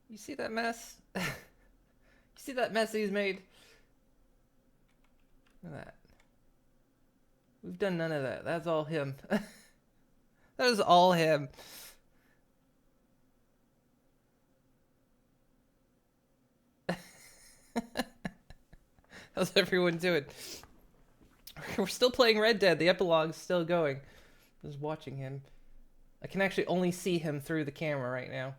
You see that mess? You see that mess he's made? Look at that. We've done none of that. That's all him. That is all him. How's everyone doing? We're still playing Red Dead. The epilogue's still going. Just watching him. I can actually only see him through the camera right now.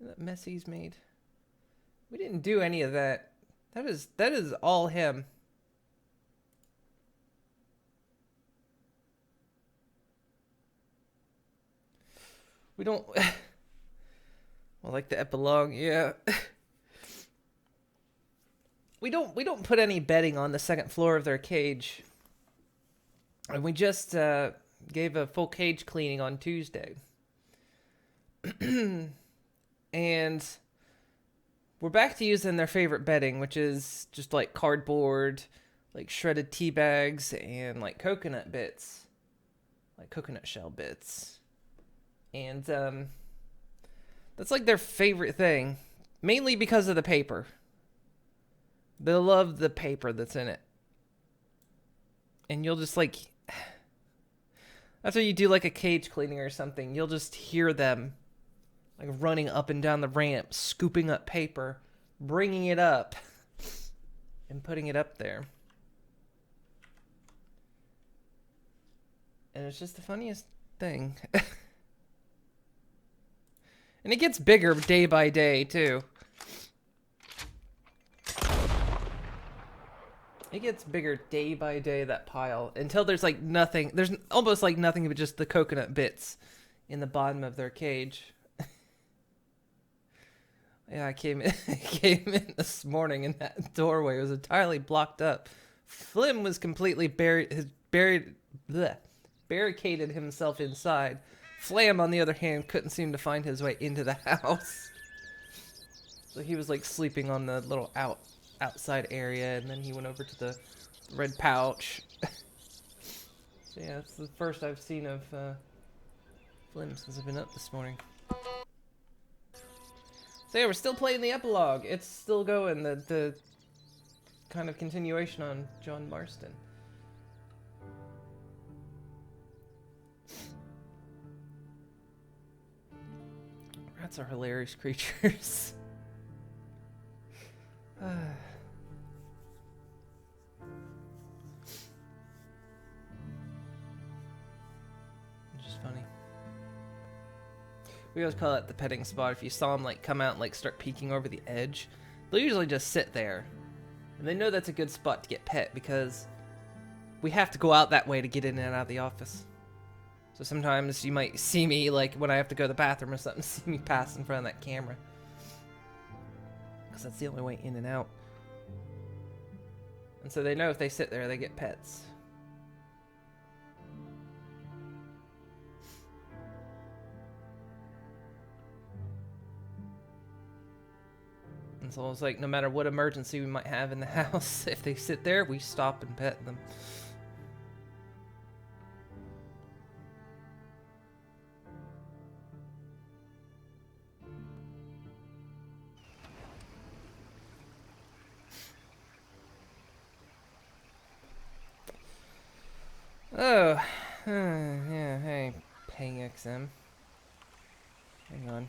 That mess he's made. We didn't do any of that. That is all him. We don't. Well, like the epilogue, yeah. We don't put any bedding on the second floor of their cage, and we just gave a full cage cleaning on Tuesday, and we're back to using their favorite bedding, which is just like cardboard, like shredded tea bags, and like coconut bits, like coconut shell bits, and that's like their favorite thing, mainly because of the paper. They love the paper that's in it. And you'll just like, after you do like a cage cleaning or something, you'll just hear them like running up and down the ramp, scooping up paper, bringing it up, and putting it up there. And it's just the funniest thing. And it gets bigger day by day, too. It gets bigger day by day, that pile, until there's like nothing. There's almost like nothing but just the coconut bits in the bottom of their cage. Yeah, I came in, came in this morning and that doorway was entirely blocked up. Flim was completely barricaded himself inside. Flam, on the other hand, couldn't seem to find his way into the house. So he was like sleeping on the little outside area, and then he went over to the red pouch. So yeah, it's the first I've seen of Flim since I've been up this morning. So yeah, we're still playing the epilogue. It's still going, the kind of continuation on John Marston. Rats are hilarious creatures. Just funny. We always call it the petting spot. If you saw them like come out and like start peeking over the edge, they'll usually just sit there. And they know that's a good spot to get pet because we have to go out that way to get in and out of the office. So sometimes you might see me, like when I have to go to the bathroom or something, see me pass in front of that camera. Because that's the only way in and out. And so they know if they sit there, they get pets. And so it's like, no matter what emergency we might have in the house, if they sit there, we stop and pet them. Oh, yeah, hey, Pang XM. Hang on.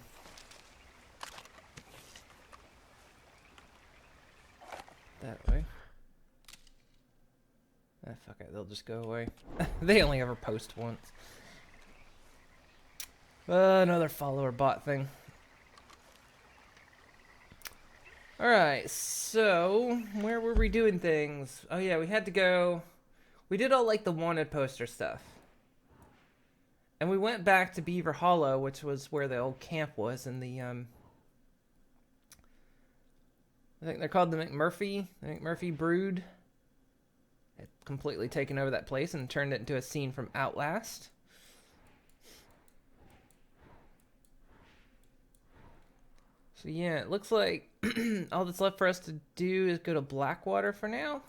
That way. Ah, fuck it, they'll just go away. They only ever post once. Another follower bot thing. Alright, so, where were we doing things? Oh yeah, we had to go... We did all, like, the wanted poster stuff. And we went back to Beaver Hollow, which was where the old camp was in the, I think they're called the McMurphy Brood. Had completely taken over that place and turned it into a scene from Outlast. So yeah, it looks like all that's left for us to do is go to Blackwater for now.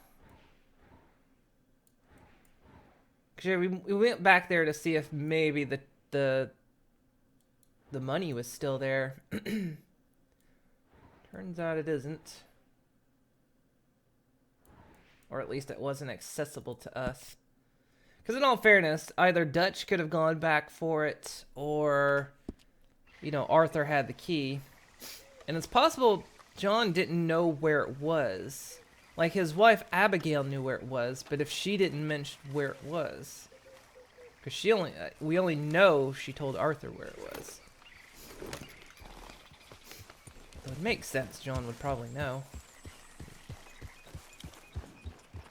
'Cause yeah, we went back there to see if maybe the money was still there. Turns out it isn't. Or at least it wasn't accessible to us. Because in all fairness, either Dutch could have gone back for it, or, you know, Arthur had the key. And it's possible John didn't know where it was. Like, his wife Abigail knew where it was, but if she didn't mention where it was. Because we only know she told Arthur where it was. So it makes sense John would probably know.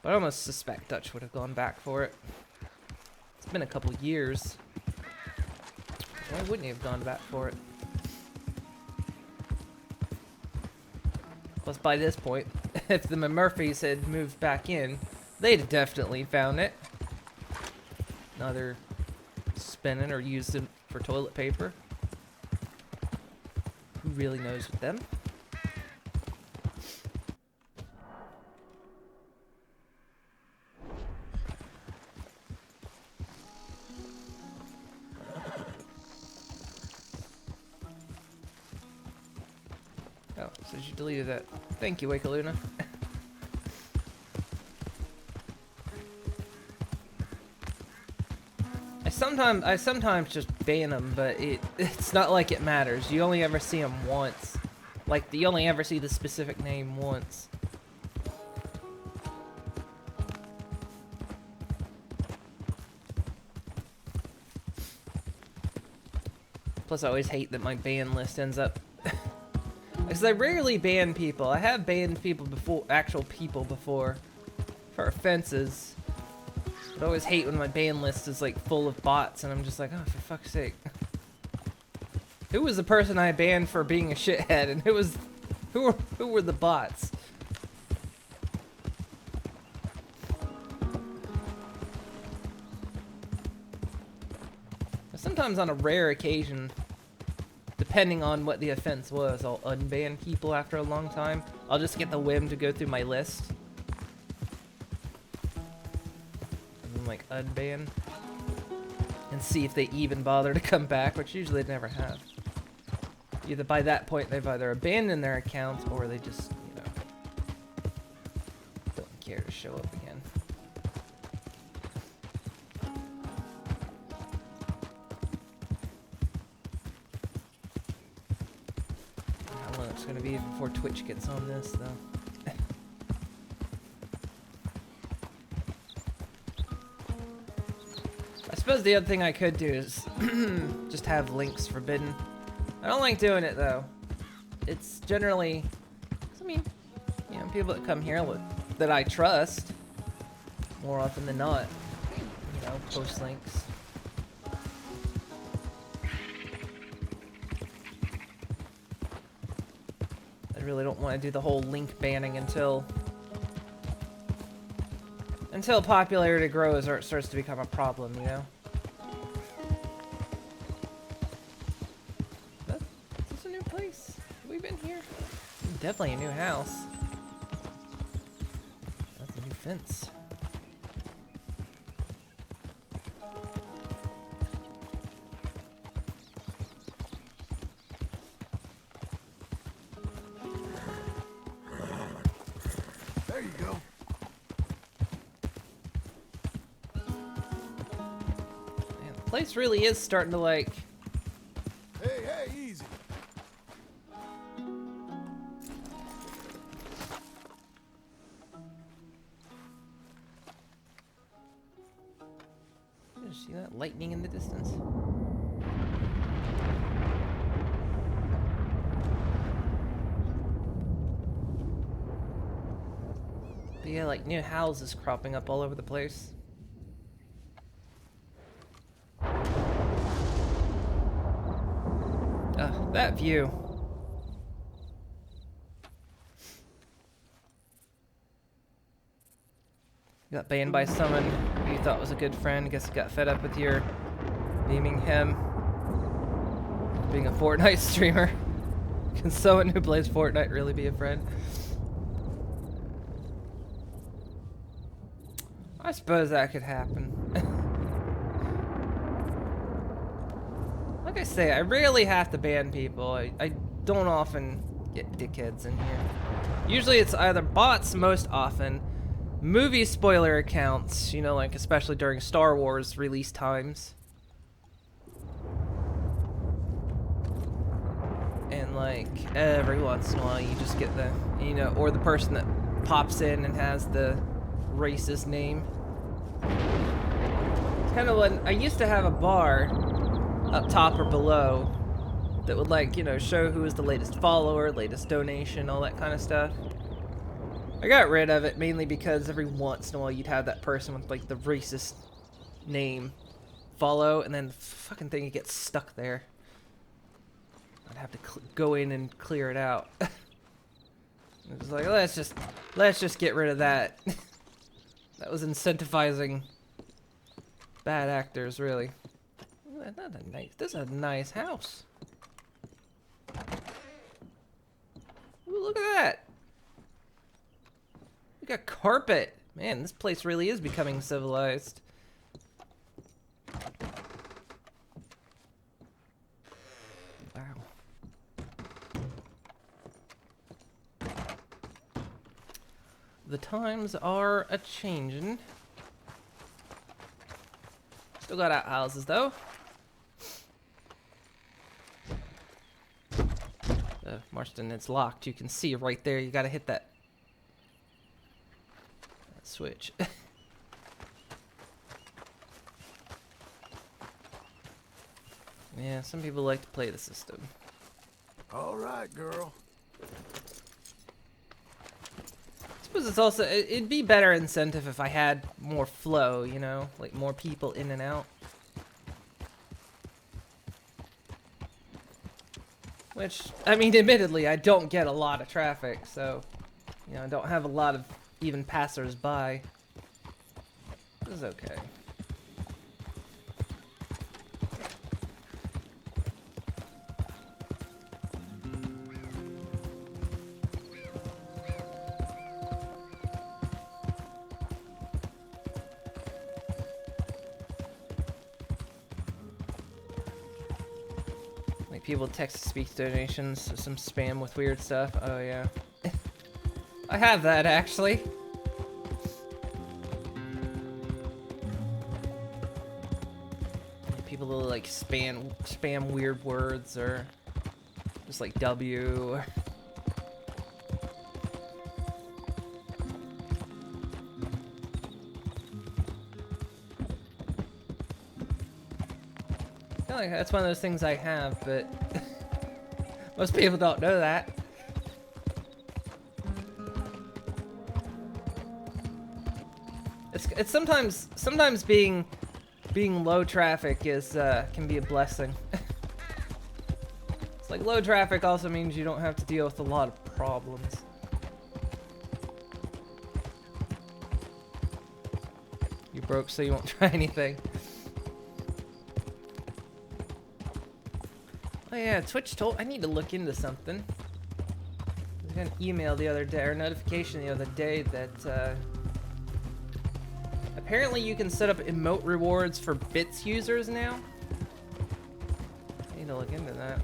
But I almost suspect Dutch would have gone back for it. It's been a couple years. Why wouldn't he have gone back for it? Plus, by this point, if the Murphys had moved back in, they'd have definitely found it. Either spinning or used it for toilet paper. Who really knows with them? Oh, says you deleted that. Thank you, Wakaluna. I sometimes just ban them, but it's not like it matters. You only ever see them once. Like, you only ever see the specific name once. Plus, I always hate that my ban list ends up... Because I rarely ban people. I have banned people before, actual people before, for offenses. But I always hate when my ban list is like full of bots, and I'm just like, oh, for fuck's sake. Who was the person I banned for being a shithead, and who were the bots? Sometimes on a rare occasion, depending on what the offense was, I'll unban people after a long time. I'll just get the whim to go through my list. And then, like, unban. And see if they even bother to come back, which usually they never have. Either by that point, they've either abandoned their account, or they just, you know, don't care to show up again. It's gonna be before Twitch gets on this, though. I suppose the other thing I could do is just have links forbidden. I don't like doing it, though. It's generally, I mean, you know, people that come here that I trust, more often than not, you know, post links. I really don't want to do the whole link banning until popularity grows or it starts to become a problem, you know? Is this a new place? Have we been here? Definitely a new house. That's a new fence. There you go. Man, the place really is starting to like... Hey, hey, easy. Did you see that lightning in the distance? But yeah, like new houses cropping up all over the place. That view. Got banned by someone who you thought was a good friend. Guess he got fed up with your beaming him. Being a Fortnite streamer. Can someone who plays Fortnite really be a friend? I suppose that could happen. say, I rarely have to ban people. I don't often get dickheads in here. Usually it's either bots most often, movie spoiler accounts, you know, like especially during Star Wars release times. And like every once in a while you just get the, you know, or the person that pops in and has the racist name. It's kind of when I used to have a bar up top or below that would, like, you know, show who was the latest follower, latest donation, all that kind of stuff. I got rid of it mainly because every once in a while you'd have that person with like the racist name follow, and then the fucking thing gets stuck there. I'd have to go in and clear it out. It was like, let's just get rid of that. That was incentivizing bad actors, really. This is a nice house. Ooh, look at that. We got carpet. Man, this place really is becoming civilized. Wow. The times are a-changin'. Still got outhouses, though. Marston, it's locked. You can see right there. You gotta hit that switch. Yeah, some people like to play the system. All right, girl. I suppose it's also, it'd be better incentive if I had more flow, you know? Like more people in and out. Which, I mean, admittedly, I don't get a lot of traffic, so, you know, I don't have a lot of even passers-by. This is okay. People text-to-speech donations, some spam with weird stuff. Oh yeah, I have that actually. People will like spam weird words or just like W. Like that's one of those things I have, but most people don't know that. It's sometimes being low traffic is can be a blessing. It's like low traffic also means you don't have to deal with a lot of problems. You broke, so you won't try anything. Oh yeah, Twitch told I need to look into something. I got an email the other day, or notification the other day that apparently you can set up emote rewards for Bits users now. I need to look into that.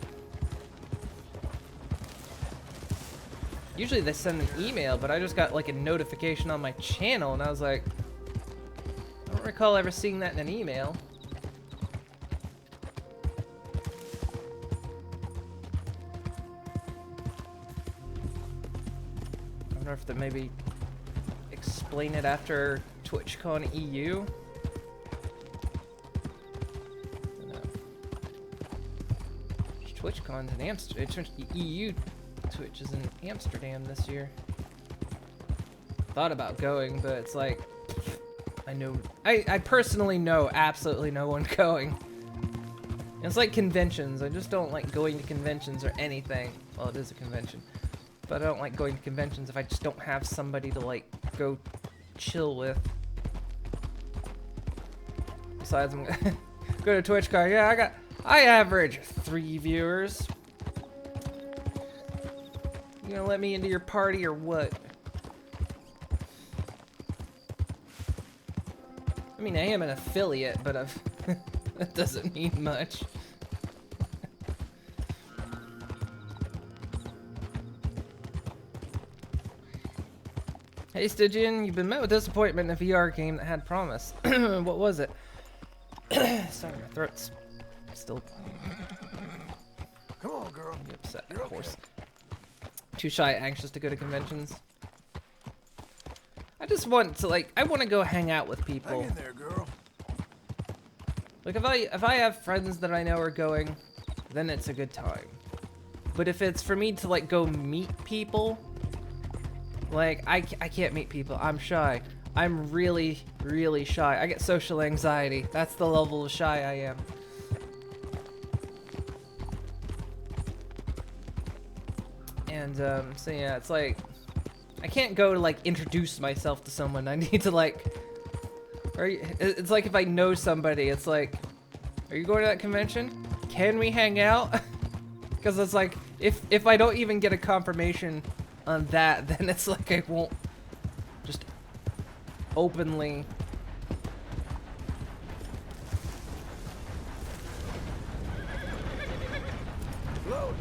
Usually they send an email, but I just got like a notification on my channel, and I was like, I don't recall ever seeing that in an email. I wonder if they maybe explain it after TwitchCon EU. No. TwitchCon's in Amsterdam. EU Twitch is in Amsterdam this year. Thought about going, but it's like I personally know absolutely no one going. It's like conventions. I just don't like going to conventions or anything. Well, it is a convention. But I don't like going to conventions if I just don't have somebody to like go chill with. Besides, I'm gonna go to TwitchCon. Yeah, I average 3 viewers. You gonna let me into your party or what? I mean, I am an affiliate, but that doesn't mean much. Hey Stygian, you've been met with disappointment in a VR game that had promise. What was it? Sorry, my throat's still Come on, girl. upset, You're of course. okay. Too shy, anxious to go to conventions. I just want to, like, I want to go hang out with people. Hang in there, girl. Like, if I have friends that I know are going, then it's a good time. But if it's for me to, like, go meet people, like, I can't meet people. I'm shy. I'm really, really shy. I get social anxiety. That's the level of shy I am. And, so yeah, it's like, I can't go to, like, introduce myself to someone. I need to, like, it's like if I know somebody, it's like, are you going to that convention? Can we hang out? Because it's like, if I don't even get a confirmation on that, then it's like I won't just openly. Load.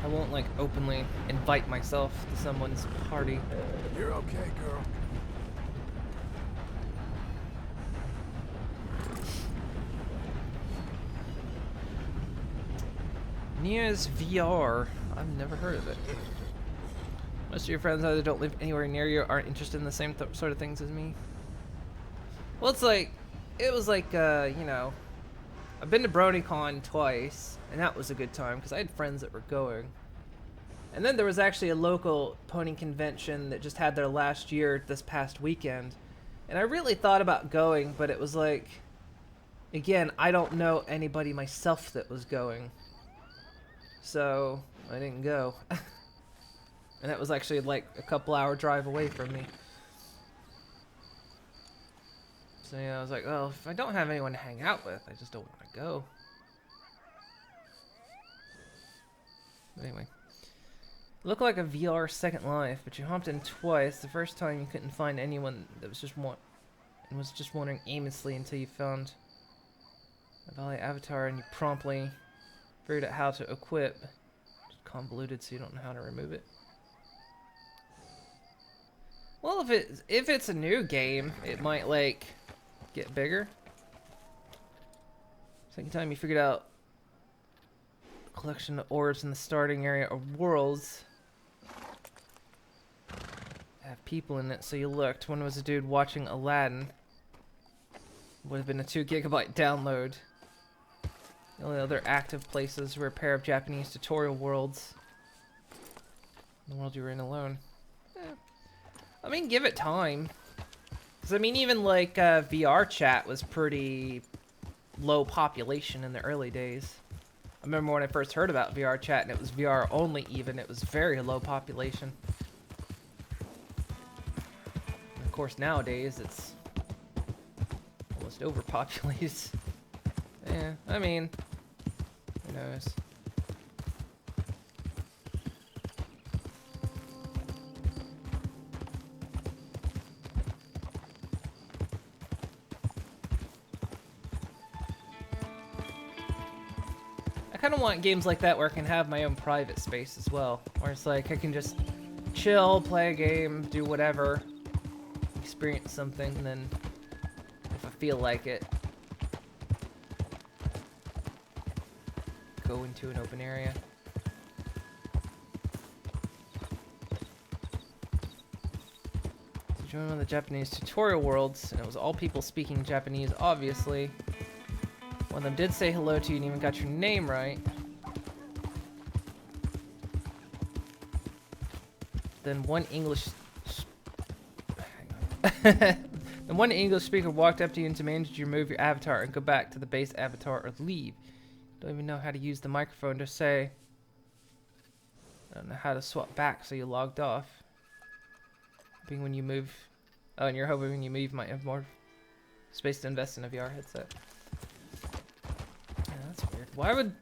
I won't like openly invite myself to someone's party. You're okay, girl. Nia's VR. I've never heard of it. Most of your friends either don't live anywhere near you or aren't interested in the same sort of things as me. Well, it's like, it was like, you know, I've been to BronyCon twice, and that was a good time because I had friends that were going. And then there was actually a local pony convention that just had their last year this past weekend. And I really thought about going, but it was like, again, I don't know anybody myself that was going. So I didn't go. And that was actually like a couple-hour drive away from me. So yeah, I was like, well, if I don't have anyone to hang out with, I just don't want to go. But anyway. Looked like a VR Second Life, but you hopped in twice. The first time you couldn't find anyone that was just wandering aimlessly until you found a Valley avatar and you promptly figured out how to equip. Just convoluted so you don't know how to remove it. Well, if it's a new game, it might like get bigger. Second time you figured out a collection of orbs in the starting area of worlds have people in it, so you looked. One was a dude watching Aladdin. Would have been a 2 GB download. The only other active places were a pair of Japanese tutorial worlds. The world you were in alone. I mean, give it time. Because, I mean, even, like, VR chat was pretty low population in the early days. I remember when I first heard about VR chat, and it was VR only even. It was very low population. And of course, nowadays, it's almost overpopulated. Yeah, I mean, who knows? I kind of want games like that where I can have my own private space as well. Where it's like I can just chill, play a game, do whatever, experience something, and then if I feel like it, go into an open area. So join one of the Japanese tutorial worlds, and it was all people speaking Japanese, obviously. One of them did say hello to you and even got your name right. Then one English... Then one English speaker walked up to you and demanded you remove your avatar and go back to the base avatar or leave. Don't even know how to use the microphone to say... I don't know how to swap back, so you logged off. Hoping when you move... Oh, and you're hoping when you move you might have more space to invest in a VR headset. Yeah, that's weird.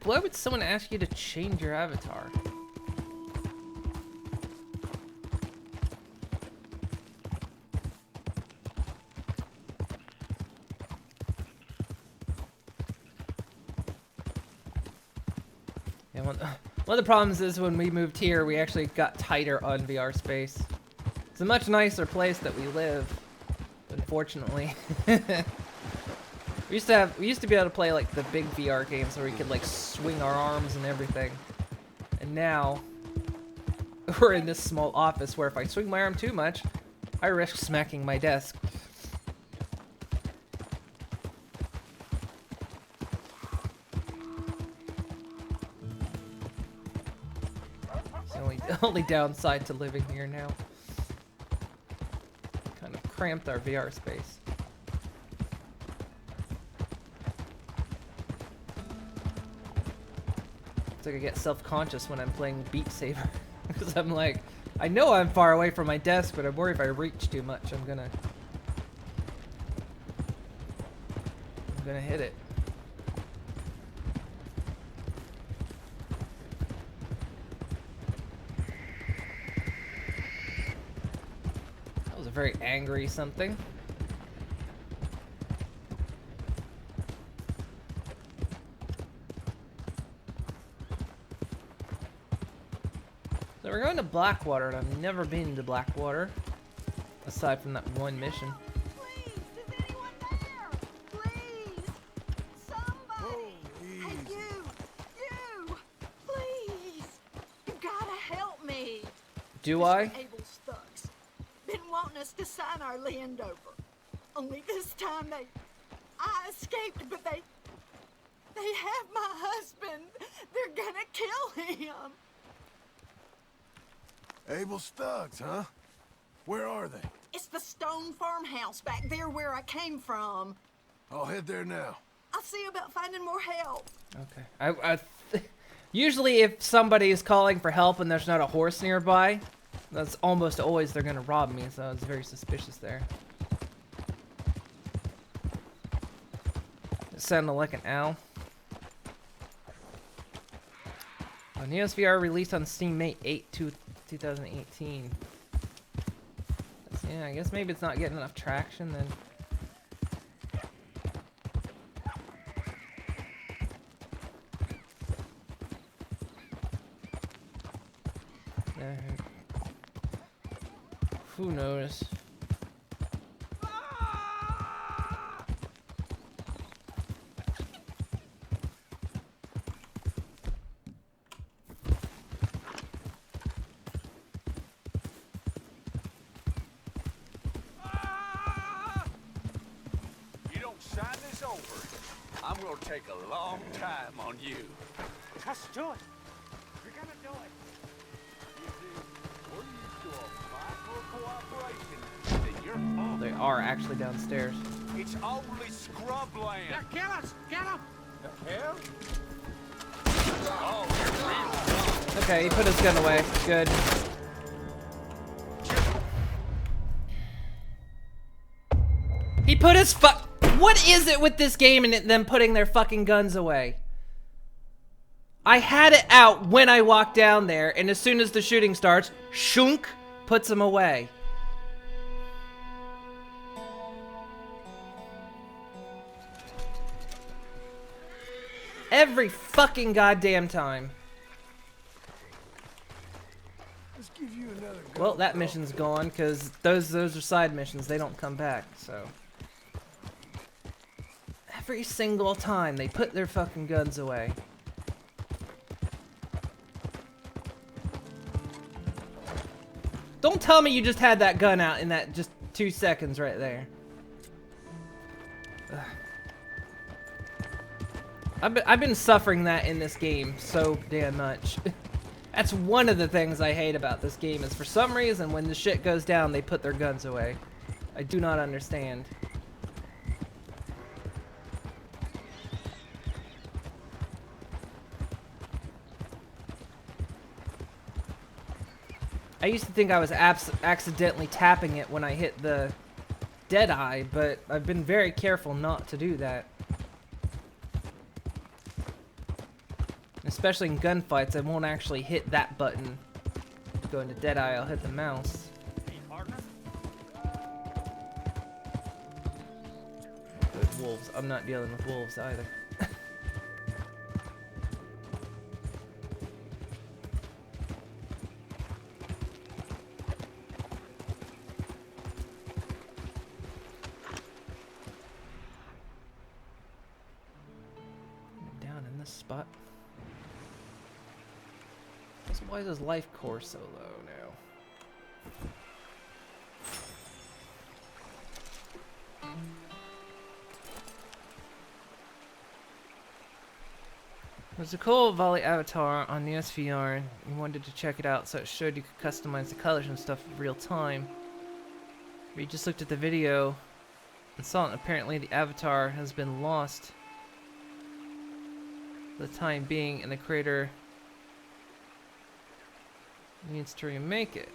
Why would someone ask you to change your avatar? Yeah, One of the problems is when we moved here, we actually got tighter on VR space. It's a much nicer place that we live, unfortunately. We used to be able to play like the big VR games where we could like swing our arms and everything. And now we're in this small office where if I swing my arm too much, I risk smacking my desk. It's the only downside to living here now. Kind of cramped our VR space. It's like I get self-conscious when I'm playing Beat Saber. Because I'm like, I know I'm far away from my desk, but I'm worried if I reach too much, I'm gonna hit it. That was a very angry something. So we're going to Blackwater, and I've never been to Blackwater, aside from that one mission. Please, is anyone there? Please, somebody. Hey, you, please, you gotta help me. Do I? Mr. Abel Stucks been wanting us to sign our land over. Only this time I escaped, but they have my husband. They're gonna kill him. Abel Stugs, huh? Where are they? It's the stone farmhouse back there where I came from. I'll head there now. I'll see about finding more help. Okay. Usually if somebody is calling for help and there's not a horse nearby, that's almost always they're gonna rob me, so it's very suspicious there. It sounded like an owl. Neos VR released on Steam May 8, 2018. Yeah, I guess maybe it's not getting enough traction then. Who knows? I'm gonna take a long time on you. Just do it. You're gonna do it. You see, we're used to a micro-cooperation, and you're Oh, they are actually downstairs. It's only scrub land. Yeah, kill us! Get him! The hell? Oh, you're real. Okay, he put his gun away. Good. He put his What is it with this game and them putting their fucking guns away? I had it out when I walked down there, and as soon as the shooting starts, shunk, puts them away. Every fucking goddamn time. Let's give you another go. Well, that mission's gone, because those are side missions. They don't come back, so. Every single time they put their fucking guns away. Don't tell me you just had that gun out in that just 2 seconds right there. Ugh. I've been suffering that in this game so damn much. That's one of the things I hate about this game is for some reason when the shit goes down they put their guns away. I do not understand. I used to think I was accidentally tapping it when I hit the Deadeye, but I've been very careful not to do that. Especially in gunfights, I won't actually hit that button. Go into Deadeye, I'll hit the mouse. Hey, partner. With wolves, I'm not dealing with wolves either. spot. So why is his life core so low now? There's a cool Volley avatar on the SVR. You wanted to check it out, so it showed you could customize the colors and stuff in real time. But you just looked at the video and saw it. Apparently, the avatar has been lost for the time being, and the creator needs to remake it.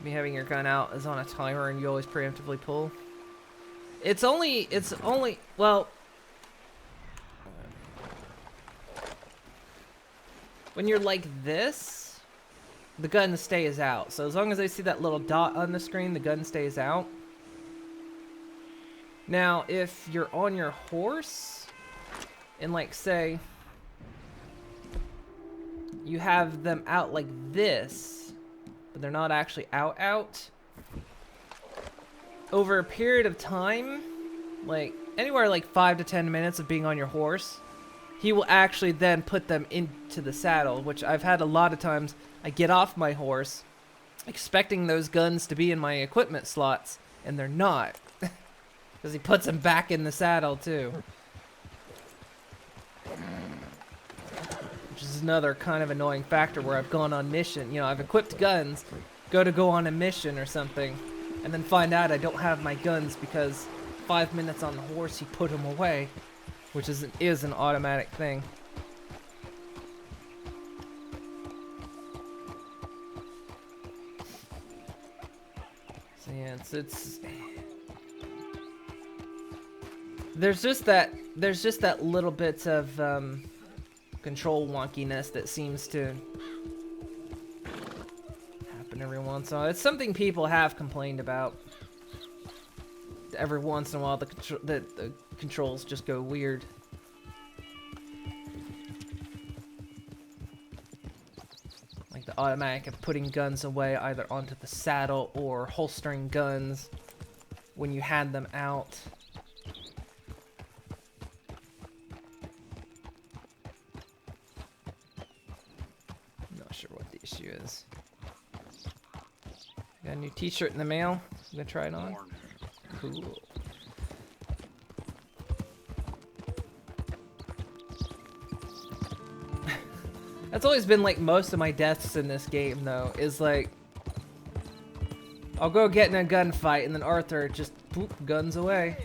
Me having your gun out is on a timer and you always preemptively pull. It's only, well, when you're like this, the gun stays out. So as long as I see that little dot on the screen, the gun stays out. Now, if you're on your horse, and like say, you have them out like this, but they're not actually out, over a period of time, like anywhere like 5 to 10 minutes of being on your horse, he will actually then put them into the saddle, which I've had a lot of times. I get off my horse expecting those guns to be in my equipment slots, and they're not, because he puts them back in the saddle too. Which is another kind of annoying factor where I've gone on mission. You know, I've equipped guns, go on a mission or something, and then find out I don't have my guns because 5 minutes on the horse he put them away, which is an automatic thing. So yeah, it's there's just that little bit of control wonkiness that seems to happen every once in a while. It's something people have complained about. Every once in a while, the controls just go weird. Like the automatic of putting guns away either onto the saddle or holstering guns when you had them out. Sure what the issue is. Got a new t-shirt in the mail. You gonna try it on? Cool. That's always been like most of my deaths in this game though, is like I'll go get in a gunfight and then Arthur just poop guns away.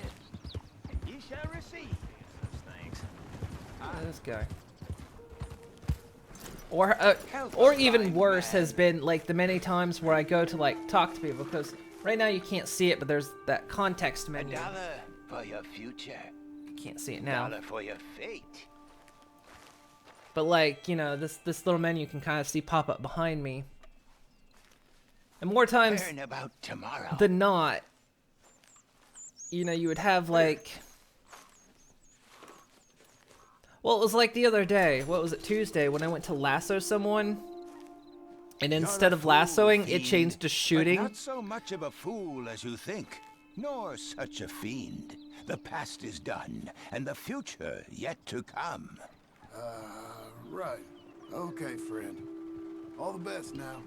You shall receive such things. This guy. Or even worse has been like the many times where I go to like talk to people, because right now you can't see it, but there's that context menu. $1 for your future. You can't see it now. $1 for your fate. But like, you know, this little menu you can kind of see pop up behind me. And more times Learn about tomorrow. than not, you know, you would have like, well, it was like the other day, what was it, Tuesday, when I went to lasso someone, and instead of lassoing, it changed to shooting. But not so much of a fool as you think, nor such a fiend. The past is done, and the future yet to come. Right. Okay, friend. All the best now.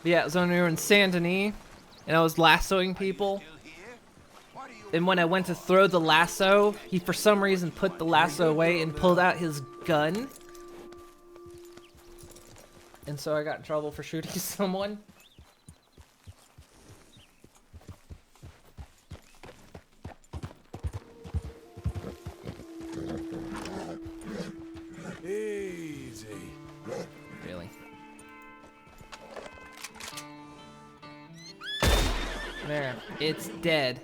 Yeah, it was when we were in Saint Denis, and I was lassoing people. And when I went to throw the lasso, he for some reason put the lasso away and pulled out his gun. And so I got in trouble for shooting someone. Easy. Really. There, it's dead.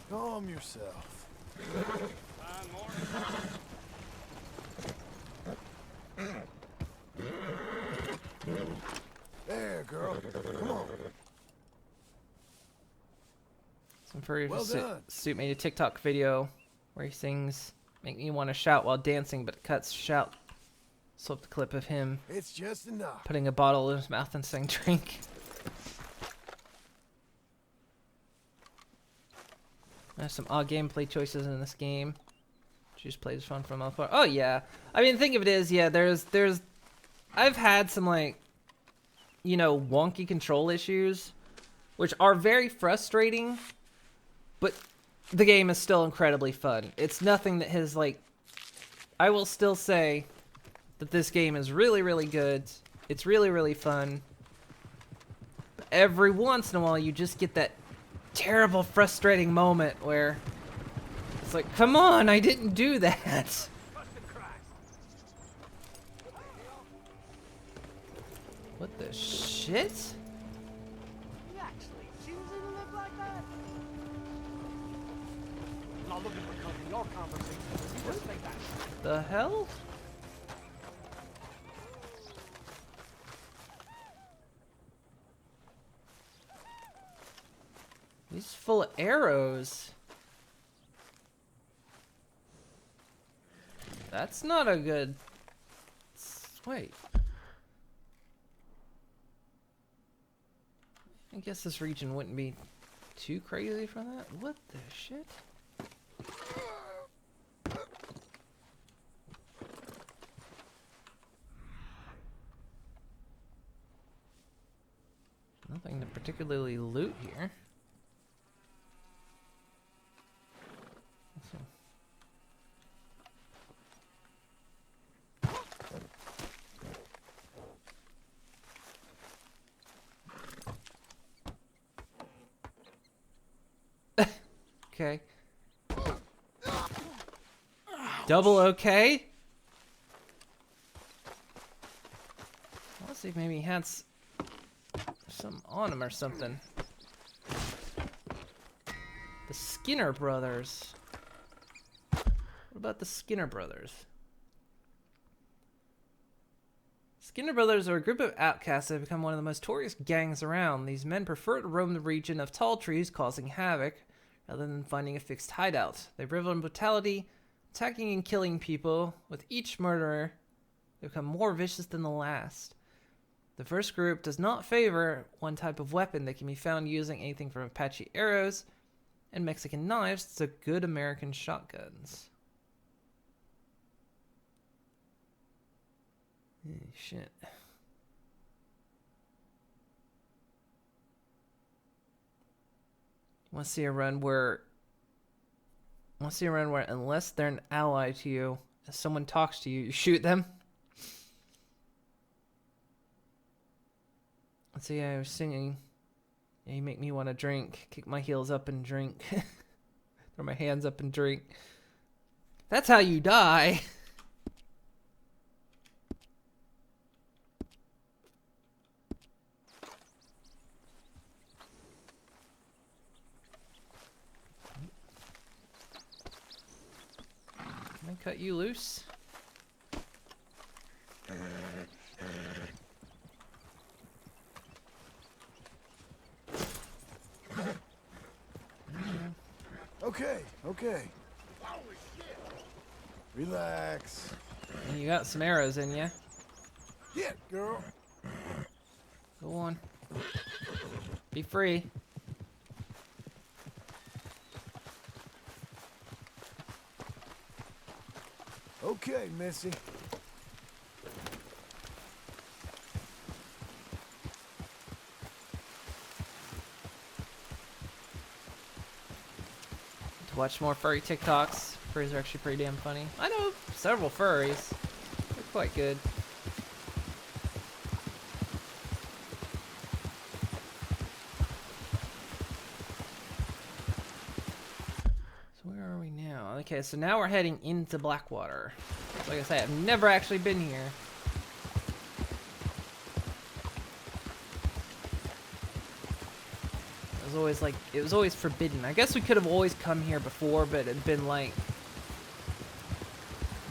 Calm yourself. There, girl. Come on. Some furry Well done. suit made a TikTok video where he sings make me want to shout while dancing, but it cuts shout. Swap the clip of him It's just enough. putting a bottle in his mouth and saying drink. There's some odd gameplay choices in this game. Just plays fun from afar. Oh yeah, I mean, think of it as, yeah, there's I've had some, like, you know, wonky control issues, which are very frustrating, but the game is still incredibly fun. It's nothing that has, like, I will still say that this game is really, really good. It's really, really fun. But every once in a while, you just get that terrible, frustrating moment where it's like, come on, I didn't do that. What the shit? You actually choosing to live like that? I'm not looking for company or conversation. You just think that. The hell? He's full of arrows. That's not a good... Wait. I guess this region wouldn't be too crazy for that. What the shit? Nothing to particularly loot here. Okay. Double okay? Let's see if maybe he had some on him or something. The Skinner brothers. What about the Skinner brothers? Skinner brothers are a group of outcasts that have become one of the most notorious gangs around. These men prefer to roam the region of tall trees, causing havoc, rather than finding a fixed hideout. They revel in brutality, attacking and killing people. With each murderer, they become more vicious than the last. The first group does not favor one type of weapon. They can be found using anything from Apache arrows and Mexican knives to good American shotguns. Shit. Want to see a run where unless they're an ally to you, if someone talks to you, you shoot them? Let's see, I was singing. Yeah, you make me want to drink. Kick my heels up and drink. Throw my hands up and drink. That's how you die. Can I cut you loose? Okay. Relax. You got some arrows in ya. Yeah, girl. Go on. Be free. Okay, Missy. To watch more furry TikToks. Furries are actually pretty damn funny. I know several furries. They're quite good. So where are we now? Okay, so now we're heading into Blackwater. Like I say, I've never actually been here. It was always forbidden. I guess we could have always come here before, but it'd been like,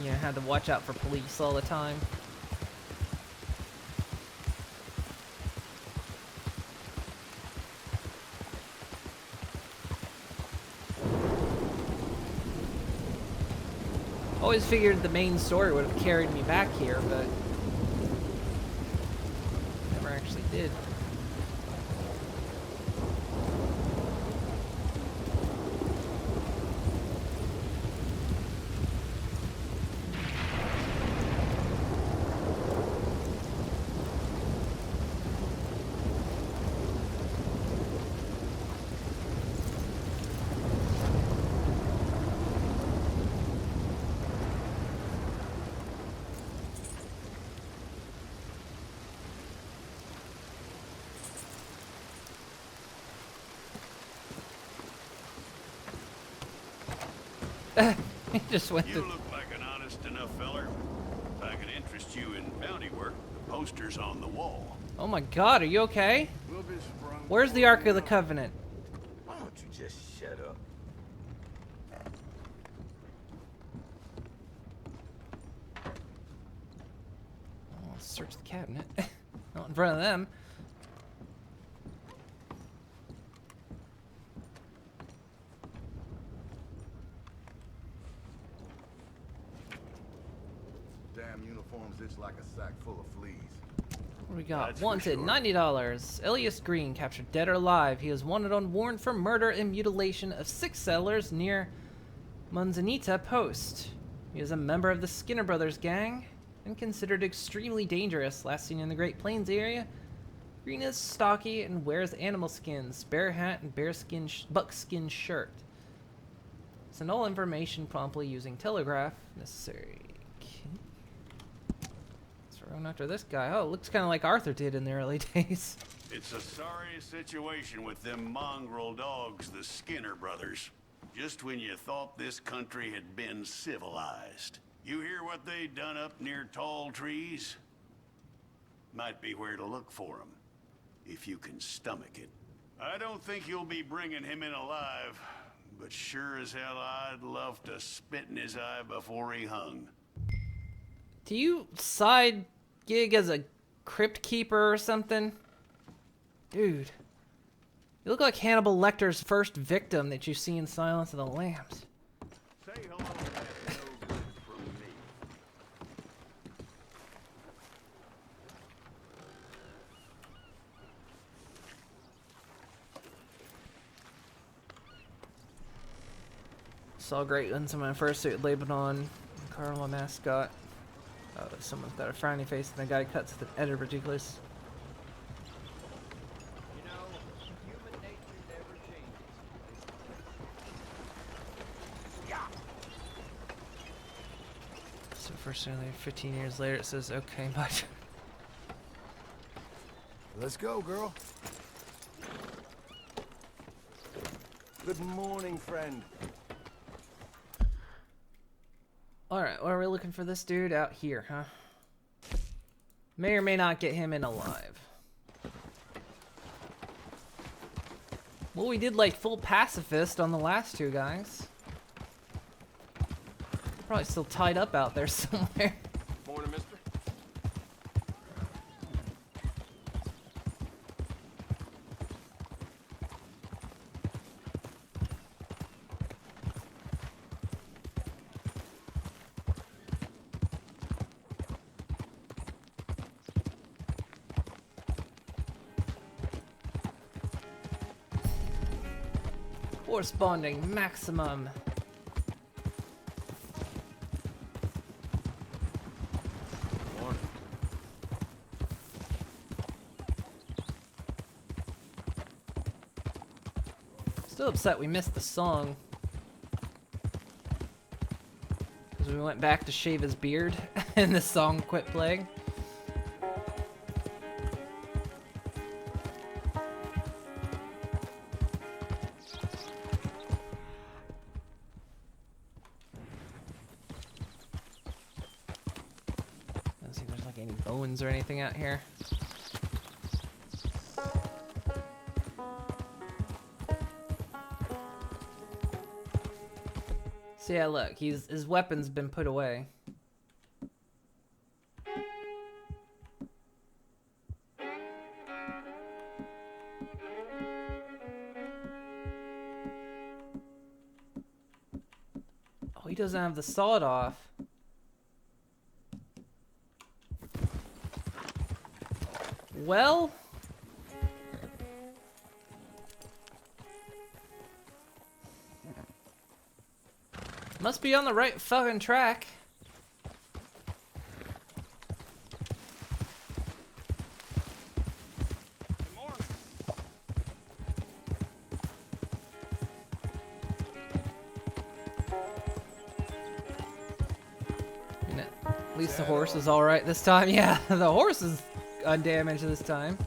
you know, had to watch out for police all the time. Always figured the main story would have carried me back here, but never actually did. He just went You to... look like an honest enough feller. If I could interest you in bounty work, the poster's on the wall. Oh my god, are you okay? We'll be sprung. Where's the Ark of the Covenant? Why don't you just shut up? Oh, let's search the cabinet. Not in front of them. Damn uniforms itch like a sack full of fleas. What do we got? That's for Wanted, sure. $90. Elias Green, captured dead or alive. He is wanted on warrant for murder and mutilation of 6 settlers near Manzanita Post. He is a member of the Skinner Brothers gang and considered extremely dangerous, last seen in the Great Plains area. Green is stocky and wears animal skins, bear hat, and bearskin buckskin shirt. Send all information promptly using telegraph. Necessary. Let's run after this guy. Oh, it looks kind of like Arthur did in the early days. It's a sorry situation with them mongrel dogs, the Skinner brothers. Just when you thought this country had been civilized. You hear what they done up near Tall Trees? Might be where to look for them, if you can stomach it. I don't think you'll be bringing him in alive, but sure as hell I'd love to spit in his eye before he hung. Do you side gig as a crypt keeper or something? Dude. You look like Hannibal Lecter's first victim that you see in Silence of the Lambs. Say hello to that no good from me. Saw great ones in my first suit, Lebanon, Carl, my mascot. Oh, someone's got a frowny face and the guy cuts the edit ridiculous. You know, human nature never changes. So first only 15 years later it says, okay, my turn. Let's go, girl. Good morning, friend. Alright, well, are we looking for this dude out here, huh? May or may not get him in alive. Well, we did like full pacifist on the last two guys. Probably still tied up out there somewhere. Morning, mister. Force bonding maximum. Morning. Still upset we missed the song. Because we went back to shave his beard and the song quit playing. Let's see if there's like any bones or anything out here. So yeah, look, his weapon's been put away. Oh, he doesn't have the sawed off. Well, must be on the right fucking track. Good morning. And at least the horse is all right this time. Yeah, the horse is undamaged this time.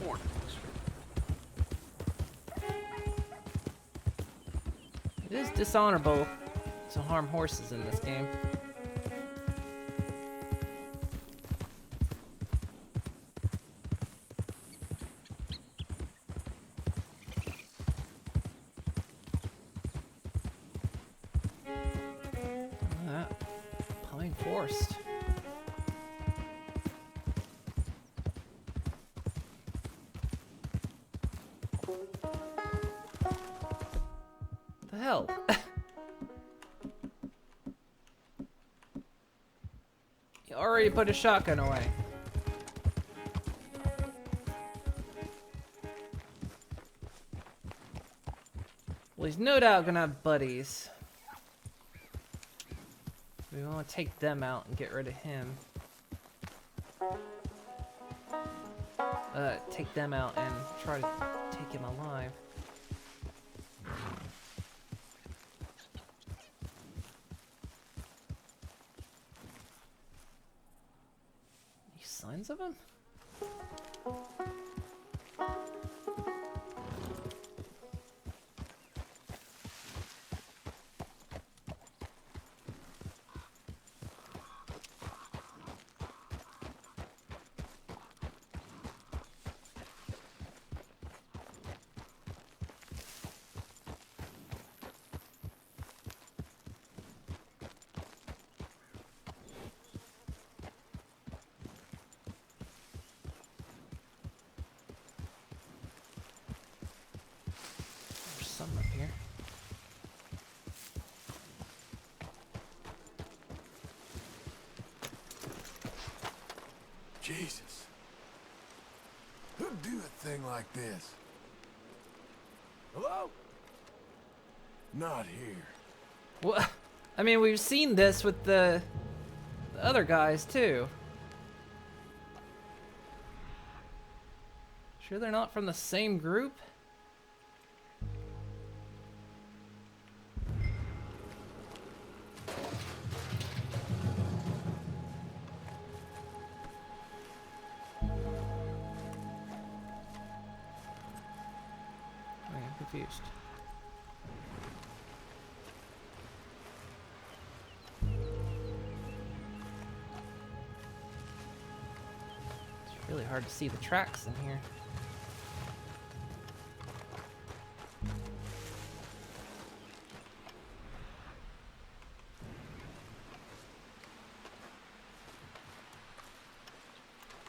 Morning. It is dishonorable to harm horses in this game. That pine forest. The hell? You already put a shotgun away. Well, he's no doubt gonna have buddies. We want to take them out and get rid of him. Take them out and try to take him alive. Any signs of him? There's some up here. Jesus. Who'd do a thing like this? Hello? Not here. Well, I mean, we've seen this with the other guys too. Sure they're not from the same group? I'm confused. It's really hard to see the tracks in here.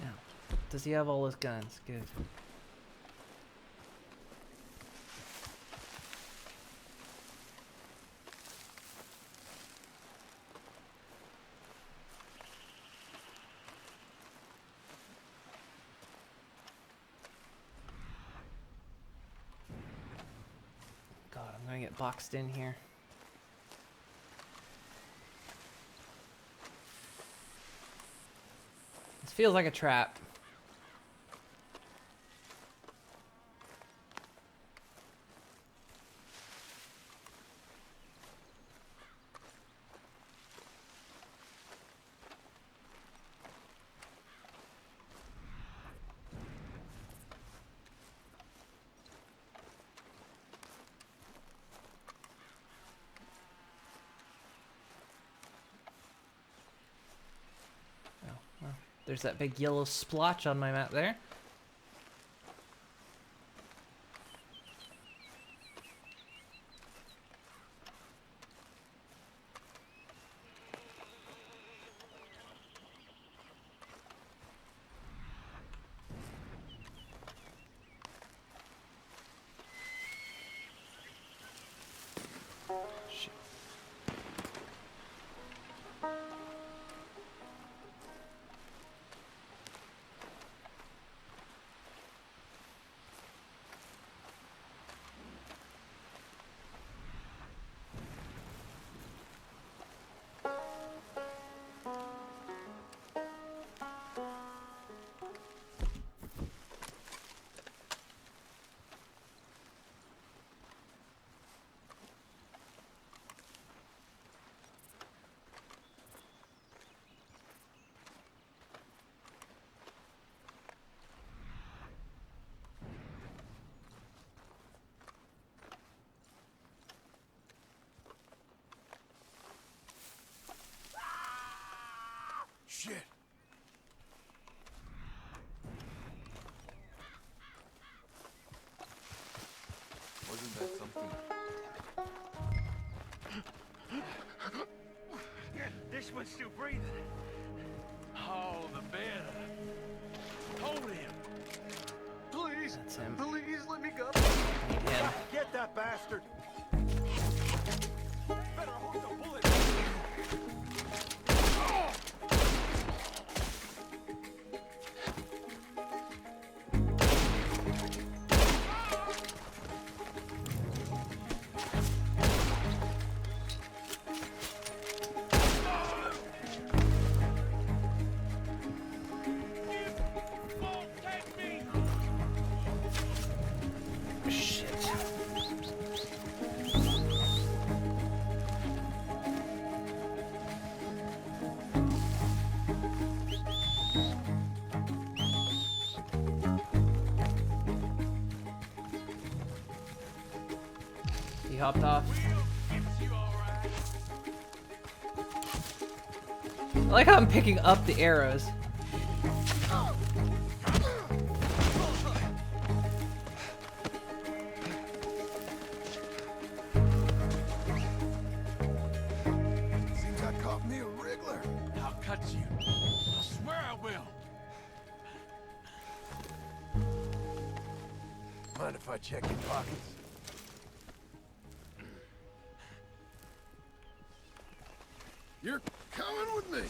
Now, does he have all his guns? Good. God, I'm gonna get boxed in here. This feels like a trap. Oh, well, there's that big yellow splotch on my map there. one's still breathing. All the better. Hold him. Please, That's him. please let me go. Yeah. Get that bastard. Better hold the bullet. Shit. He hopped off. I like how I'm picking up the arrows. Seems I caught me a wriggler. I'll cut you. I swear I will. Mind if I check your pockets? You're coming with me.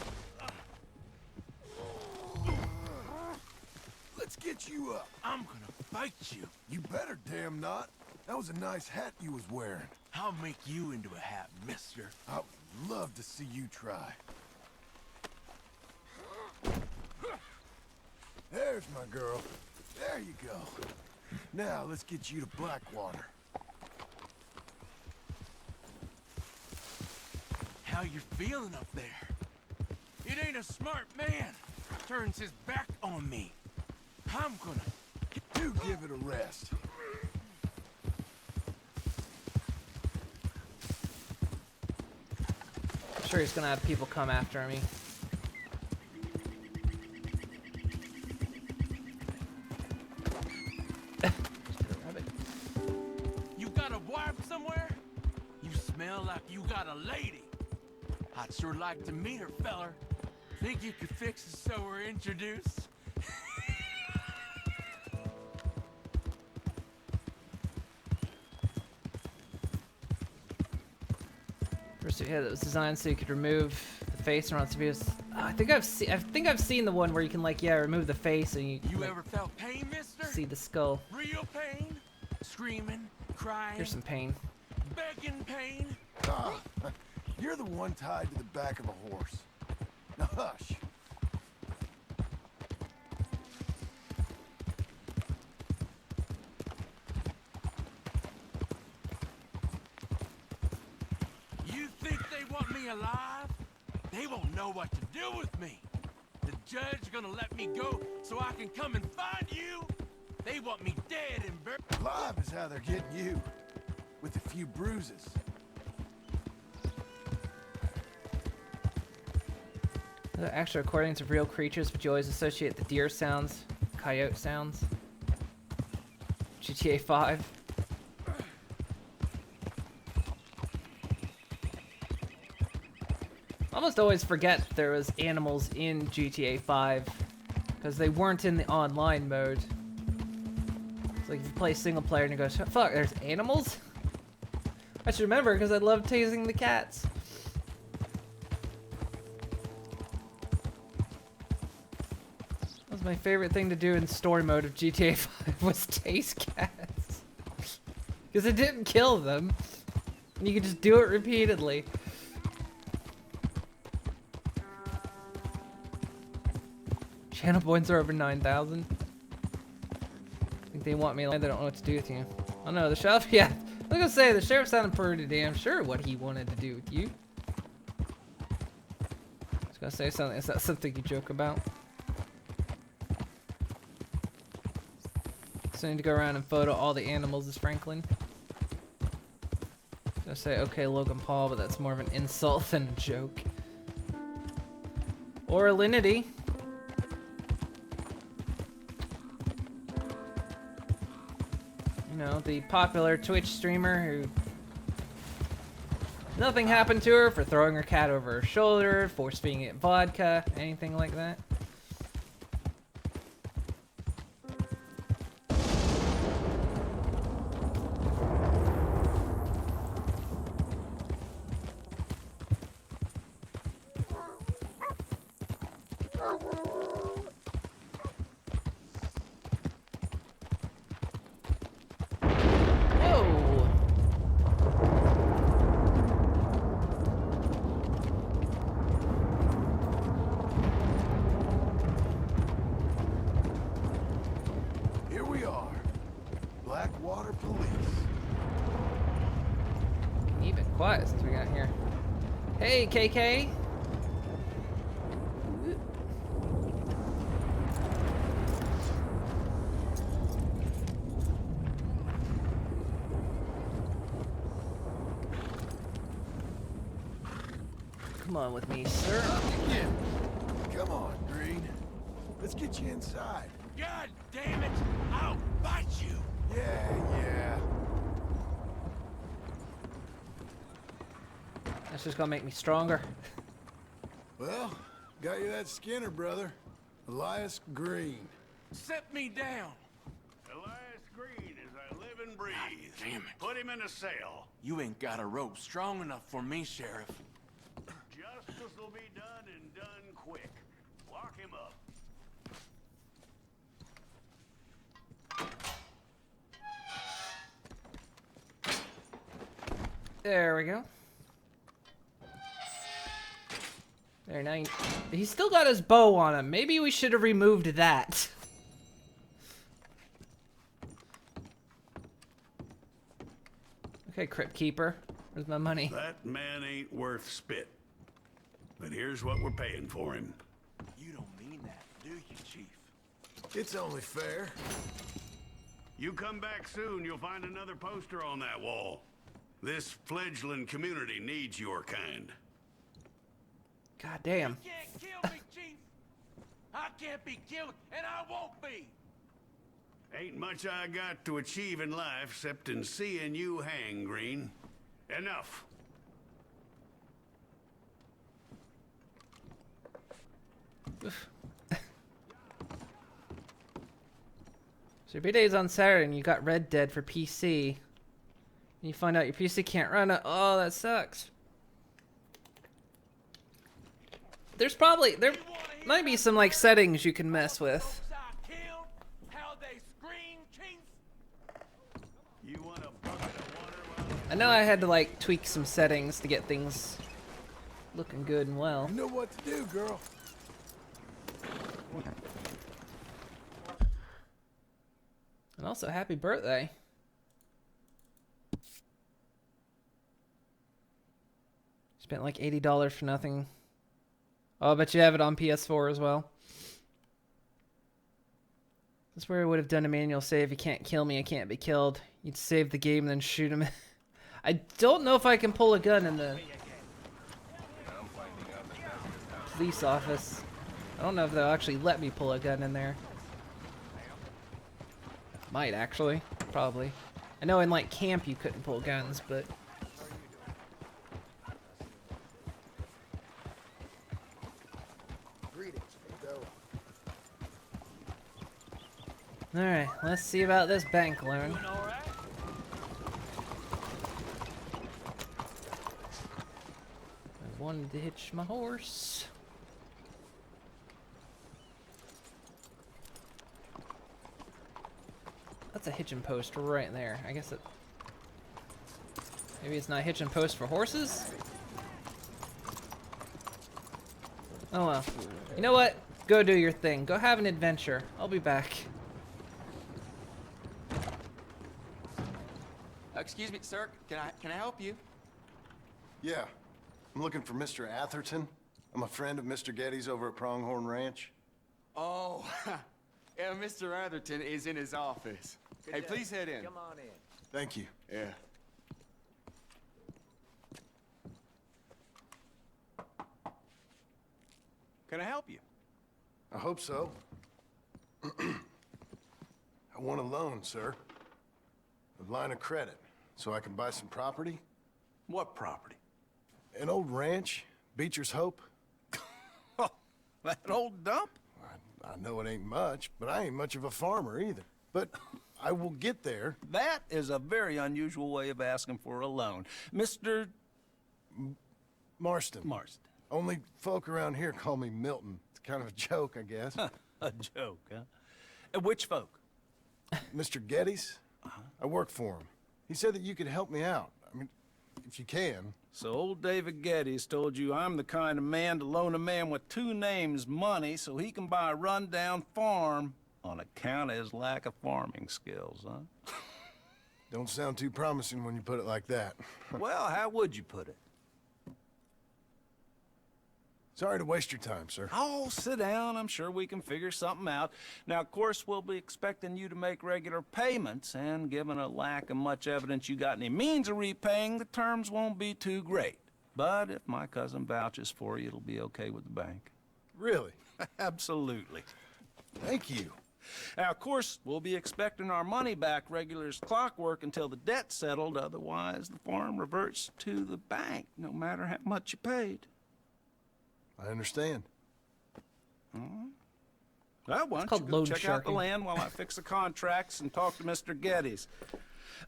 Let's get you up. I'm gonna fight you. You better damn not. That was a nice hat you was wearing. I'll make you into a hat, mister. I would love to see you try. There's my girl. There you go. Now let's get you to Blackwater. How you feeling up there? It ain't a smart man. Turns his back on me. I'm gonna... Do give it a rest. I'm sure he's gonna have people come after me. You got a wife somewhere? You smell like you got a lady. I'd sure like to meet her, feller. Think you could fix it so we're introduced? First, yeah, that was designed so you could remove the face and to be. I think I've seen the one where you can like remove the face and You like, ever felt pain, mister? see the skull. Real pain? Screaming, crying, Here's some pain. begging pain? Ah, you're the one tied to the back of a horse. Now hush. You think they want me alive? They won't know what to do with me. The judge gonna let me go so I can come and find you? They want me dead and buried. Live is how they're getting you. With a few bruises. Actually, according to real creatures, but you always associate the deer sounds, coyote sounds. GTA 5. Almost always forget there was animals in GTA 5 because they weren't in the online mode. It's like if you play single player and you go, fuck, there's animals? I should remember because I love tasing the cats. That was my favorite thing to do in story mode of GTA 5 was tase cats. Because it didn't kill them. And you could just do it repeatedly. Channel points are over 9,000. I think they want me. They don't know what to do with you. Oh no, the sheriff. Yeah, I was gonna say the sheriff sounded pretty damn sure what he wanted to do with you. I was gonna say something. Is that something you joke about? So I need to go around and photo all the animals as Franklin. I was gonna say okay, Logan Paul, but that's more of an insult than a joke. Or Alinity. You know, the popular Twitch streamer who Nothing happened to her for throwing her cat over her shoulder, force feeding it vodka, anything like that. Whoa! Here we are. Blackwater Police. Even quiet since we got here. Hey, KK! Come on with me, sir. Yeah. Come on, Green. Let's get you inside. God damn it! I'll bite you! Yeah. That's just gonna make me stronger. Well, got you that Skinner brother. Elias Green. Set me down! Elias Green as I live and breathe. damn it. Put him in a cell. You ain't got a rope strong enough for me, Sheriff. Justice will be done and done quick. Lock him up. There we go. There, now he's still got his bow on him. Maybe we should have removed that. Okay, Crypt Keeper. Where's my money? That man ain't worth spit. But here's what we're paying for him. You don't mean that, do you, Chief? It's only fair. You come back soon, you'll find another poster on that wall. This fledgling community needs your kind. God damn. You can't kill me, Chief! I can't be killed, and I won't be! Ain't much I got to achieve in life except in seeing you hang, Green. Enough. So your B-Day's on Saturday and you got Red Dead for PC. And you find out your PC can't run it. Oh, that sucks. There might be some like settings you can mess with. Folks I killed, how they scream, Chief! You want a bucket of water while I know I had to like tweak some settings to get things looking good and well. You know what to do, girl. And also, happy birthday. Spent like $80 for nothing. Oh, I bet you have it on PS4 as well. That's where I would have done a manual save. You can't kill me, I can't be killed. You'd save the game and then shoot him. I don't know if I can pull a gun in the police office. I don't know if they'll actually let me pull a gun in there. Might actually, probably. I know in like camp you couldn't pull guns, but alright, let's see about this bank loan. Doing all right? I wanted to hitch my horse. That's a hitching post right there. I guess it... Maybe it's not a hitching post for horses? Oh well. You know what? Go do your thing. Go have an adventure. I'll be back. Excuse me, sir. Can I help you? Yeah. I'm looking for Mr. Atherton. I'm a friend of Mr. Getty's over at Pronghorn Ranch. Oh, yeah, Mr. Atherton is in his office. Hey, please head in. Come on in. Thank you. Yeah. Can I help you? I hope so. I want a loan, sir. A line of credit, so I can buy some property. What property? An old ranch, Beecher's Hope. Oh, that old dump? I know it ain't much, but I ain't much of a farmer either. But I will get there. That is a very unusual way of asking for a loan. Mr. Marston. Marston. Only folk around here call me Milton. It's kind of a joke, I guess. A joke, huh? Which folk? Mr. Geddes? I work for him. He said that you could help me out. I mean, if you can. So old David Geddes told you I'm the kind of man to loan a man with two names money so he can buy a rundown farm on account of his lack of farming skills, huh? Don't sound too promising when you put it like that. Well, how would you put it? Sorry to waste your time, sir. Oh, sit down. I'm sure we can figure something out. Now, of course, we'll be expecting you to make regular payments, and given a lack of much evidence you got any means of repaying, the terms won't be too great. But if my cousin vouches for you, it'll be okay with the bank. Really? Absolutely. Thank you. Now, of course, we'll be expecting our money back regular as clockwork until the debt's settled. Otherwise, the farm reverts to the bank, no matter how much you paid. I understand. Well, why It's don't called you go loan check out the sharking. land while I fix the contracts and talk to Mr. Geddes.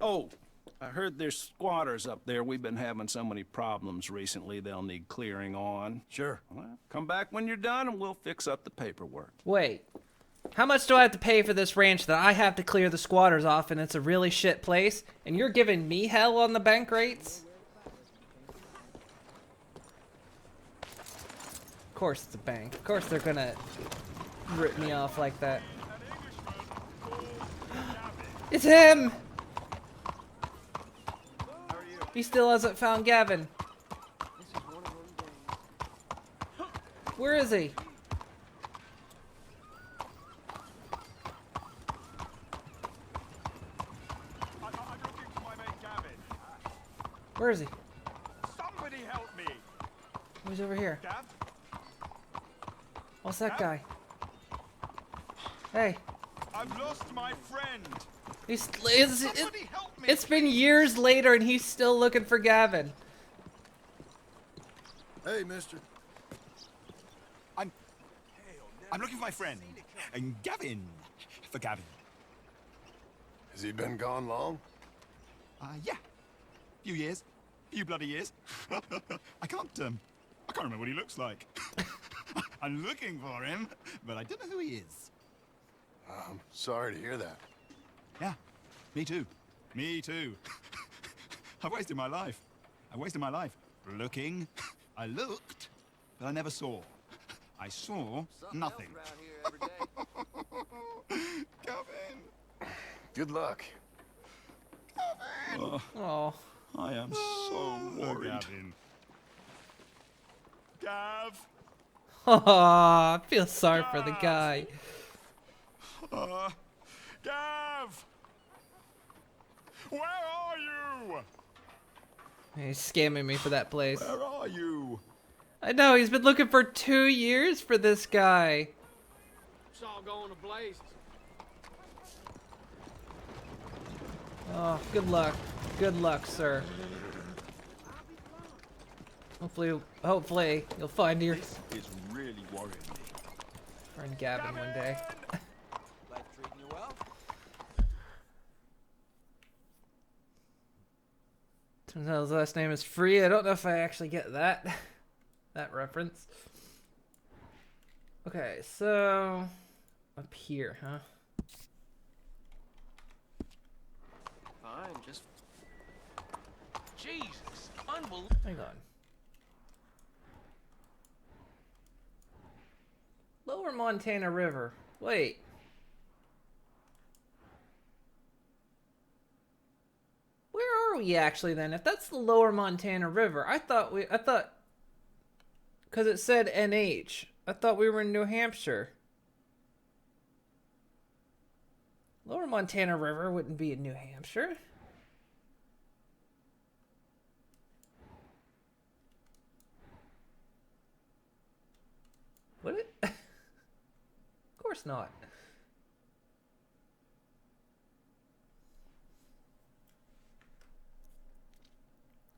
Oh, I heard there's squatters up there. We've been having so many problems recently, they'll need clearing on. Sure. Well, come back when you're done and we'll fix up the paperwork. Wait. How much do I have to pay for this ranch that I have to clear the squatters off and it's a really shit place? And you're giving me hell on the bank rates? Of course it's a bank. Of course they're gonna rip me off like that. It's him! He still hasn't found Gavin. Where is he? I'm looking for my mate Gavin. Where is he? Somebody help me. Oh, he's over here. Gav? What's that guy? Hey. I've lost my friend. Somebody help me. It's been years later and he's still looking for Gavin. Hey, mister. I'm looking for my friend, and Gavin. For Gavin. Has he been gone long? Yeah. Few years. Few bloody years. I can't remember what he looks like. I'm looking for him, but I don't know who he is. I'm sorry to hear that. Yeah, me too. Me too. I've wasted my life. Looking. I looked, but I never saw. I saw nothing. Gavin. Good luck. Oh. I am so worried. Gavin. Gav. I feel sorry for the guy. Gav. Where are you? He's scamming me for that place. Where are you? I know, he's been looking for 2 years for this guy. It's all going to blazes. Oh, good luck. Good luck, sir. Hopefully, you'll find your This is really worrying me. friend Gavin one day. Life treating you well? Turns out his last name is Free. I don't know if I actually get that reference. Okay, so up here, huh? Fine, just... Jesus, unbelievable. Hang on. Lower Montana River. Wait. Where are we actually then? If that's the Lower Montana River, I thought because it said NH, I thought we were in New Hampshire. Lower Montana River wouldn't be in New Hampshire. Would it? Of course not.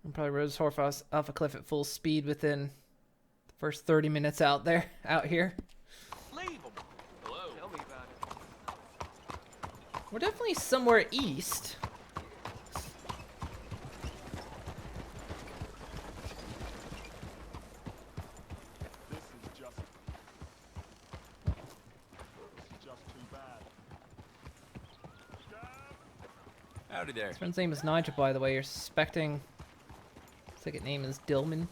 And probably rode his horse off a cliff at full speed within the first 30 minutes out here. Leave 'em. Hello. Tell me about it. We're definitely somewhere east. Howdy there. His friend's name is Nigel, by the way. You're suspecting second name is Dillman.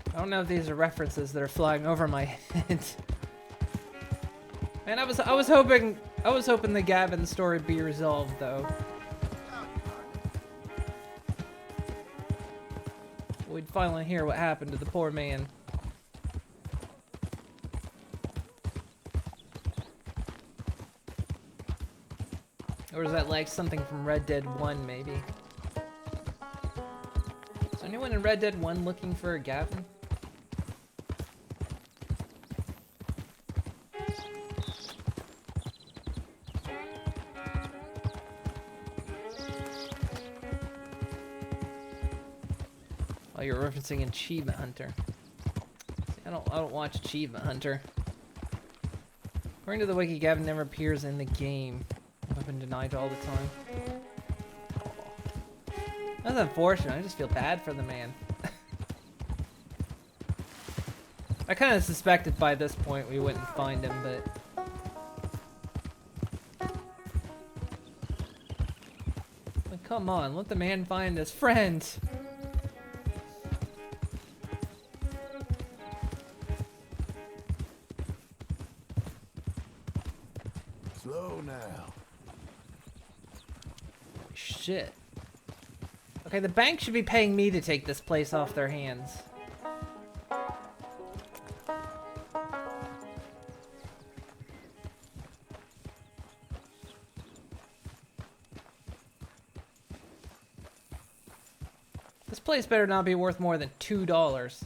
I don't know if these are references that are flying over my head. Man, I was hoping the Gavin story be resolved though. We'd finally hear what happened to the poor man. Or is that like something from Red Dead 1 maybe? Is anyone in Red Dead 1 looking for a Gavin? Oh, you're referencing Achievement Hunter. See, I don't watch Achievement Hunter. According to the wiki, Gavin never appears in the game. I've been denied all the time. That's unfortunate. I just feel bad for the man. I kind of suspected by this point we wouldn't find him, but... But come on, let the man find his friend. Slow now. Shit. Okay, the bank should be paying me to take this place off their hands. This place better not be worth more than $2.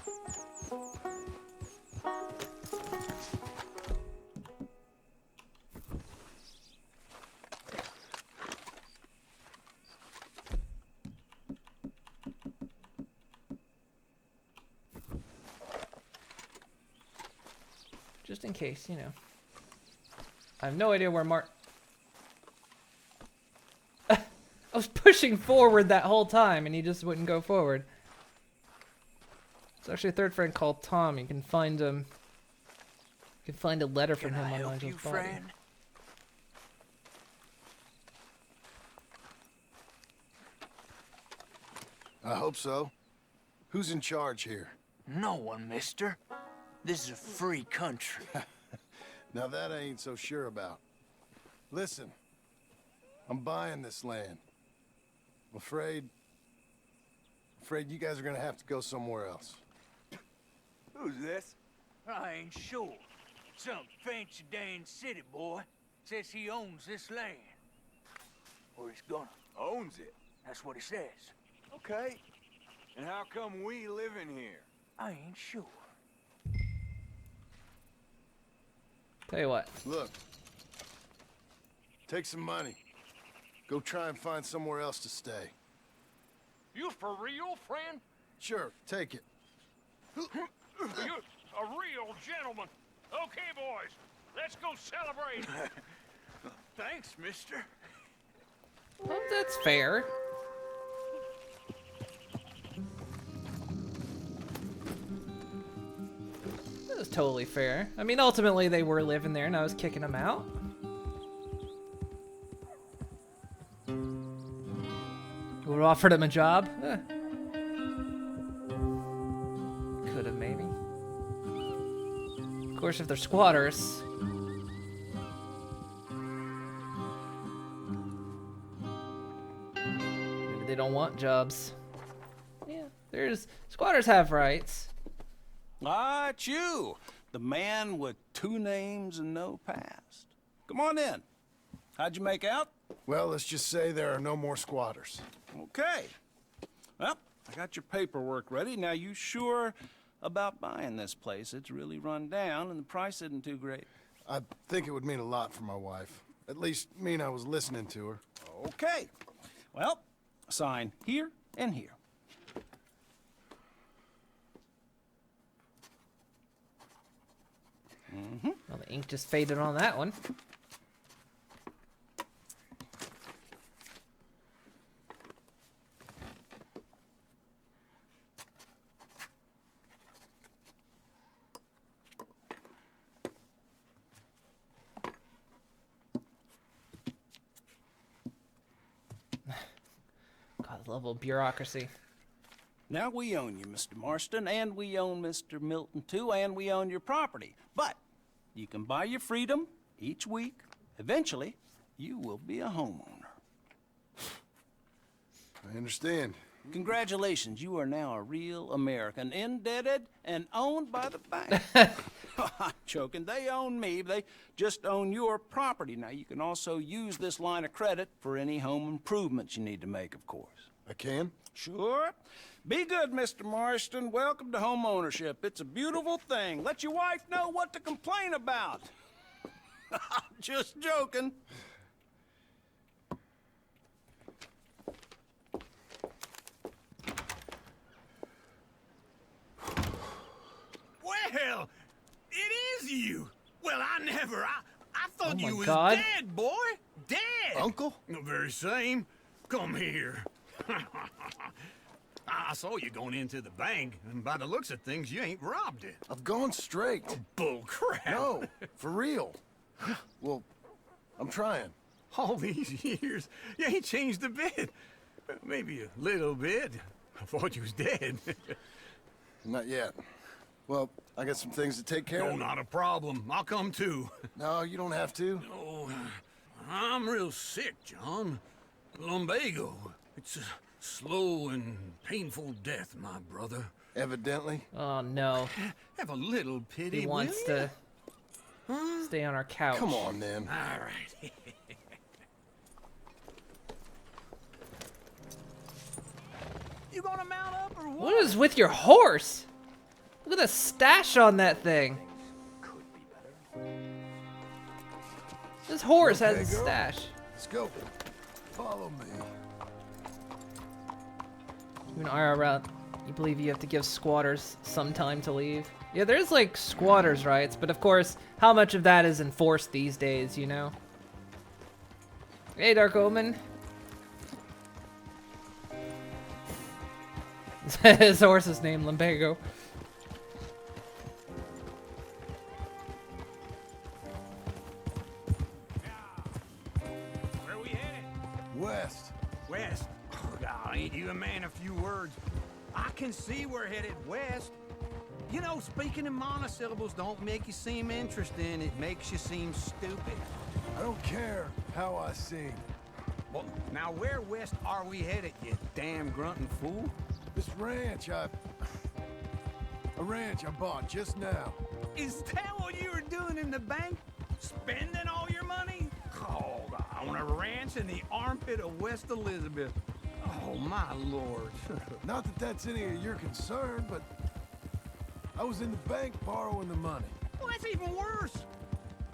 Just in case, you know. I have no idea where Mark... I was pushing forward that whole time and he just wouldn't go forward. There's actually a third friend called Tom. You can find him. You can find a letter from him on Nigel's body. I hope so. Who's in charge here? No one, mister. This is a free country. Now that I ain't so sure about. Listen, I'm buying this land. I'm afraid you guys are gonna have to go somewhere else. Who's this? I ain't sure. Some fancy Dan city boy says he owns this land. Or he's gonna. Owns it. That's what he says. Okay. And how come we live in here? I ain't sure. Tell you what. Look. Take some money. Go try and find somewhere else to stay. You for real, friend? Sure, take it. You a real gentleman. Okay, boys, let's go celebrate. Thanks, mister. Well, that's fair. That was totally fair. I mean, ultimately they were living there and I was kicking them out. Would have offered him a job? Could have, maybe. Of course, if they're squatters. Maybe they don't want jobs. Yeah, squatters have rights. Ah, it's you, the man with 2 names and no past. Come on in. How'd you make out? Well, let's just say there are no more squatters. Okay. Well, I got your paperwork ready. Now, you sure about buying this place? It's really run down, and the price isn't too great. I think it would mean a lot for my wife. At least mean I was listening to her. Okay. Well, sign here and here. Well, the ink just faded on that one. God, the level of bureaucracy. Now we own you, Mr. Marston, and we own Mr. Milton, too, and we own your property. But you can buy your freedom each week. Eventually, you will be a homeowner. I understand. Congratulations, you are now a real American, indebted and owned by the bank. I'm joking. They own me. They just own your property. Now, you can also use this line of credit for any home improvements you need to make, of course. I can? Sure. Be good, Mr. Marston. Welcome to home ownership. It's a beautiful thing. Let your wife know what to complain about. Just joking. Well, it is you. Well, I thought Oh my you was God. dead, boy. Dead. Uncle? The very same. Come here. I saw you going into the bank, and by the looks of things, you ain't robbed it. I've gone straight. Bull crap. No, for real. Well, I'm trying. All these years, you ain't changed a bit. Maybe a little bit. I thought you was dead. Not yet. Well, I got some things to take care No, of. not a problem. I'll come too. No, you don't have to. Oh, I'm real sick, John. Lumbago. It's a slow and painful death, my brother. Evidently. Oh no. Have a little pity, He wants will to stay on our couch. Come on, then. All right. You gonna mount up or what? What is with your horse? Look at the stash on that thing. This horse has a Okay, girl? stash. Let's go. Follow me. You an IRL, you believe you have to give squatters some time to leave? Yeah, there's like squatters' rights, but of course, how much of that is enforced these days, you know? Hey, Dark Omen. His horse is named Lumbago. Where we headed? West. West. Oh, God, ain't you a man of few words? I can see we're headed west. You know, speaking in monosyllables don't make you seem interesting. It makes you seem stupid. I don't care how I sing. Well, now where west are we headed, you damn grunting fool? This ranch a ranch I bought just now. Is that what you were doing in the bank? Spending all your money? Oh, I want a ranch in the armpit of West Elizabeth. Oh, my lord. Not that that's any of your concern, but I was in the bank borrowing the money. Well, that's even worse.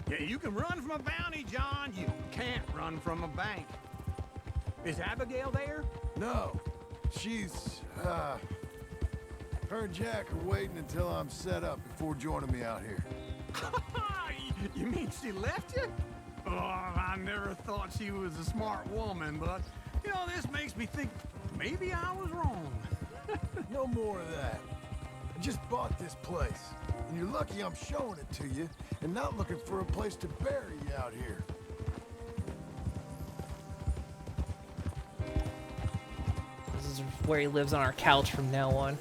Yeah, you can run from a bounty, John. You can't run from a bank. Is Abigail there? No, she's, her and Jack are waiting until I'm set up before joining me out here. You mean she left you? Oh, I never thought she was a smart woman, but, you know, this makes me think maybe I was wrong. No more of that. I just bought this place, and you're lucky I'm showing it to you and not looking for a place to bury you out here. This is where he lives on our couch from now on.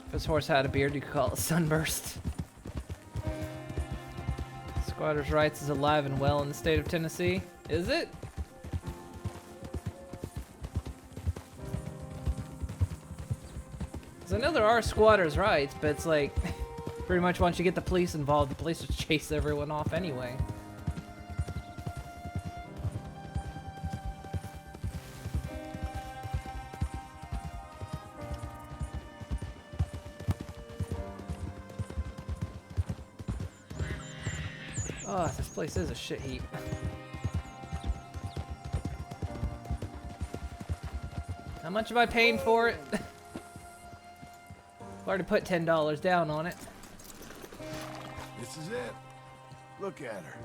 If his horse had a beard, you could call it Sunburst. Squatters' rights is alive and well in the state of Tennessee. Is it? Because I know there are squatters' rights, but it's like, pretty much once you get the police involved, the police just chase everyone off anyway. Oh, this place is a shit heap. How much am I paying for it? I've already put $10 down on it. This is it. Look at her.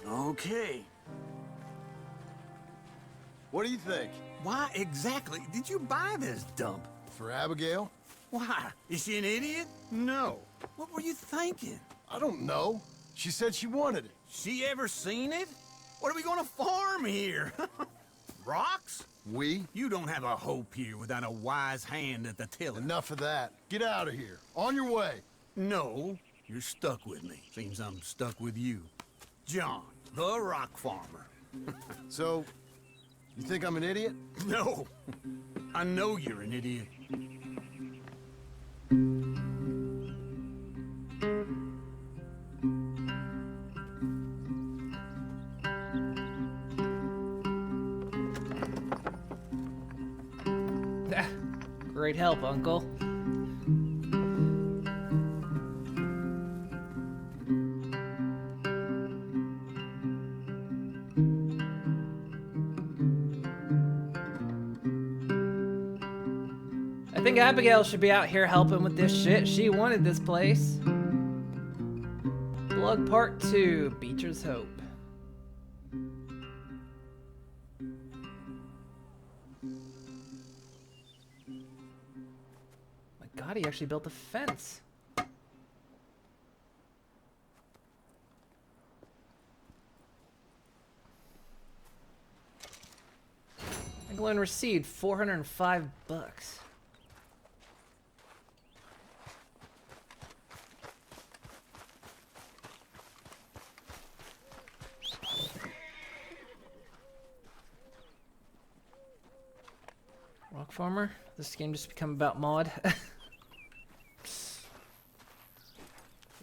Okay. What do you think? Why exactly did you buy this dump? For Abigail? Why? Is she an idiot? No. What were you thinking? I don't know. She said she wanted it. She ever seen it? What are we gonna farm here? Rocks? We? You don't have a hope here without a wise hand at the tiller. Enough of that. Get out of here. On your way. No, you're stuck with me. Seems I'm stuck with you. John, the rock farmer. So, you think I'm an idiot? No. I know you're an idiot. Great help, Uncle. I think Abigail should be out here helping with this shit. She wanted this place. Blood Part 2, Beecher's Hope. My God, he actually built a fence. England received $405. Rock Farmer? This game just become about mod?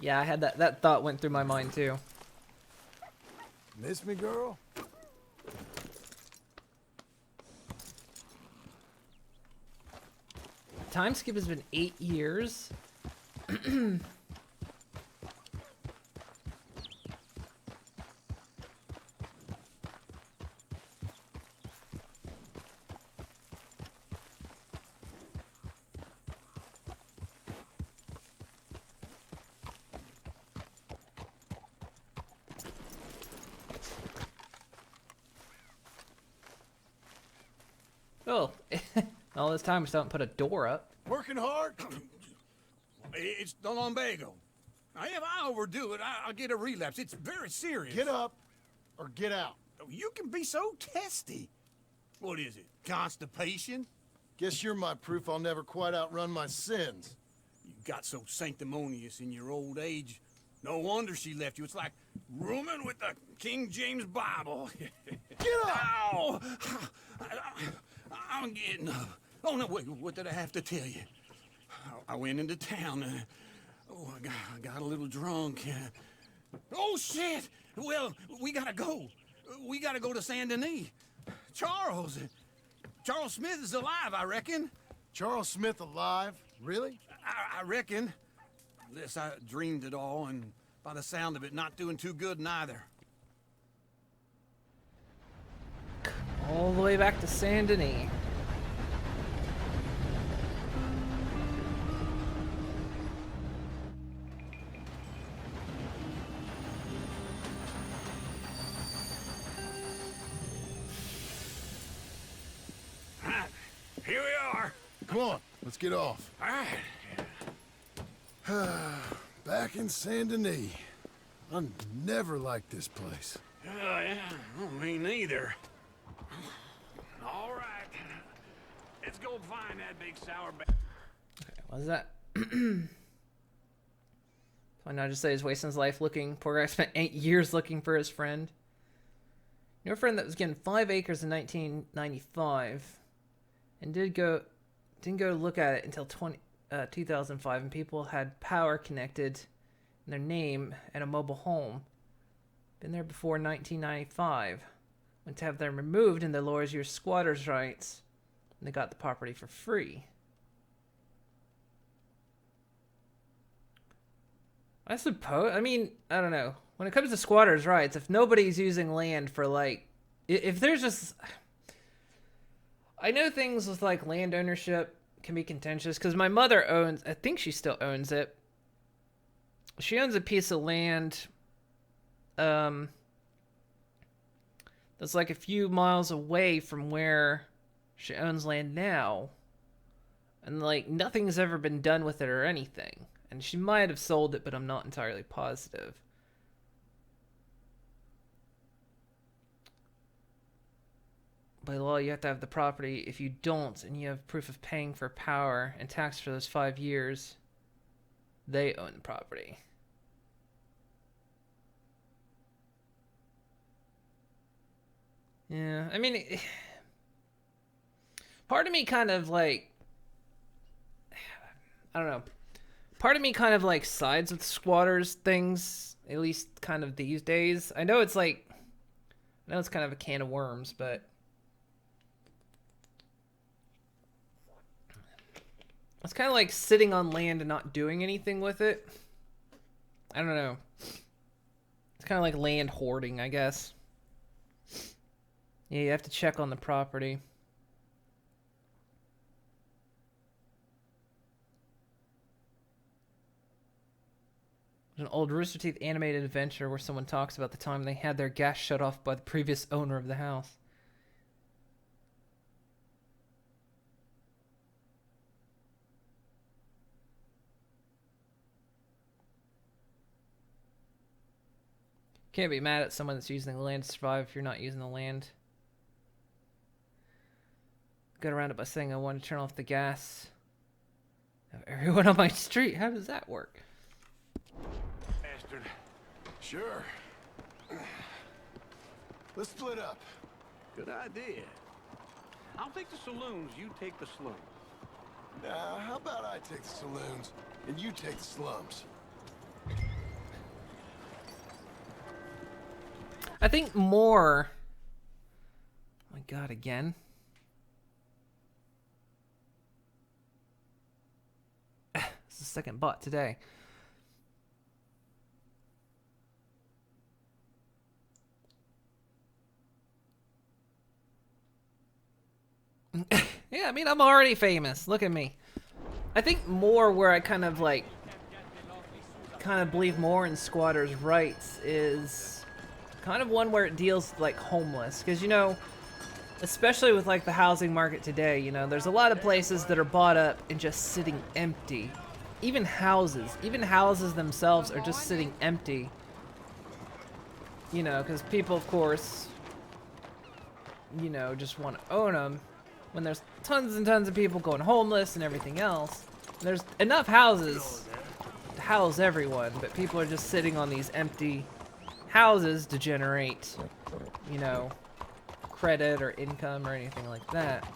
Yeah, I had that thought went through my mind too. Miss me, girl? Time skip has been 8 years. Oh, all this time we still haven't put a door up. Working hard? It's the lumbago. If I overdo it, I'll get a relapse. It's very serious. Get up or get out. You can be so testy. What is it? Constipation? Guess you're my proof I'll never quite outrun my sins. You got so sanctimonious in your old age. No wonder she left you. It's like rooming with the King James Bible. Get up! Ow! I'm getting up. Oh, no, wait, what did I have to tell you? I went into town. I got a little drunk. Oh, shit! Well, we gotta go. We gotta go to Saint Denis. Charles Smith is alive, I reckon. Charles Smith alive? Really? I reckon. Unless I dreamed it all, and by the sound of it, not doing too good neither. All the way back to Saint Denis. Here we are. Come on, let's get off. All right. Back in Saint Denis. I never liked this place. Yeah, well, me neither. All right. Let's go find that big sour bag. Okay, what is that? Why not just say he's wasting his life looking? Poor guy spent 8 years looking for his friend. Your friend that was given 5 acres in 1995 and didn't go look at it until 2005, and people had power connected in their name and a mobile home. Been there before 1995. Went to have them removed, and the lowers your squatters' rights, and they got the property for free. I suppose. I mean, I don't know. When it comes to squatters' rights, if nobody's using land for like, if there's just, I know things with like land ownership can be contentious because my mother owns, I think she still owns it. She owns a piece of land, that's like a few miles away from where she owns land now. And like nothing's ever been done with it or anything. And she might have sold it, but I'm not entirely positive. By law, you have to have the property. If you don't, and you have proof of paying for power and tax for those 5 years, they own the property. Yeah, I mean, part of me kind of like, I don't know. Part of me kind of like sides with squatters things, at least kind of these days. I know it's like, I know it's kind of a can of worms, but it's kind of like sitting on land and not doing anything with it. I don't know. It's kind of like land hoarding, I guess. Yeah, you have to check on the property. There's an old Rooster Teeth animated adventure where someone talks about the time they had their gas shut off by the previous owner of the house. Can't be mad at someone that's using the land to survive if you're not using the land. Got around it by saying I want to turn off the gas. Everyone on my street, how does that work? Bastard. Sure. Let's split up. Good idea. I'll take the saloons, you take the slums. Now, how about I take the saloons and you take the slums? I think more... Oh my god, again? This is the second bot today. Yeah, I mean, I'm already famous. Look at me. I think more where I kind of like... kind of believe more in squatters' rights is... kind of one where it deals with, like, homeless. Because, you know, especially with, like, the housing market today, you know, there's a lot of places that are bought up and just sitting empty. Even houses themselves are just sitting empty. You know, because people, of course, you know, just want to own them. When there's tons and tons of people going homeless and everything else. There's enough houses to house everyone, but people are just sitting on these empty houses to generate, you know, credit or income or anything like that.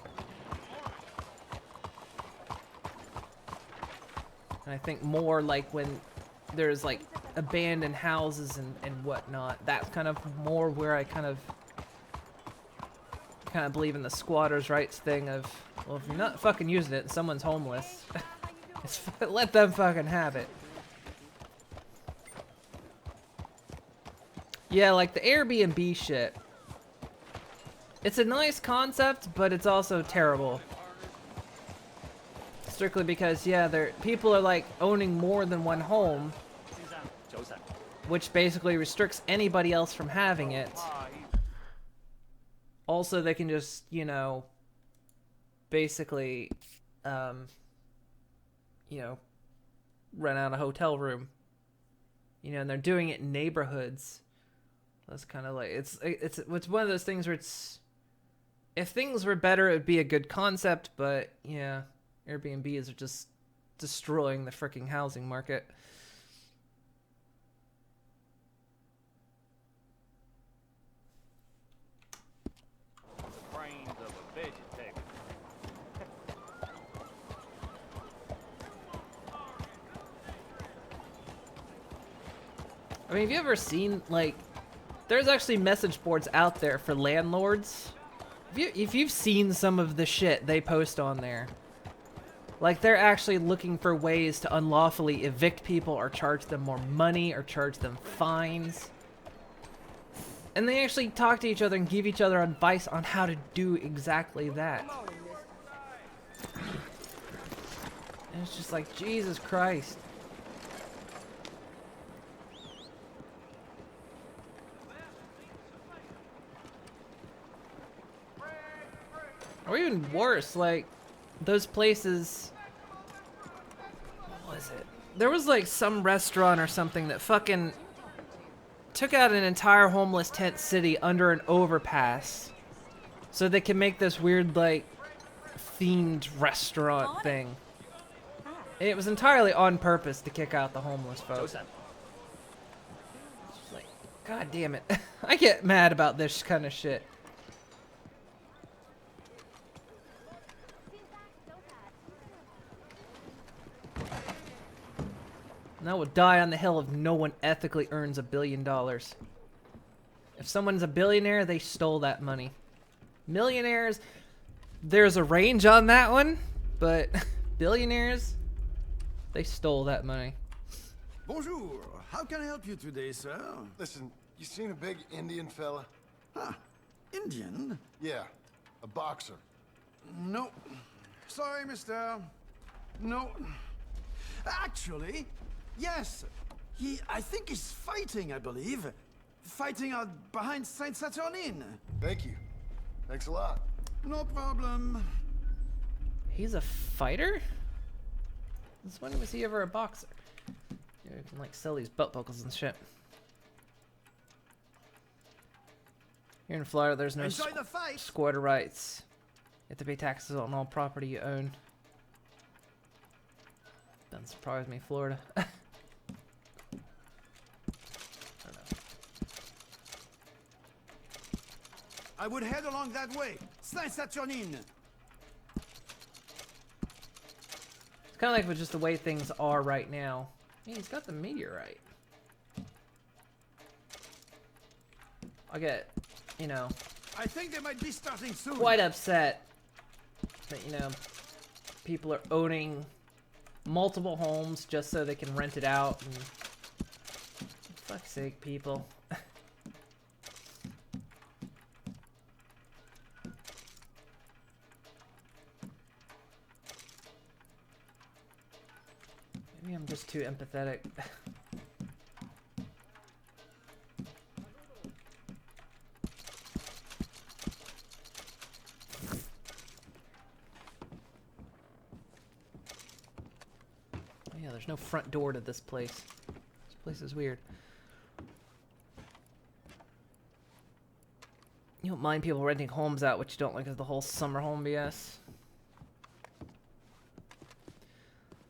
And I think more like when there's like abandoned houses and whatnot, that's kind of more where I kind of believe in the squatters' rights thing of, well, if you're not fucking using it and someone's homeless, let them fucking have it. Yeah, like the Airbnb shit. It's a nice concept, but it's also terrible. Strictly because, yeah, people are like owning more than one home, which basically restricts anybody else from having it. Also, they can just, you know, basically, you know, rent out a hotel room. You know, and they're doing it in neighborhoods. That's kind of like, it's one of those things where it's, if things were better, it would be a good concept, but yeah, Airbnbs are just destroying the freaking housing market. Brains of a vegetative. I mean, have you ever seen, like, there's actually message boards out there for landlords. If you've seen some of the shit they post on there, Like, they're actually looking for ways to unlawfully evict people or charge them more money or charge them fines. And they actually talk to each other and give each other advice on how to do exactly that. And it's just like, Jesus Christ. Or even worse, like, those places... What was it? There was, like, some restaurant or something that fucking took out an entire homeless tent city under an overpass so they can make this weird, like, themed restaurant thing. And it was entirely on purpose to kick out the homeless folks. It's just like, God damn it. I get mad about this kind of shit. And I will die on the hill if no one ethically earns $1 billion. If someone's a billionaire, they stole that money. Millionaires, there's a range on that one, but billionaires, they stole that money. Bonjour. How can I help you today, sir? Listen, you seen a big Indian fella? Huh. Indian? Yeah, a boxer. No. Sorry, mister. No. Actually, yes. I think he's fighting, I believe. Fighting out behind Saint Saturnin. Thank you. Thanks a lot. No problem. He's a fighter? Since when was he ever a boxer? You can like sell these butt buckles and shit. Here in Florida, there's no squatter rights. You have to pay taxes on all property you own. Doesn't surprise me, Florida. I would head along that way. Saint Saturnin. It's kind of like with just the way things are right now. Hey, he's got the meteorite. I get, you know, I think they might be starting soon. quite upset that, you know, people are owning multiple homes just so they can rent it out. And for fuck's sake, people. Maybe I'm just too empathetic. Yeah, there's no front door to this place. This place is weird. You don't mind people renting homes out, what you don't like is the whole summer home BS.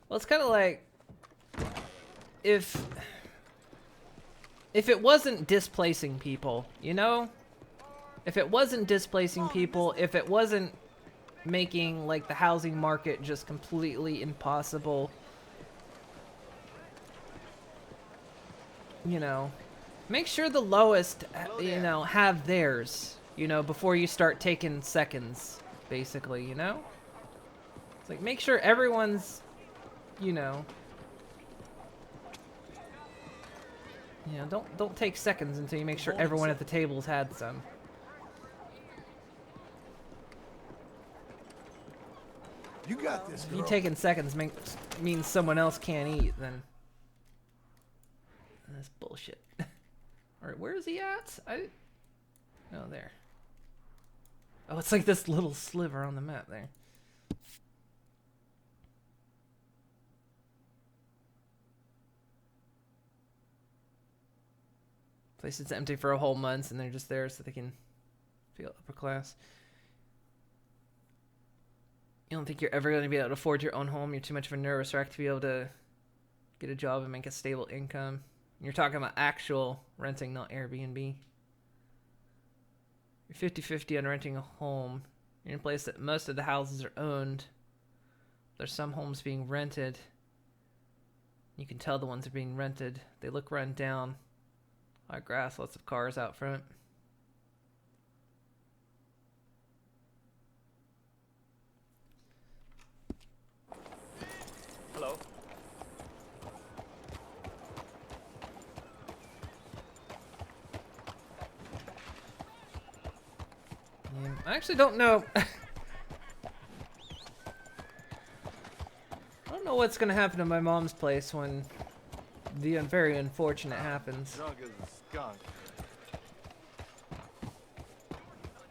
Well, it's kind of like if it wasn't displacing people, you know? If it wasn't displacing people, if it wasn't making like the housing market just completely impossible, you know, make sure the lowest, you know, have theirs, you know, before you start taking seconds, basically, you know? It's like, make sure everyone's, you know, don't take seconds until you make sure everyone at the table's had some. You got this, girl. If you taking seconds means someone else can't eat, then that's bullshit. Alright, where is he at? Oh, there. Oh, it's like this little sliver on the map there. Place is empty for a whole month, and they're just there so they can feel upper class. You don't think you're ever going to be able to afford your own home? You're too much of a nervous wreck to be able to get a job and make a stable income. You're talking about actual renting, not Airbnb. You're 50-50 on renting a home. You're in a place that most of the houses are owned. There's some homes being rented. You can tell the ones that are being rented. They look run down. A lot of grass, lots of cars out front. I actually don't know. I don't know what's gonna happen to my mom's place when the very unfortunate happens. Drunk as a skunk.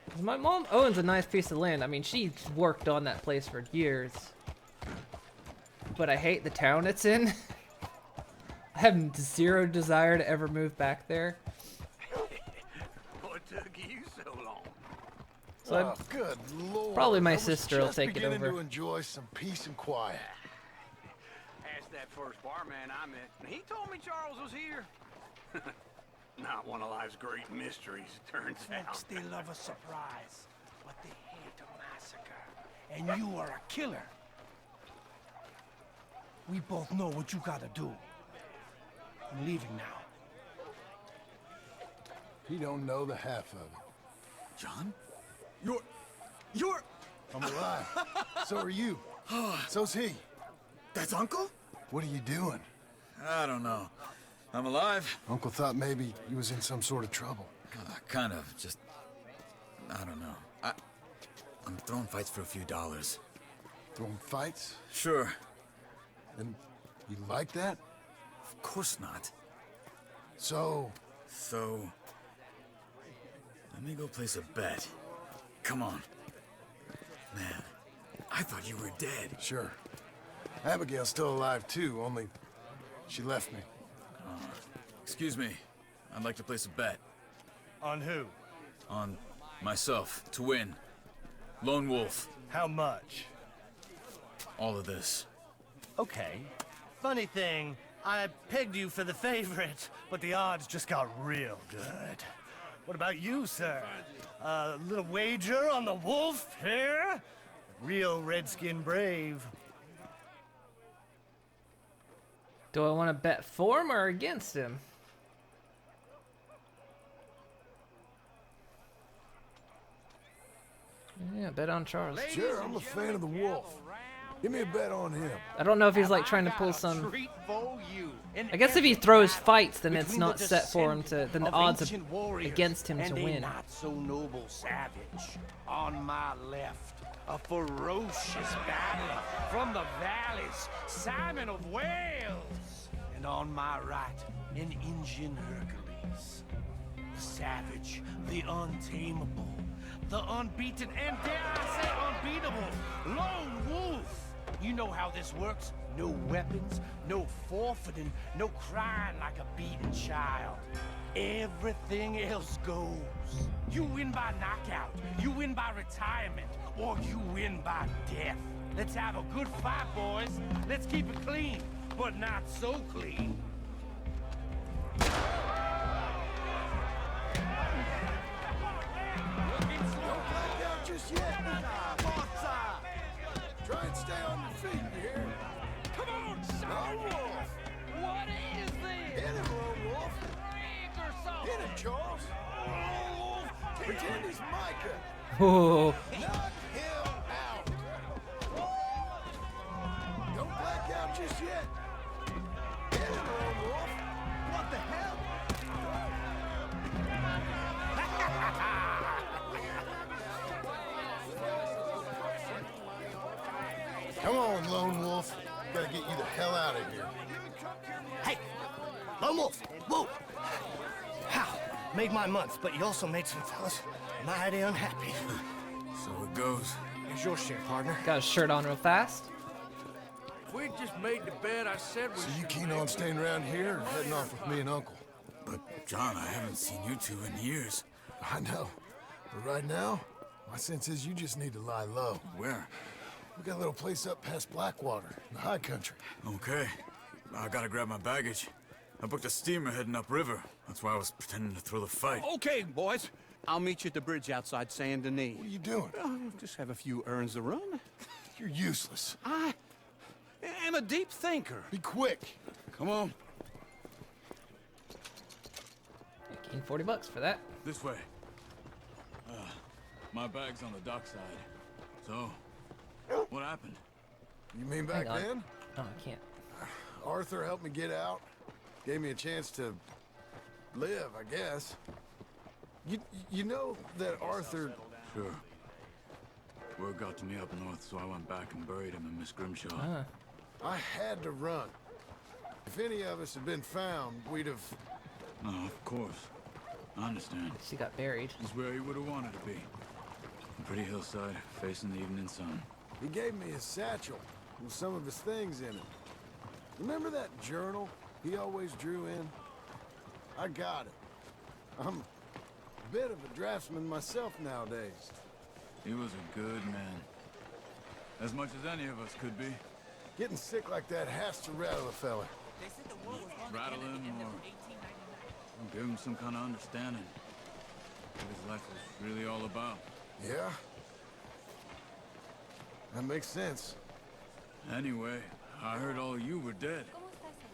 'Cause my mom owns a nice piece of land. I mean, she's worked on that place for years. But I hate the town it's in. I have zero desire to ever move back there. What took you so long? So Oh, good Lord. probably my I was sister will just take it beginning over. to enjoy some peace and quiet. Asked that first barman I met, and he told me Charles was here. Not one of life's great mysteries, it turns out. Folks, they love a surprise, but they hate a massacre. And you are a killer. We both know what you gotta do. I'm leaving now. He don't know the half of it. John? You're... I'm alive. So are you. So's he. That's Uncle? What are you doing? I don't know. I'm alive. Uncle thought maybe he was in some sort of trouble. Kind of. Just... I don't know. I'm throwing fights for a few dollars. Throwing fights? Sure. And you like that? Of course not. So... Let me go place a bet. Come on. Man, I thought you were dead. Sure. Abigail's still alive too, only she left me. Excuse me. I'd like to place a bet. On who? On myself, to win. Lone Wolf. How much? All of this. Okay. Funny thing, I pegged you for the favorite, but the odds just got real good. What about you, sir? A little wager on the wolf here? Real redskin brave. Do I want to bet for him or against him? Yeah, bet on Charles. Sure, I'm a fan of the wolf. Give me a bet on him. I don't know if he's like trying to pull some... I guess if he throws fights, then it's not set for him to... Then the odds against him to win. Not so noble savage. On my left, a ferocious battler from the valleys, Simon of Wales. And on my right, an Indian Hercules. The savage, the untamable, the unbeaten, and dare I say unbeatable, Lone Wolf. You know how this works. No weapons, no forfeiting, no crying like a beaten child. Everything else goes. You win by knockout, you win by retirement, or you win by death. Let's have a good fight, boys. Let's keep it clean, but not so clean. Don't black out just yet. Try and stay on your feet, you hear? Come on, son! Lone Wolf! What is this? Hit him, Lone Wolf! Rigged or something? Hit him, Charles! Lone Wolf! Pretend he's Micah! Oh, Knock him out! Don't black out just yet! Hit him, Lone Wolf! What the hell? Come on, Lone Wolf. Gotta get you the hell out of here. Hey! Lone Wolf! Whoa! How? Made my month, but you also made some fellas mighty unhappy. So it goes. Here's your share, partner. got his shirt on real fast. If we just made the bed I said we So you keen on staying around here or heading off with me and Uncle? But, John, I haven't seen you two in years. I know. But right now, my sense is you just need to lie low. Where? We got a little place up past Blackwater, in the high country. Okay. I gotta grab my baggage. I booked a steamer heading upriver. That's why I was pretending to throw the fight. Okay, boys. I'll meet you at the bridge outside Saint Denis. What are you doing? Just have a few errands to run. You're useless. I am a deep thinker. Be quick. Come on. 40 bucks for that. This way. My bag's on the dockside. So, what happened? You mean back Hang on. then? Oh, I can't. Arthur helped me get out. Gave me a chance to live, I guess. You know that Arthur... Sure. Word got to me up north, so I went back and buried him in Miss Grimshaw. Ah. I had to run. If any of us had been found, we'd have... No, of course. I understand. She got buried. He's where he would have wanted to be. A pretty hillside, facing the evening sun. He gave me his satchel with some of his things in it. Remember that journal he always drew in? I got it. I'm a bit of a draftsman myself nowadays. He was a good man. As much as any of us could be. Getting sick like that has to rattle a fella. Rattle him or give him some kind of understanding. What his life was really all about. Yeah? That makes sense. Anyway, I heard all you were dead.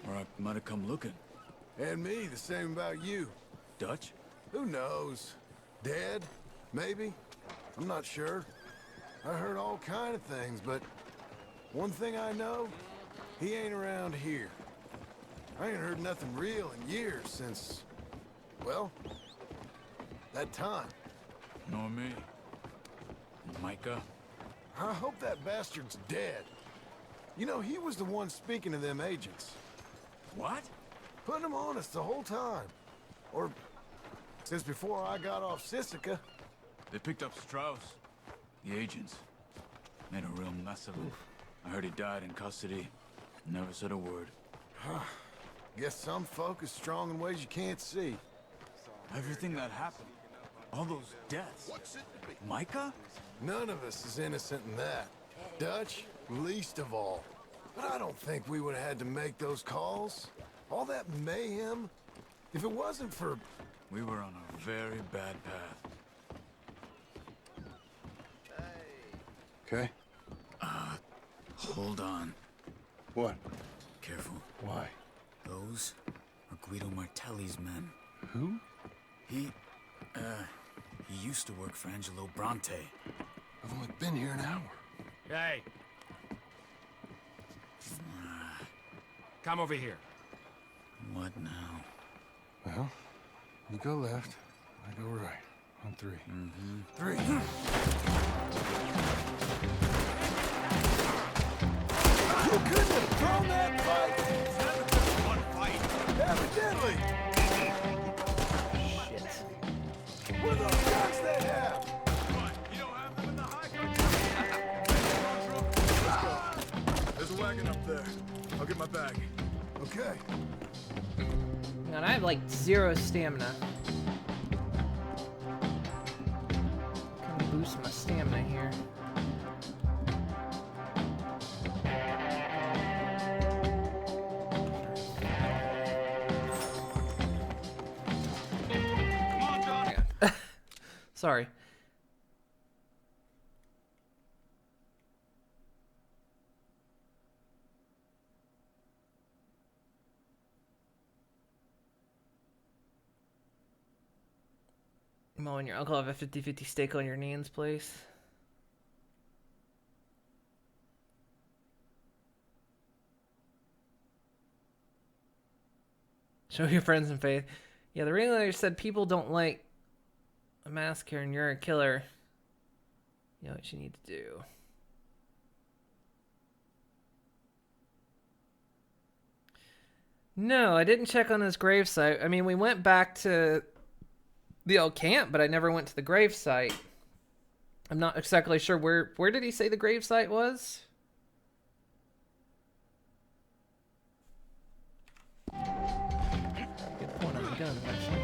Or I might have come looking. And me, the same about you. Dutch? Who knows? Dead? Maybe? I'm not sure. I heard all kind of things, but one thing I know, he ain't around here. I ain't heard nothing real in years since, well, that time. Nor me. Micah? I hope that bastard's dead. You know, he was the one speaking to them agents. What? Putting them on us the whole time. Or since before I got off Sisika. They picked up Strauss. The agents. Made a real mess of him. I heard he died in custody. Never said a word. Guess some folk is strong in ways you can't see. Everything that happened. All those deaths. Micah? None of us is innocent in that. Dutch, least of all. But I don't think we would have had to make those calls. All that mayhem. If it wasn't for... We were on a very bad path. Okay. Hold on. What? Careful. Why? Those are Guido Martelli's men. Who? He used to work for Angelo Bronte. I've only been here an hour. Hey. Come over here. What now? Well, you go left, I go right. On three. Mm-hmm. Three. You couldn't have thrown that fight! It's never just one fight. Evidently! Shit. What the fuck's they have? What? You don't have them in the high country? There's a wagon up there. I'll get my bag. Okay. And I have like 0 stamina. Can boost my stamina here. Come on, John. Sorry. Mo and your uncle have a 50-50 stake on your nan's place. Show your friends in faith. Yeah, the ringleader said people don't like a massacre and you're a killer. You know what you need to do. No, I didn't check on his gravesite. I mean, we went back to the old camp, but I never went to the gravesite. I'm not exactly sure where did he say the gravesite was? Good point on the gun, actually.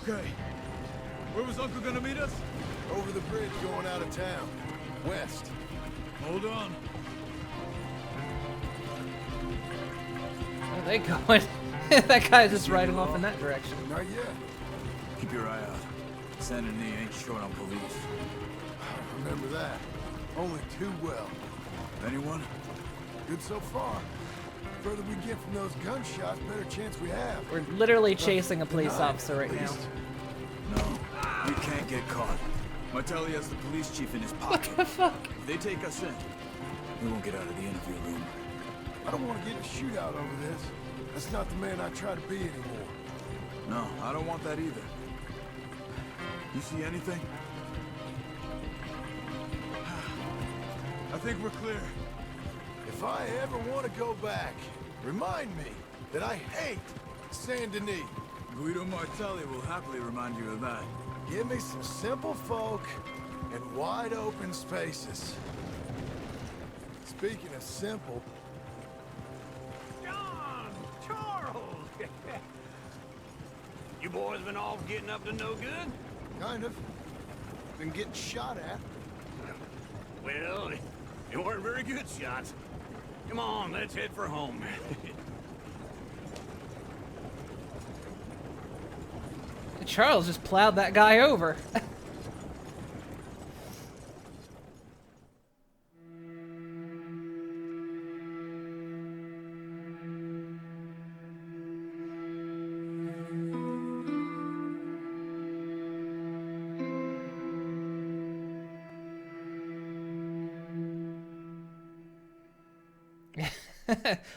Okay. Where was Uncle gonna meet us? Over the bridge going out of town. West. Hold on. Where are they going? That guy's just riding off in that direction. Not yet. Keep your eye out. Saint Denis ain't short on police. Remember that. Only too well. Anyone? Good so far. Further we get from those gunshots, better chance we have. We're literally chasing a police officer right now. No, you can't get caught. Martelli has the police chief in his pocket. What the fuck? If they take us in, we won't get out of the interview room. I don't want to get in a shootout over this. That's not the man I try to be anymore. No, I don't want that either. You see anything? I think we're clear. If I ever want to go back, remind me that I hate Saint Denis. Guido Martelli will happily remind you of that. Give me some simple folk and wide open spaces. Speaking of simple... John! Charles! You boys been off getting up to no good? Kind of. Been getting shot at. Well, they weren't very good shots. Come on, let's head for home. Charles just plowed that guy over.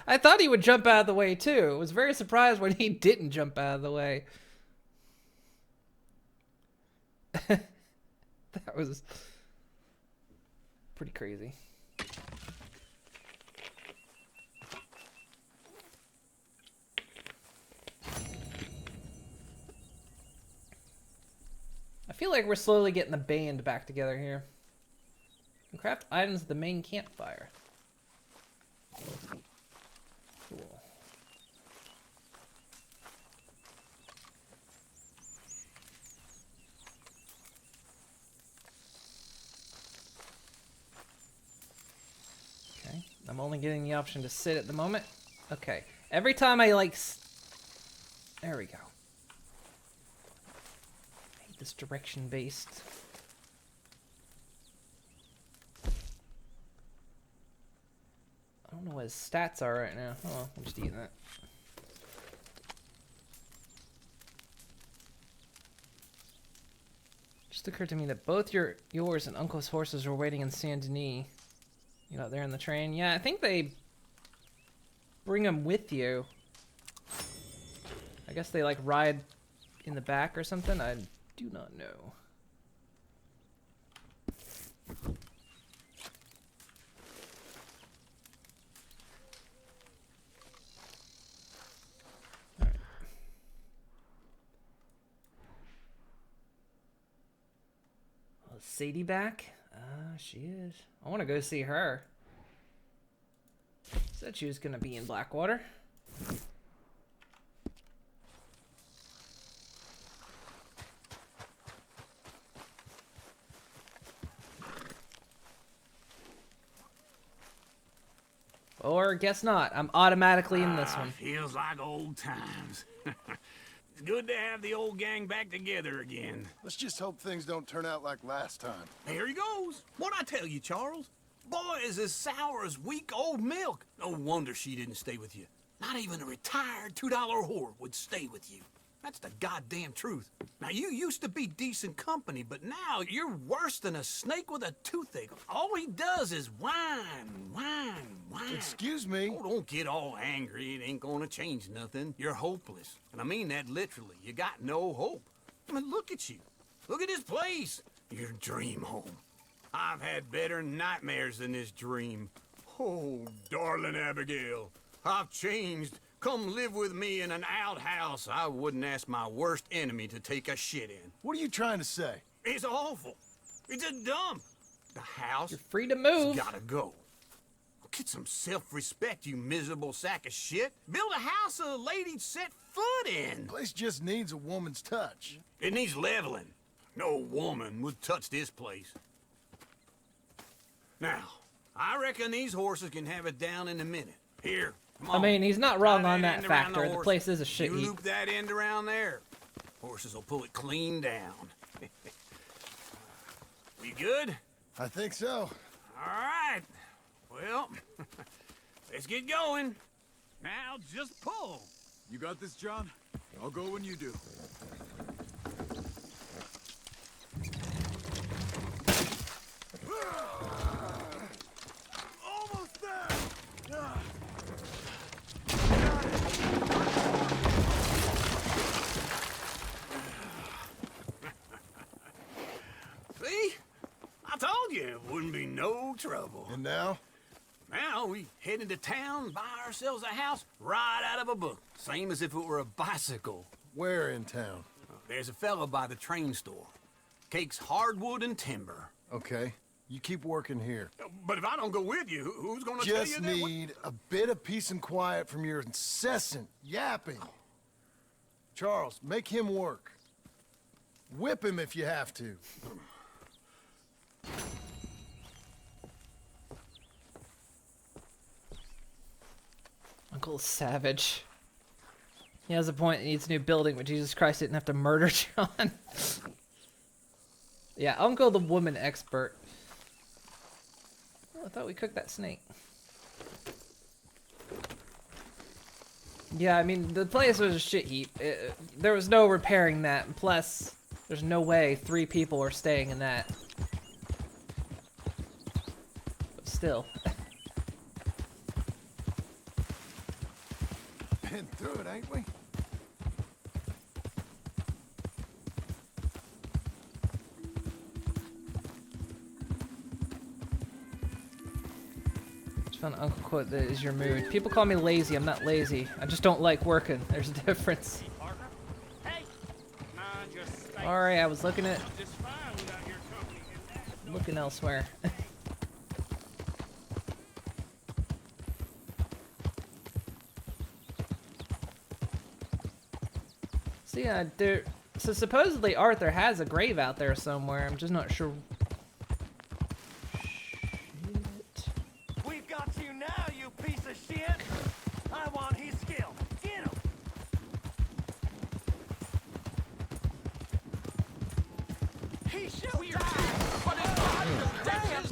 I thought he would jump out of the way too. I was very surprised when he didn't jump out of the way. That was pretty crazy. I feel like we're slowly getting the band back together here. And craft items at the main campfire. Cool. Okay, I'm only getting the option to sit at the moment. Okay, every time I like... There we go. I hate this direction-based... I don't know what his stats are right now. Oh, well, I'm just eating that. Just occurred to me that both yours and Uncle's horses were waiting in Saint Denis. You know, they're in the train. Yeah, I think they bring them with you. I guess they like ride in the back or something. I do not know. Sadie back? She is. I want to go see her. Said she was going to be in Blackwater. Or guess not. I'm automatically in this one. Feels like old times. It's good to have the old gang back together again. Let's just hope things don't turn out like last time. Here he goes. What'd I tell you, Charles? Boy is as sour as weak old milk. No wonder she didn't stay with you. Not even a retired $2 whore would stay with you. That's the goddamn truth. Now, you used to be decent company, but now you're worse than a snake with a toothache. All he does is whine, whine, whine. Excuse me? Oh, don't get all angry. It ain't gonna change nothing. You're hopeless. And I mean that literally. You got no hope. I mean, look at you. Look at this place. Your dream home. I've had better nightmares than this dream. Oh, darling Abigail, I've changed. Come live with me in an outhouse I wouldn't ask my worst enemy to take a shit in. What are you trying to say? It's awful. It's a dump. The house... You're free to move. Gotta go. Get some self-respect, you miserable sack of shit. Build a house a lady'd set foot in. The place just needs a woman's touch. It needs leveling. No woman would touch this place. Now, I reckon these horses can have it down in a minute. Here. I mean, he's not wrong on that factor. The place is a shit You heap. loop that end around there. Horses will pull it clean down. We good? I think so. All right. Well, let's get going. Now just pull. You got this, John? I'll go when you do. Almost there. See? I told you it wouldn't be no trouble. And now? Now we head into town, buy ourselves a house right out of a book. Same as if it were a bicycle. Where in town? There's a fella by the train store. Cakes hardwood and timber. Okay. You keep working here. But if I don't go with you, who's gonna tell you Just that? need a bit of peace and quiet from your incessant yapping. Charles, make him work. Whip him if you have to. Uncle Savage. He has a point. He needs a new building, but Jesus Christ didn't have to murder John. Yeah, Uncle the woman expert. Oh, I thought we cooked that snake. Yeah, I mean, the place was a shit heap. There was no repairing that. Plus, there's no way 3 people are staying in that. But still. Been through it, ain't we? Just found an uncle quote that is your mood. People call me lazy. I'm not lazy. I just don't like working. There's a difference. Sorry, I was looking elsewhere. So yeah, so supposedly Arthur has a grave out there somewhere. I'm just not sure. Shit. We've got you now, you piece of shit! I want his skill. Get him! He should die! But his body is dead!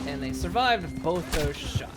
And they survived both those shots.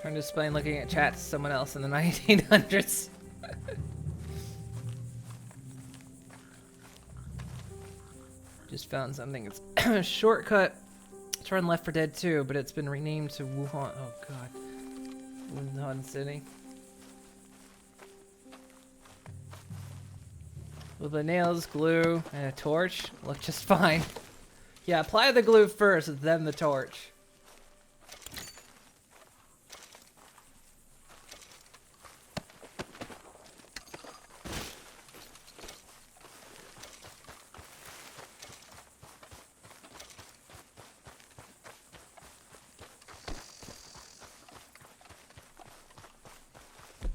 Trying to explain looking at chat to someone else in the 1900s. Just found something. It's a shortcut to run Left 4 Dead 2, but it's been renamed to Wuhan. Oh god. Wuhan City. With the nails, glue, and a torch, look just fine. Yeah, apply the glue first, then the torch.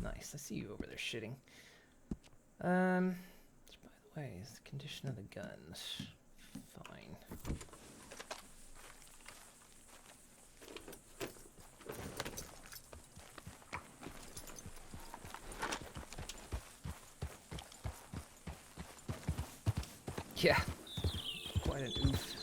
Nice, I see you over there shitting. By the way, is the condition of the guns fine? Yeah, quite an oof.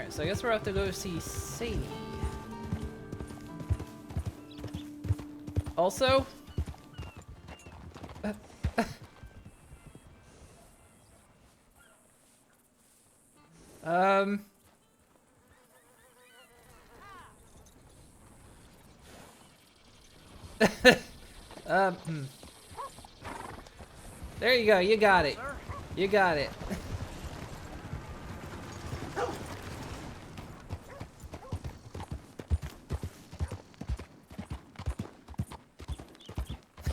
Alright, so I guess we'll have to go see Sadie. Also... There you go, you got it. You got it.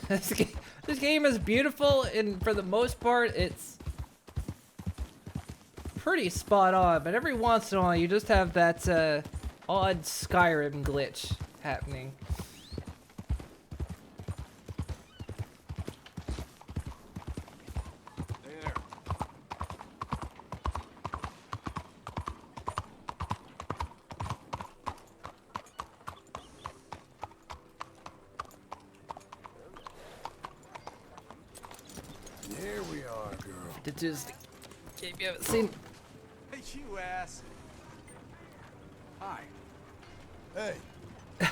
This game is beautiful, and for the most part, it's pretty spot on. But every once in a while, you just have that odd Skyrim glitch happening. Here we are, girl. It is the game you haven't seen. Hey, you ass. Hi. Hey. I'm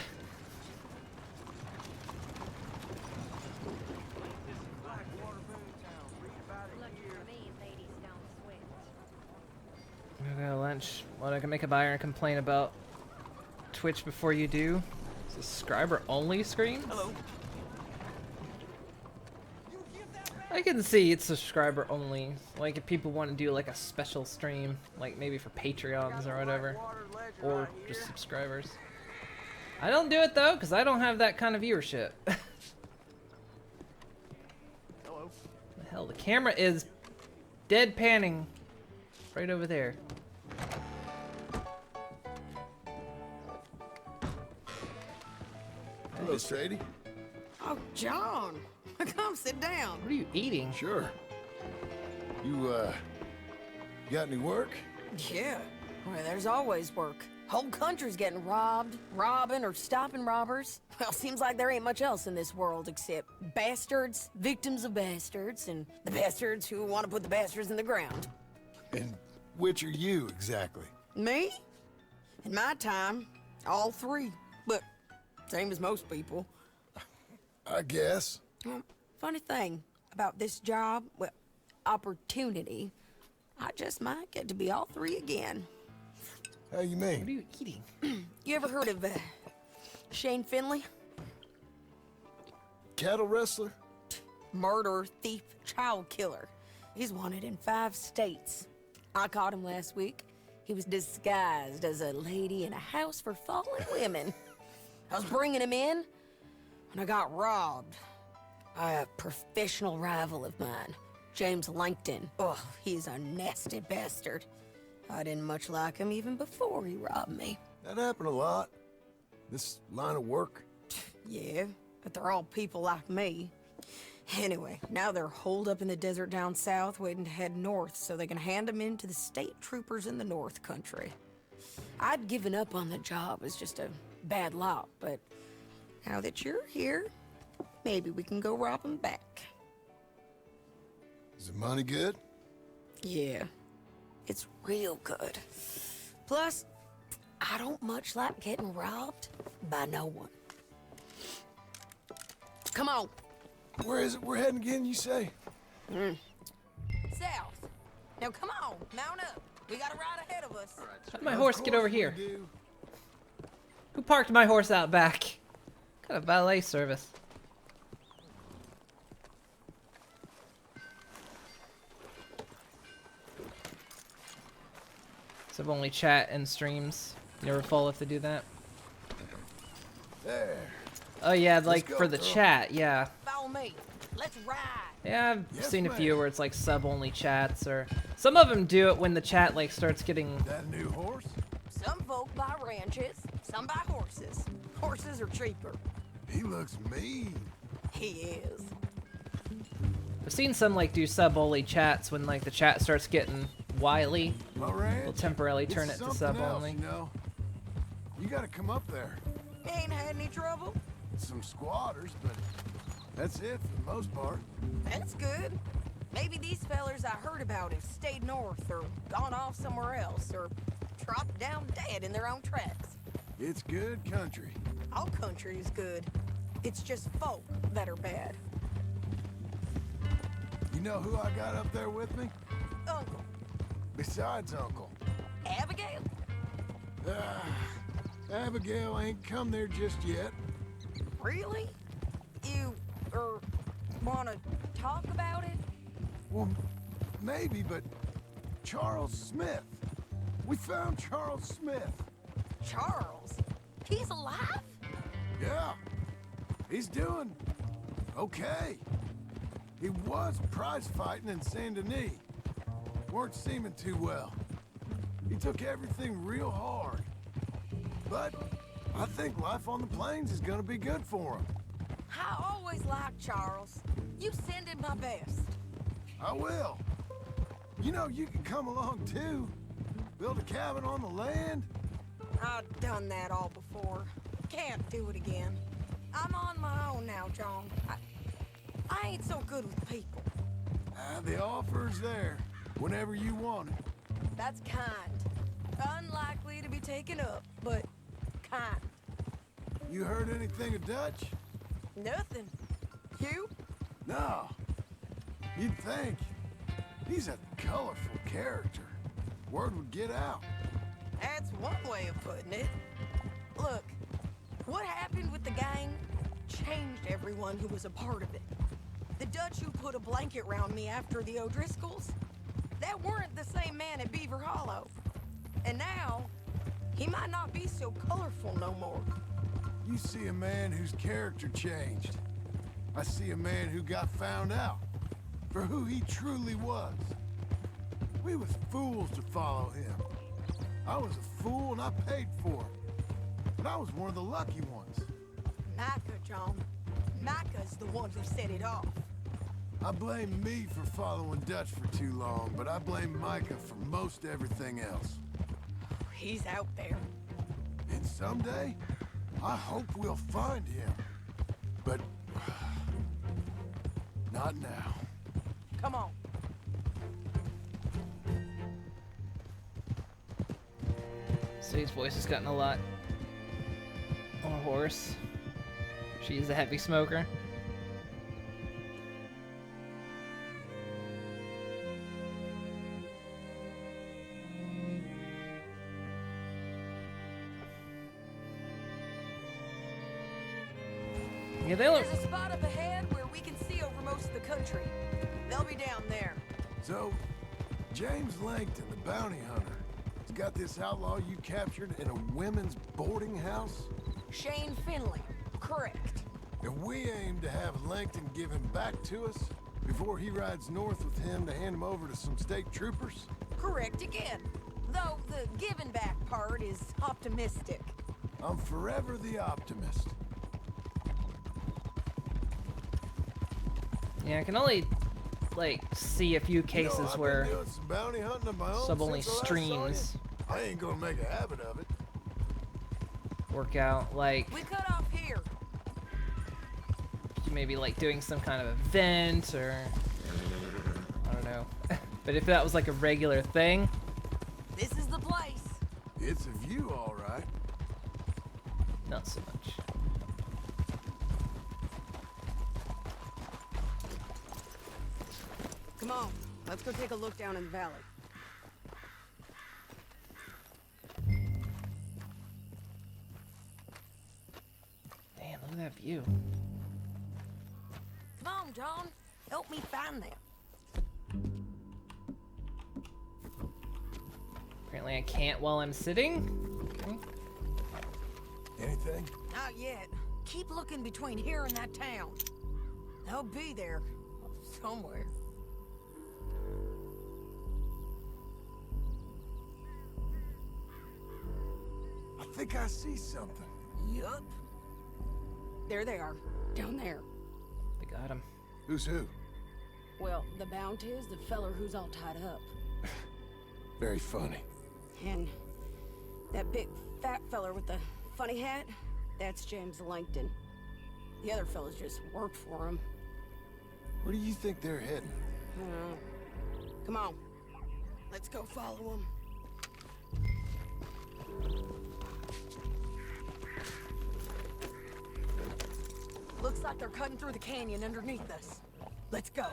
gonna go to lunch. Well, I can make a buyer and complain about Twitch before you do. Subscriber only screens? Hello. I can see it's subscriber only. Like if people want to do like a special stream, like maybe for Patreons or whatever, or just subscribers. I don't do it though, because I don't have that kind of viewership. Hello. The hell, the camera is dead panning right over there. Hello, Sadie. Oh, John. Come sit down. What are you eating? Sure. You got any work? Yeah. Well, there's always work. Whole country's getting robbed, robbing, or stopping robbers. Well, seems like there ain't much else in this world except bastards, victims of bastards, and the bastards who want to put the bastards in the ground. And which are you, exactly? Me? In my time, all three. But same as most people. I guess. Well, funny thing about this job, well, opportunity, I just might get to be all three again. How you mean? What are you eating? You ever heard of Shane Finley? Cattle wrestler? Murderer, thief, child killer. He's wanted in 5 states. I caught him last week. He was disguised as a lady in a house for fallen women. I was bringing him in when I got robbed by a professional rival of mine, James Langton. Oh, he's a nasty bastard. I didn't much like him even before he robbed me. That happened a lot. This line of work. Yeah, but they're all people like me. Anyway, now they're holed up in the desert down south, waiting to head north so they can hand them in to the state troopers in the north country. I'd given up on the job as just a bad lot, but now that you're here, maybe we can go rob them back. Is the money good? Yeah, it's real good. Plus, I don't much like getting robbed by no one. Come on. Where is it we're heading again, you say? South. Now come on, mount up. We got a ride ahead of us. How did my horse get over here? Who parked my horse out back? What kind of valet service? So only chat and streams. You never fall if they do that. There. Oh yeah, like go, for the girl. chat, yeah. Follow me. Let's ride. Yeah, I've Yes, seen a few ma'am. where it's like sub-only chats, or some of them do it when the chat like starts getting. That new horse? Some folk buy ranches, some buy horses. Horses are cheaper. He looks mean. He is. I've seen some like do sub-only chats when like the chat starts getting wily. My ranch? They'll temporarily turn it It's to something else, sub-only. you know. You gotta come up there. Ain't had any trouble. Some squatters, but that's it for the most part. That's good. Maybe these fellers I heard about have stayed north or gone off somewhere else or dropped down dead in their own tracks. It's good country. All country is good. It's just folk that are bad. You know who I got up there with me? Uncle. Besides Uncle. Abigail? Abigail ain't come there just yet. Really? You, wanna talk about it? Well, maybe, but Charles Smith. We found Charles Smith. Charles? He's alive? Yeah. He's doing okay. He was prize fighting in Saint Denis. Weren't seeming too well. He took everything real hard. But I think life on the plains is gonna be good for him. I always liked Charles. You send him my best. I will. You know, you can come along too. Build a cabin on the land. I've done that all before. Can't do it again. I'm on my own now, John. I ain't so good with people. The offer's there, whenever you want it. That's kind. Unlikely to be taken up, but kind. You heard anything of Dutch? Nothing. You? No. You'd think. He's a colorful character. Word would get out. That's one way of putting it. Look, what happened with the gang changed everyone who was a part of it. The Dutch who put a blanket around me after the O'Driscolls, that weren't the same man at Beaver Hollow. And now, he might not be so colorful no more. You see a man whose character changed. I see a man who got found out for who he truly was. We was fools to follow him. I was a fool and I paid for it. But I was one of the lucky ones. Micah, John. Micah's the one who set it off. I blame me for following Dutch for too long, but I blame Micah for most everything else. He's out there. And someday, I hope we'll find him. But not now. Come on. Sage's voice has gotten a lot more hoarse. She is a heavy smoker. Yeah, they look. There's a spot up ahead where we can see over most of the country. They'll be down there. So, James Langton, the bounty hunter, has got this outlaw you captured in a women's boarding house? Shane Finley. Correct. And we aim to have Langton give him back to us before he rides north with him to hand him over to some state troopers? Correct again. Though the giving back part is optimistic. I'm forever the optimist. Yeah, I can only, like, see a few cases where I've been doing some bounty hunting of my own sub only since the last saw you. streams I ain't gonna make a habit of it. work out. Like, We cut off here. maybe like doing some kind of event or I don't know. But if that was like a regular thing, This is the place. It's a view, all right. not so much. Come on, let's go take a look down in the valley. Damn, look at that view. Come on, John. Help me find them. Apparently I can't while I'm sitting. Okay. Anything? Not yet. Keep looking between here and that town. They'll be there. Somewhere. I think I see something. Yup. There they are, down there. They got him. Who's who? Well, the bounty is the feller who's all tied up. Very funny. And that big fat feller with the funny hat, that's James Langton. The other fellas just worked for him. Where do you think they're heading? Come on, let's go follow him. like they're cutting through the canyon underneath us. Let's go.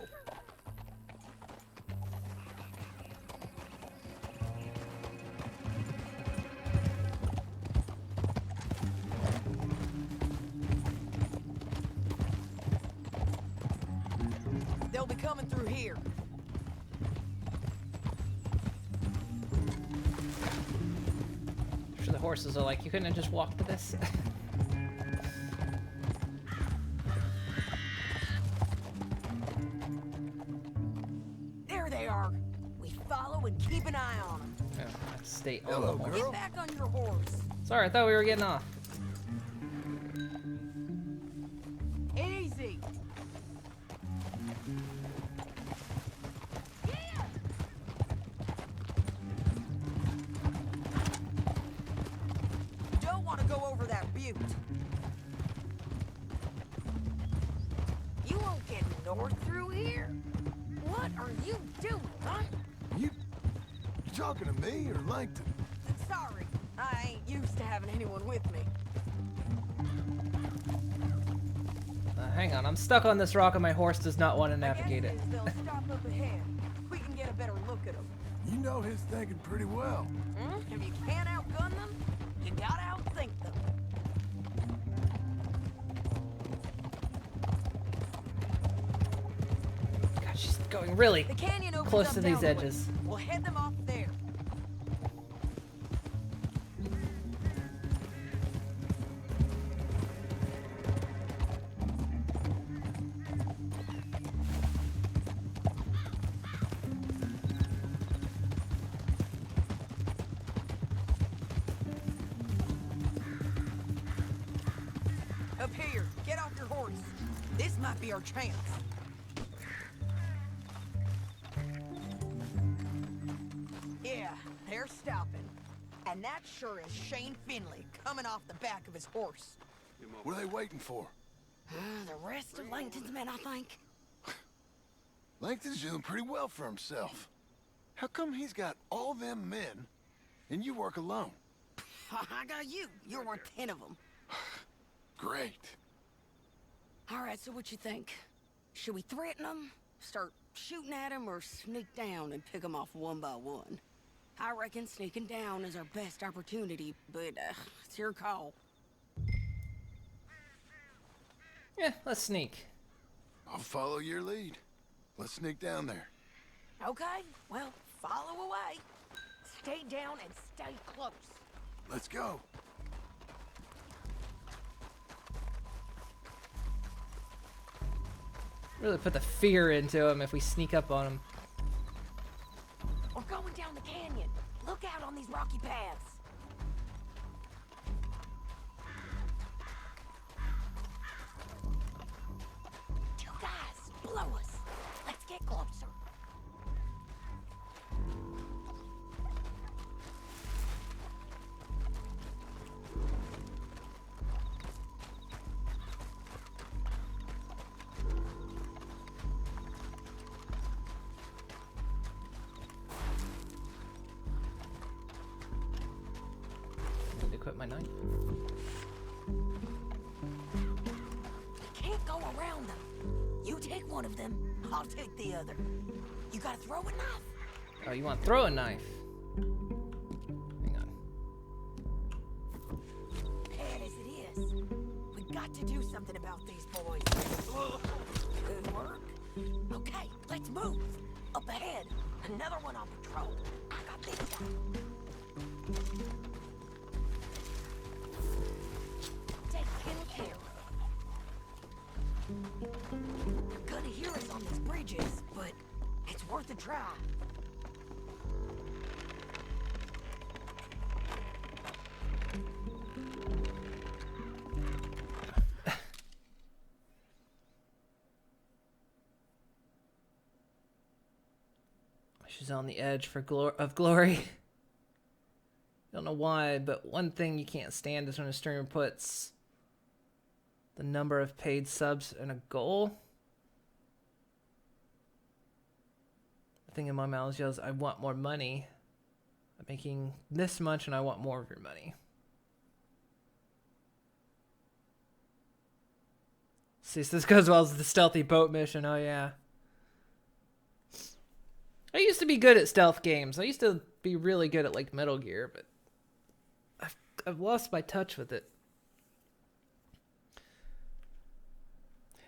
They'll be coming through here. I'm sure the horses are like, you couldn't have just walked to this. There they are. We follow and keep an eye on them. Yeah, stay on Hello, the horse. Get back on your horse. Sorry, I thought we were getting off. Easy. Don't want to go over that butte. You won't get north through here. What are you doing, huh? You talking to me or Langton? Sorry, I ain't used to having anyone with me. Hang on, I'm stuck on this rock and my horse does not want to navigate it. They'll stop up ahead. We can get a better look at them. You know his thinking pretty well. If you can't outgun them, you gotta outthink them. God, she's going really The canyon opens close up to these down the way. edges. We'll head them off there. Up here, get off your horse. This might be our chance. Yeah, they're stopping. And that sure is Shane Finley coming off the back of his horse. What are they waiting for? The rest of Langton's men, I think. Langton's doing pretty well for himself. How come he's got all them men and you work alone? I got you. You're worth 10 of them. Great. All right, so what you think? Should we threaten them, start shooting at them, or sneak down and pick them off one by one? I reckon sneaking down is our best opportunity, but it's your call. Yeah, let's sneak. I'll follow your lead. Let's sneak down there. Okay, well, follow away. Stay down and stay close. Let's go. Really put the fear into him if we sneak up on him. We're going down the canyon. Look out on these rocky paths. Two guys below us. Let's get closer. Need to equip my knife. Can't go around them. You take one of them, I'll take the other. You gotta throw a knife. Oh, you want to throw a knife? Hang on. Bad as it is, we got to do something about these boys. Good work. Okay, let's move. Up ahead, another one on patrol. I got this guy. Taken care of. They're gonna hear us on these bridges, but it's worth a try. She's on the edge of glory. Don't know why, but one thing you can't stand is when a streamer puts the number of paid subs in a goal. The thing in my mouth yells, I want more money. I'm making this much and I want more of your money. See, this goes well as the stealthy boat mission. Oh, yeah. I used to be good at stealth games. I used to be really good at, like, Metal Gear, but I've lost my touch with it.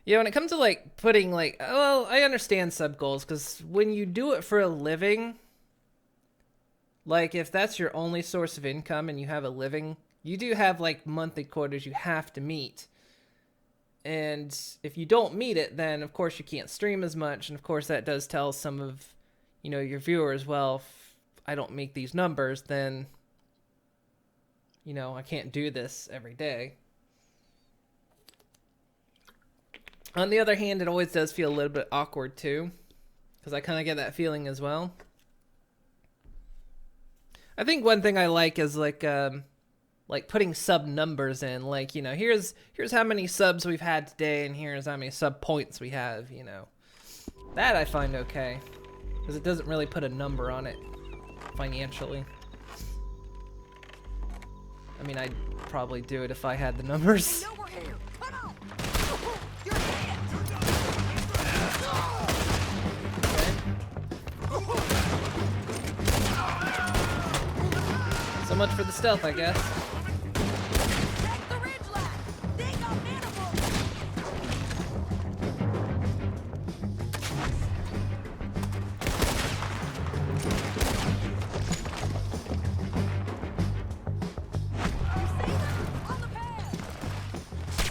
Yeah, when it comes to, like, putting, like... Well, I understand sub-goals, because when you do it for a living... Like, if that's your only source of income and you have a living, you do have, like, monthly quotas you have to meet. And if you don't meet it, then, of course, you can't stream as much. And, of course, that does tell some of, you know, your viewers, well, if I don't meet these numbers, then, you know, I can't do this every day. On the other hand, it always does feel a little bit awkward, too. Because I kind of get that feeling as well. I think one thing I like is, like putting sub numbers in. Like, you know, here's how many subs we've had today, and here's how many sub points we have, you know. That I find okay. Because it doesn't really put a number on it financially. I mean, I'd probably do it if I had the numbers. So much for the stealth, I guess.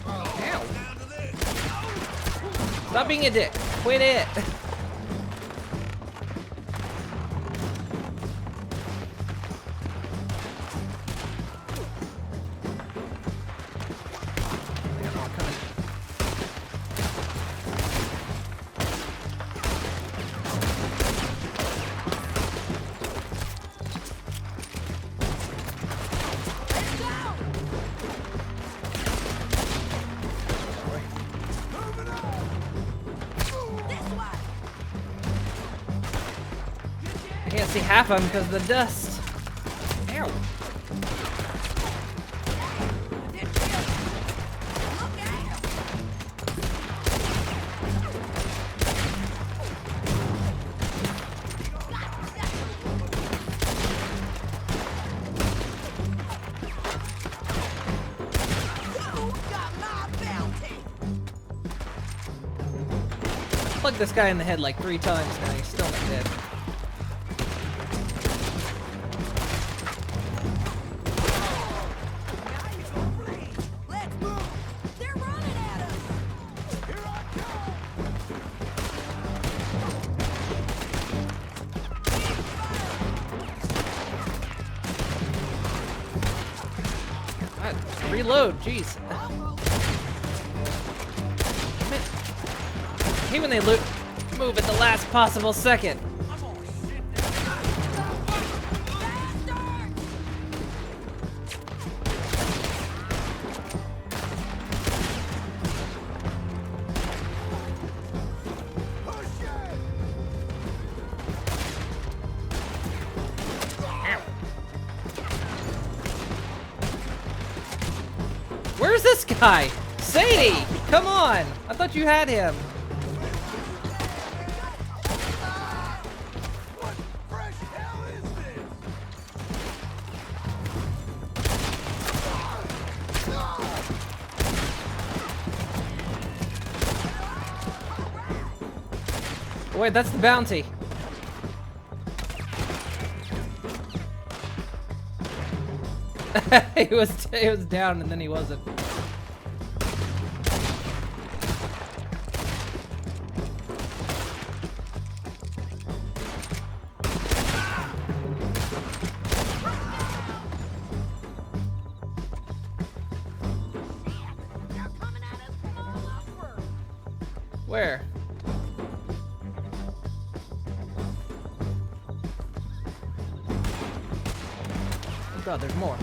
Ow. Stop being a dick. Quit it. I can't see half of them because of the dust. Ow. Plugged this guy in the head like 3 times now, he's still not dead. Reload, jeez. I hate when they move at the last possible second. Where's this guy? Sadie! Come on! I thought you had him. Wait, that's the bounty. he was down and then he wasn't. Where? Oh god, there's more.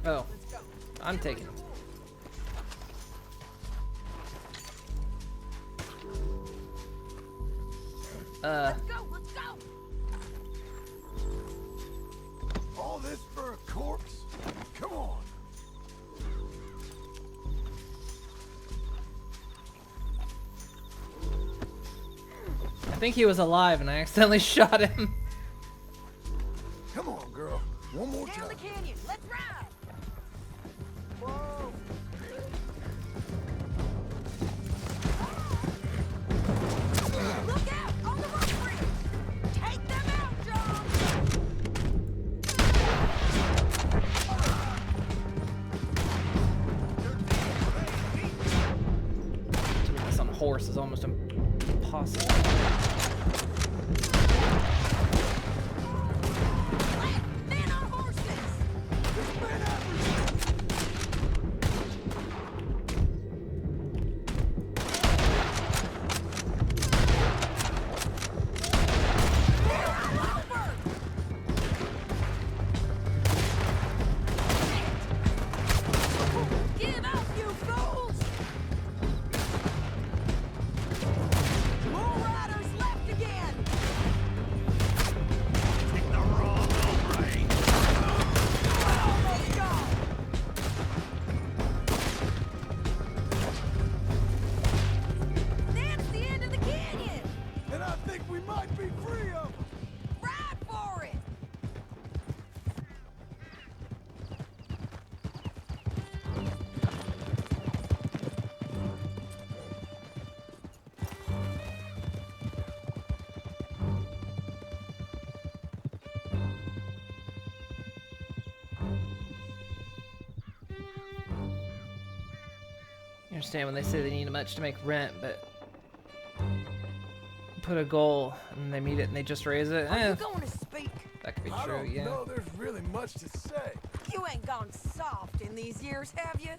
Oh, I'm taking him. Let's go, let's go. All this for a corpse? Come on. I think he was alive and I accidentally shot him. Come on, girl. One more Down time. the canyon, let's ride. Whoa. Look out, on the rock bridge. Take them out, John. Doing this on a horse is almost impossible. Men on horses. Give up, you fools! More riders left again! Take the wrong hombre. Almost gone! That's the end of the canyon! And I think we might be free of them. Ride for it! You understand when they say they need much to make rent, but put a goal and they meet it and they just raise it. Are Eh, you going to speak? that could be I true, don't yeah. know there's really much to say. You ain't gone soft in these years, have you?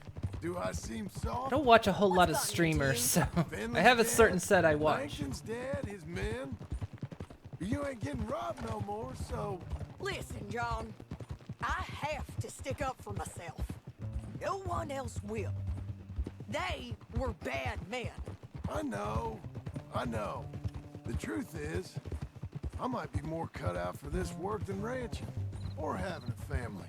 Do I seem I soft? don't watch a whole lot of What's gotten streamers, so Finley's I have a dead, certain set I watch. Langton's dead, his men. You ain't getting robbed no more, so Listen, John. I have to stick up for myself. No one else will. They were bad men. I know. The truth is, I might be more cut out for this work than ranching, or having a family.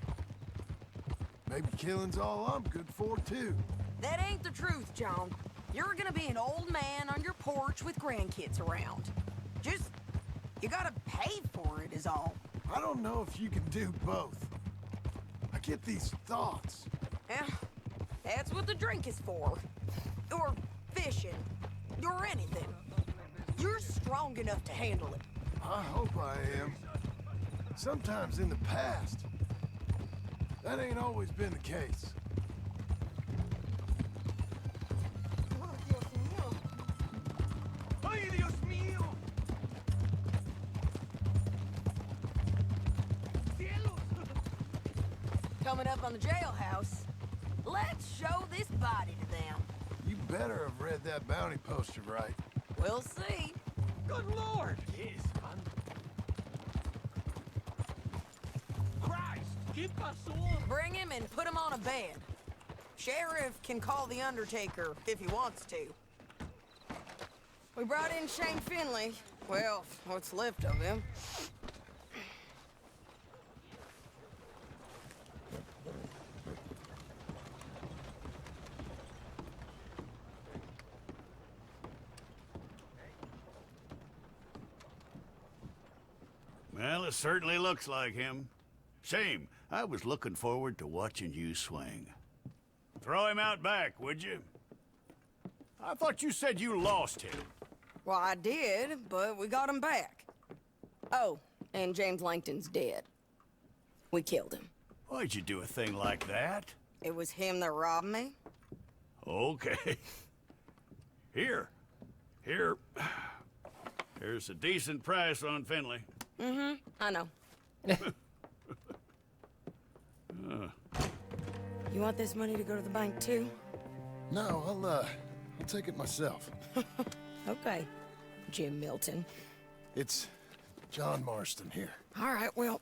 Maybe killing's all I'm good for, too. That ain't the truth, John. You're gonna be an old man on your porch with grandkids around. Just, you gotta pay for it is all. I don't know if you can do both. I get these thoughts. Yeah, that's what the drink is for. Or fishing. Or anything. You're strong enough to handle it. I hope I am. Sometimes in the past, that ain't always been the case. Ay, Dios mío. Coming up on the jailhouse. Let's show this body to them. You better have read that bounty poster right. We'll see. Good Lord. Yes, man. Christ, ¿qué pasó? Bring him and put him on a bed. Sheriff can call the Undertaker if he wants to. We brought in Shane Finley. Well, what's left of him. Well, it certainly looks like him. Shame. I was looking forward to watching you swing. Throw him out back, would you? I thought you said you lost him. Well, I did, but we got him back. Oh, and James Langton's dead. We killed him. Why'd you do a thing like that? It was him that robbed me. Okay. Here. Here's a decent price on Finley. Mm-hmm, I know. You want this money to go to the bank, too? No, I'll take it myself. Okay, Jim Milton. It's John Marston here. All right, well,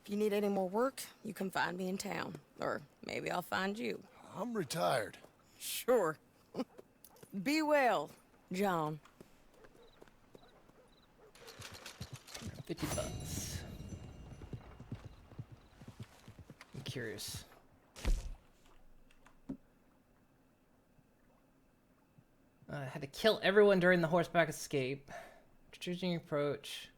If you need any more work, you can find me in town. Or maybe I'll find you. I'm retired. Sure. Be well, John. $50. I'm curious. I had to kill everyone during the horseback escape. Choosing your approach.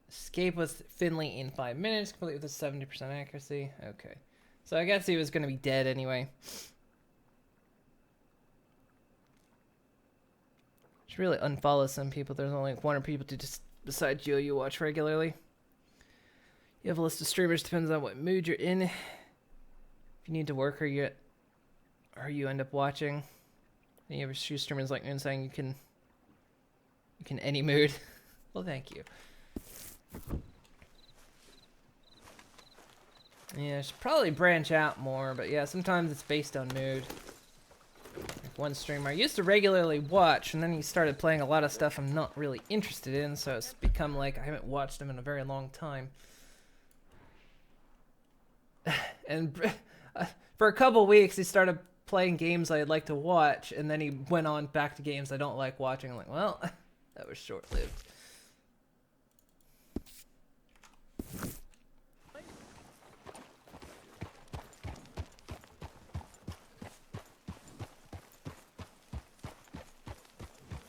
Escape with Finley in 5 minutes, complete with a 70% accuracy. Okay. So I guess he was going to be dead anyway. Should really unfollow some people. There's only like 1 or people to just besides you watch regularly. You have a list of streamers, depends on what mood you're in. If you need to work or you end up watching. And you have a few streamers like me saying you can any mood. Well, thank you. Yeah, I should probably branch out more, but yeah, sometimes it's based on mood. Like one streamer I used to regularly watch, and then he started playing a lot of stuff I'm not really interested in, so it's become like I haven't watched him in a very long time. And for a couple weeks, he started playing games I'd like to watch, and then he went on back to games I don't like watching. I'm like, well, that was short-lived.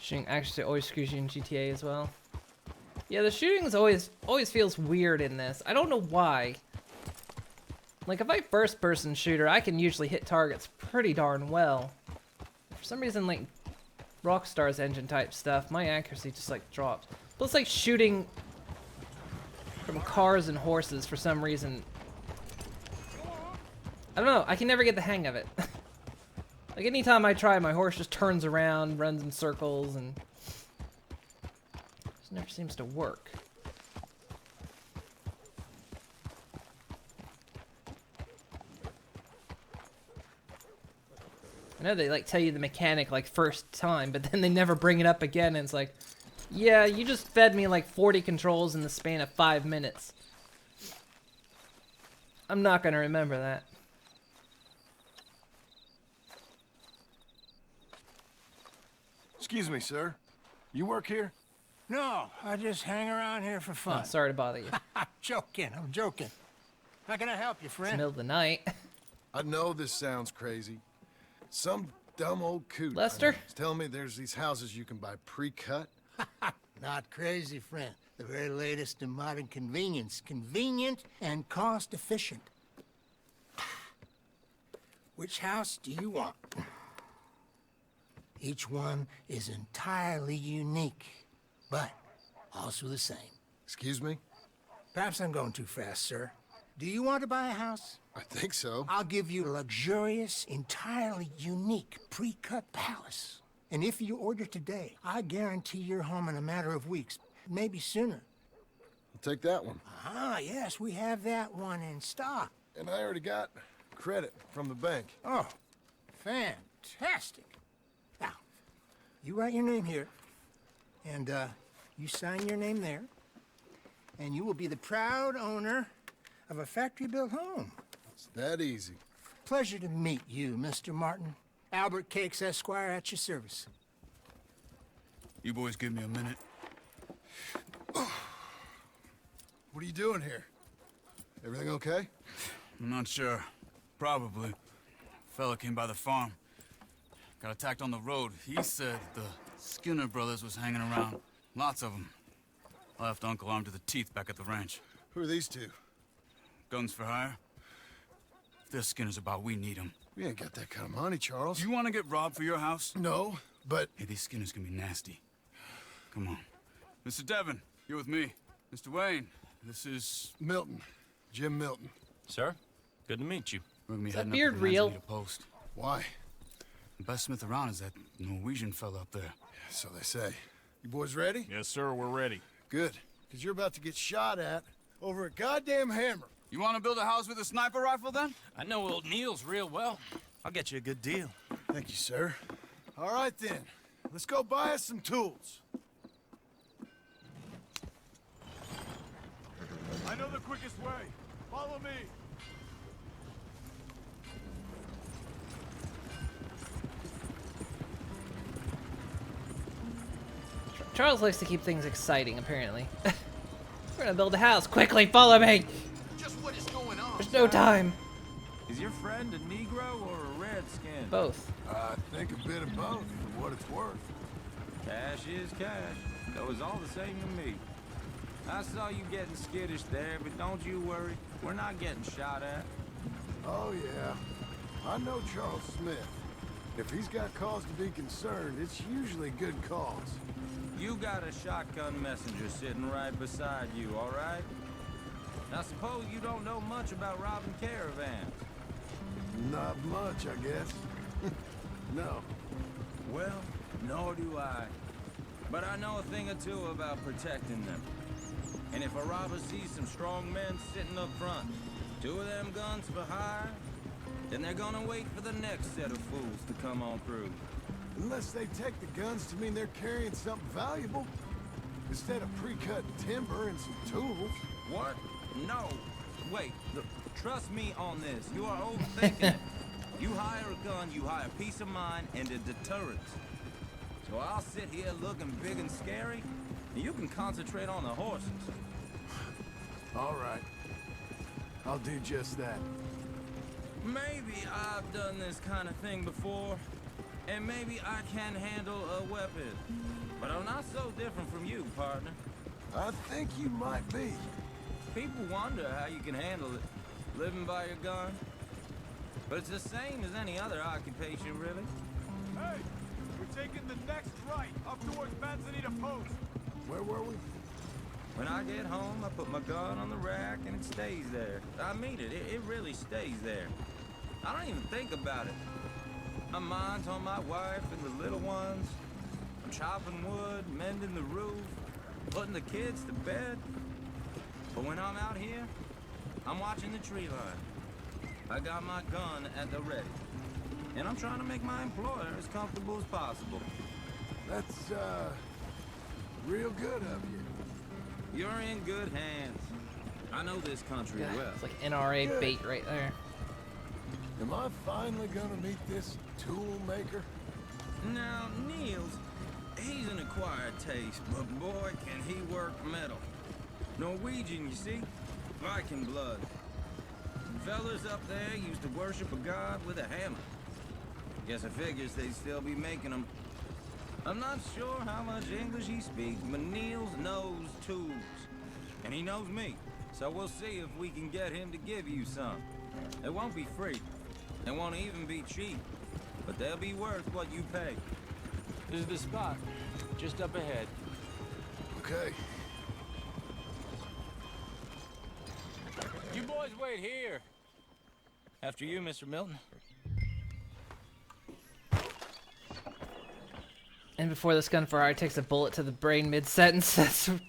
Shooting actually always screws you in GTA as well. Yeah, the shooting is always feels weird in this. I don't know why. Like, if I first-person shooter, I can usually hit targets pretty darn well. For some reason, like, Rockstar's engine-type stuff, my accuracy just, like, drops. But it's like shooting from cars and horses for some reason. I don't know, I can never get the hang of it. Like, anytime I try, my horse just turns around, runs in circles, and just never seems to work. I know they, like, tell you the mechanic, like, first time, but then they never bring it up again, and it's like, yeah, you just fed me, like, 40 controls in the span of 5 minutes. I'm not gonna remember that. Excuse me, sir. You work here? No, I just hang around here for fun. Oh, sorry to bother you. I'm joking. How can I help you, It's friend? the middle of the night. I know this sounds crazy. Some dumb old coot Lester? is telling me there's these houses you can buy pre-cut. Not crazy, friend. The very latest in modern convenience. Convenient and cost efficient. Which house do you want? Each one is entirely unique, but also the same. Excuse me? Perhaps I'm going too fast, sir. Do you want to buy a house? I think so. I'll give you a luxurious, entirely unique pre-cut palace. And if you order today, I guarantee you're home in a matter of weeks, maybe sooner. I'll take that one. Ah, yes, we have that one in stock. And I already got credit from the bank. Oh, fantastic. Now, you write your name here, and you sign your name there, and you will be the proud owner of a factory-built home. It's that easy. Pleasure to meet you, Mr. Martin. Albert Cakes, Esquire, at your service. You boys give me a minute. What are you doing here? Everything okay? I'm not sure. Probably. Fella came by the farm. Got attacked on the road. He said the Skinner brothers was hanging around. Lots of them. I left Uncle armed to the teeth back at the ranch. Who are these two? Guns for hire? If they're Skinner's about, we need them. We ain't got that kind of money, Charles. You want to get robbed for your house? No, but... Hey, these Skinners can be nasty. Come on. Mr. Devon, you're with me. Mr. Wayne, this is... Milton. Jim Milton. Sir, good to meet you. We're gonna be Is heading that beard up to real? Manzanita Post. Why? The best smith around is that Norwegian fella up there. So they say. You boys ready? Yes, sir, we're ready. Good. Because you're about to get shot at over a goddamn hammer. You want to build a house with a sniper rifle, then? I know old Neil's real well. I'll get you a good deal. Thank you, sir. All right, then. Let's go buy us some tools. I know the quickest way. Follow me. Charles likes to keep things exciting, apparently. We're gonna build a house. Quickly, follow me! Just what is going on? There's no time. Is your friend a Negro or a Redskin? Both. I think a bit of both, for what it's worth. Cash is cash. That was all the same to me. I saw you getting skittish there, but don't you worry. We're not getting shot at. Oh, yeah. I know Charles Smith. If he's got cause to be concerned, it's usually good cause. You got a shotgun messenger sitting right beside you, all right? Now, suppose you don't know much about robbing caravans. Not much, I guess. No. Well, nor do I. But I know a thing or two about protecting them. And if a robber sees some strong men sitting up front, 2 of them guns for hire, then they're gonna wait for the next set of fools to come on through. Unless they take the guns to mean they're carrying something valuable. Instead of pre-cut timber and some tools. What? No. Wait, trust me on this. You are overthinking it. You hire a gun, you hire peace of mind and a deterrence. So I'll sit here looking big and scary, and you can concentrate on the horses. All right. I'll do just that. Maybe I've done this kind of thing before, and maybe I can handle a weapon. But I'm not so different from you, partner. I think you might be. People wonder how you can handle it, living by your gun. But it's the same as any other occupation, really. Hey, we're taking the next right, up towards Manzanita Post. Where were we? When I get home, I put my gun on the rack and it stays there. I mean it really stays there. I don't even think about it. My mind's on my wife and the little ones. I'm chopping wood, mending the roof, putting the kids to bed. But when I'm out here, I'm watching the tree line. I got my gun at the ready. And I'm trying to make my employer as comfortable as possible. That's, real good of you. You're in good hands. I know this country well. It's like NRA bait right there. Am I finally gonna meet this tool maker? Now, Niels, he's an acquired taste, but boy, can he work metal. Norwegian, you see? Viking blood. Fellas up there used to worship a god with a hammer. Guess I figures they'd still be making them. I'm not sure how much English he speaks, but Niels knows tools. And he knows me, so we'll see if we can get him to give you some. It won't be free. It won't even be cheap. But they'll be worth what you pay. This is the spot, just up ahead. Okay. You boys wait here. After you, Mr. Milton. And before this gunfire takes a bullet to the brain mid-sentence, that's what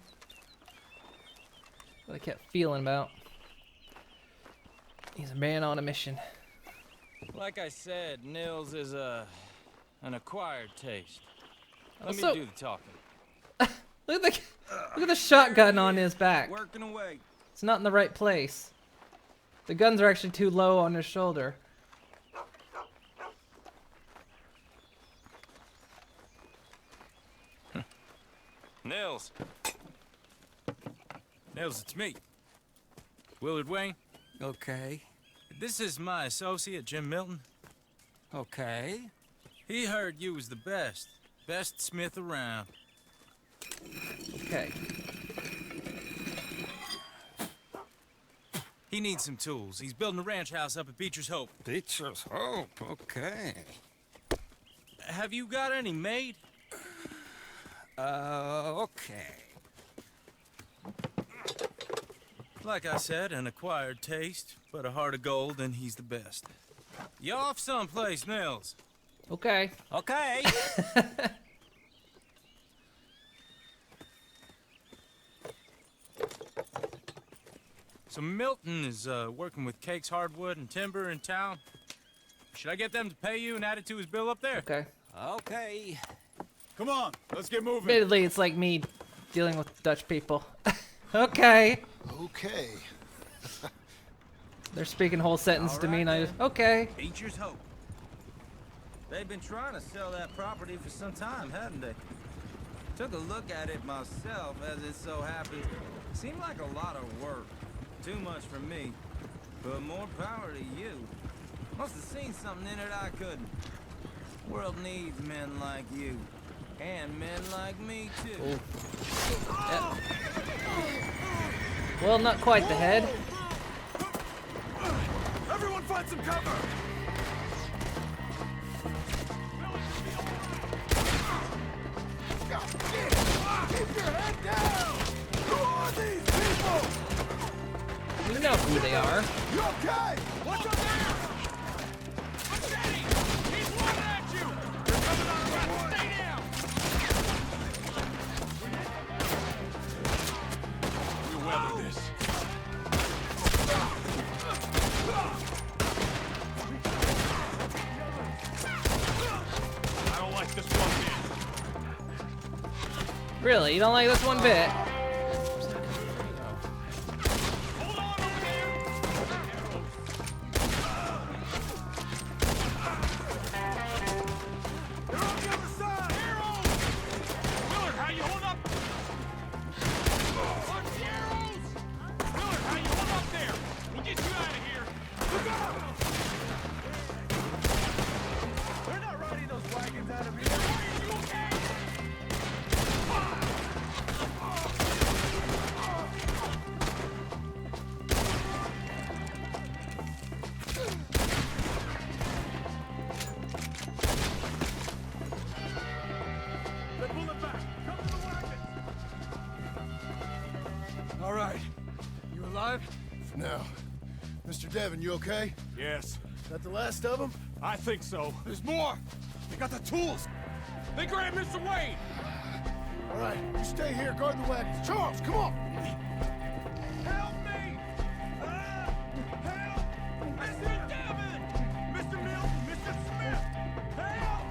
I kept feeling about. He's a man on a mission. Like I said, Nils is an acquired taste. Let Also, me do the talking. look at the shotgun on his back. Working away. It's not in the right place. The guns are actually too low on his shoulder. Nils. Nils, it's me. Willard Wayne. Okay. This is my associate, Jim Milton. Okay. He heard you was the best. Best smith around. Okay. He needs some tools. He's building a ranch house up at Beecher's Hope. Beecher's Hope, okay. Have you got any made? Okay. Like I said, an acquired taste, but a heart of gold, and he's the best. You off someplace, Nils? Okay. Okay. So Milton is working with Cakes Hardwood and Timber in town. Should I get them to pay you and add it to his bill up there? Okay. Okay. Come on, let's get moving. Admittedly, it's like me dealing with Dutch people. Okay. Okay. They're speaking whole sentence to me, and I just, okay. Beecher's Hope. They've been trying to sell that property for some time, hadn't they? Took a look at it myself, as it so happens. Seemed like a lot of work. Too much for me. But more power to you. Must have seen something in it I couldn't. World needs men like you. And men like me, too. Yep. Well, not quite the head. Everyone find some cover! Keep your head down! Who are these people? You know who they are. You okay? What's up there? What's that? He's running at you! They're coming on around. Stay down! We'll weather this. I don't like this one bit. Really? You don't like this one bit? All right. You alive? No. Mr. Devon, you okay? Yes. That the last of them? I think so. There's more! They got the tools! They grabbed Mr. Wayne! All right, you stay here, guard the wagons. Charles, come on! Help me! Help! Mr. Devon! Mr. Mills, Mr. Smith! Help!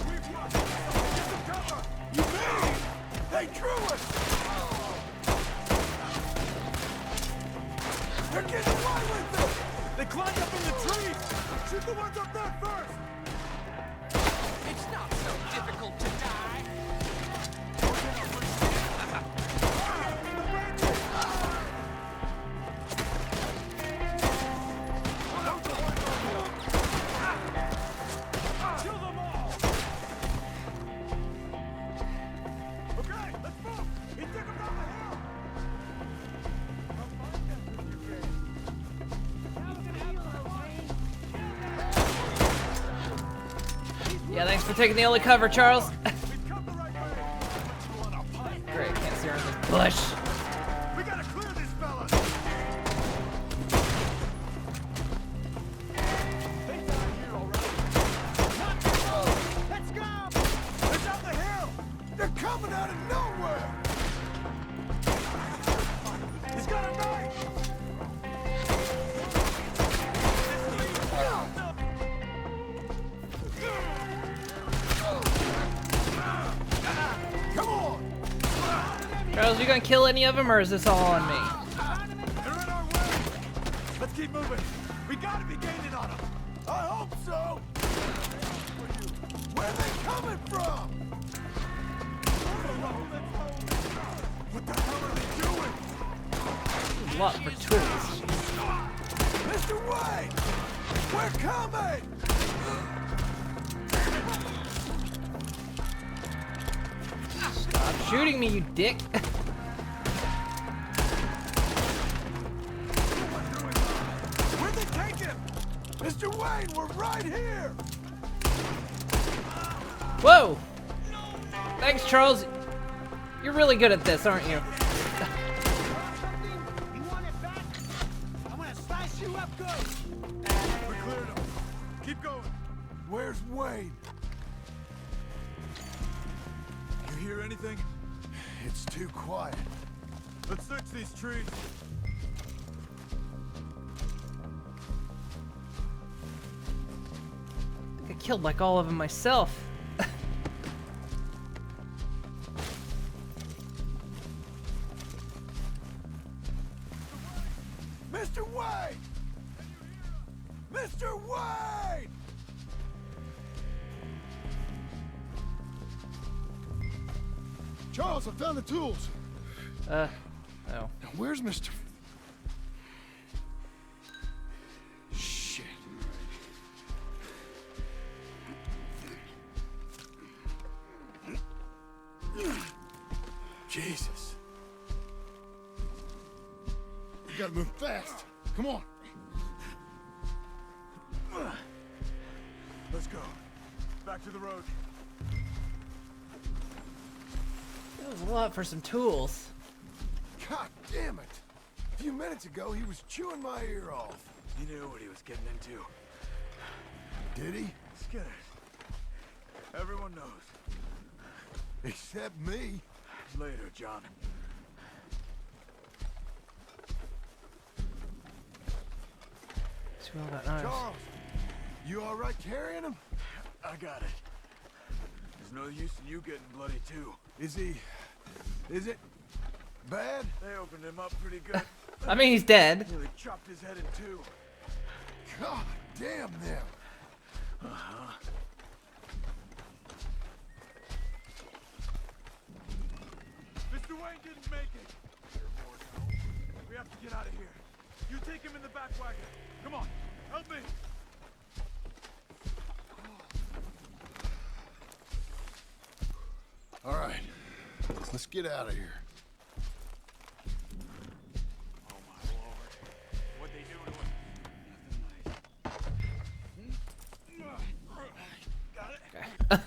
We've lost them! Get some cover! You made it! They drew us! They're getting away with it! They climbed up in the trees! Shoot the ones up there first! It's not so difficult to die. Kill them all! Okay, let's move! He took them down the hill! Yeah, thanks for taking the only cover, Charles. Great, can't see her in this bush. We gotta clear these fellas! They died here already. Let's go! They're down the hill! They're coming out of nowhere! He's got a knife! Come on! Charles, you gonna kill any of them, or is this all on me? They're in our way! Let's keep moving! We gotta be gaining on them! I hope so! Where are they coming from? What the hell are they doing? Lot for tools. Mr. Wayne! We're coming! Stop shooting me, you dick. Where'd they take him? Mr. Wayne, we're right here! Whoa! Thanks, Charles. You're really good at this, aren't you? You want it back? I'm gonna slice you up good! We cleared him. Keep going. Where's Wayne? You hear anything? It's too quiet. Let's search these trees. I killed like all of them myself. Mr. Wade! Mr. Wade! Charles, I found the tools. No. Now, where's Mr. Shit. Jesus. We gotta move fast. Come on. Let's go. Back to the road. That was a lot for some tools. God damn it. A few minutes ago, he was chewing my ear off. He knew what he was getting into. Did he? Skinner. Everyone knows. Except me. Later, John. It's well that nice. Charles, you all right carrying him? I got it. There's no use in you getting bloody, too. Is it bad? They opened him up pretty good. I mean, he's dead. Nearly chopped his head in two. God damn them. Uh-huh. Mr. Wayne didn't make it. We have to get out of here. You take him in the back wagon. Come on, help me. All right, let's get out of here. Oh my lord. What'd they do to him? Got it?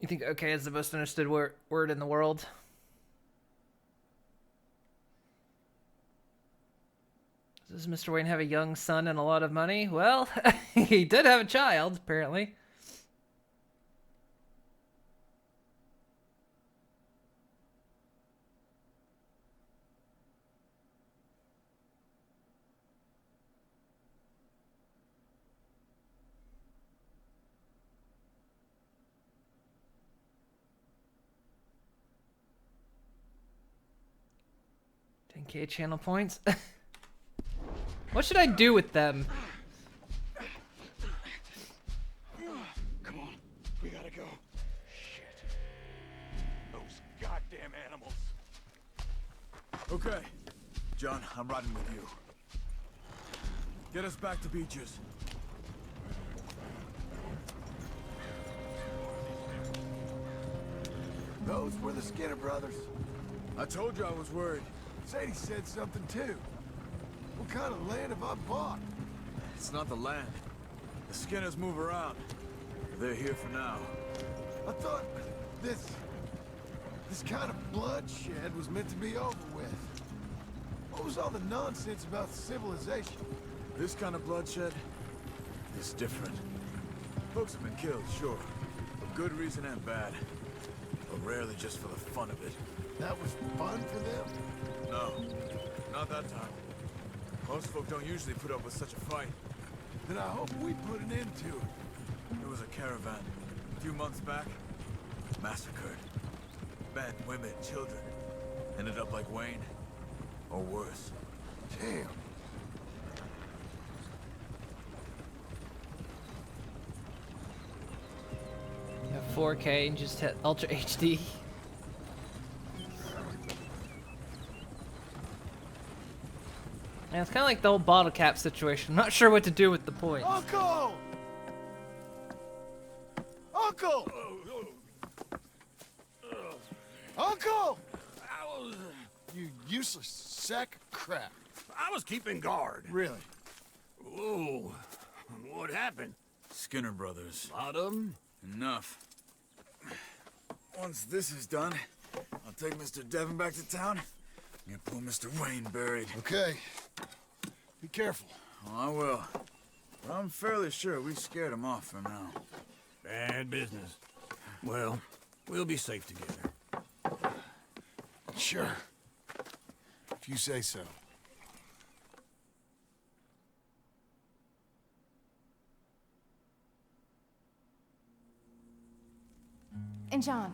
You think okay is the most understood word in the world? Does Mr. Wayne have a young son and a lot of money? Well, he did have a child, apparently. $10K channel points. What should I do with them? Come on, we gotta go. Shit. Those goddamn animals. Okay. John, I'm riding with you. Get us back to Beaches. Those were the Skinner brothers. I told you I was worried. Sadie said something too. What kind of land have I bought? It's not the land. The Skinners move around. They're here for now. I thought this kind of bloodshed was meant to be over with. What was all the nonsense about civilization? This kind of bloodshed is different. Folks have been killed, sure. For good reason and bad. But rarely just for the fun of it. That was fun for them? No, not that time. Most folk don't usually put up with such a fight. Then I hope we put an end to it. There was a caravan a few months back. Massacred. Men, women, children. Ended up like Wayne. Or worse. Damn. You have 4K and just hit Ultra HD. And it's kind of like the whole bottle cap situation. I'm not sure what to do with the points. Uncle! Uncle! Uncle! You useless sack of crap. I was keeping guard. Really? Whoa. What happened? Skinner brothers. Lot of them? Enough. Once this is done, I'll take Mr. Devon back to town and get poor Mr. Wayne buried. Okay. Be careful. Oh, I will. But I'm fairly sure we scared him off for now. Bad business. Well, we'll be safe together. Sure. If you say so. And John,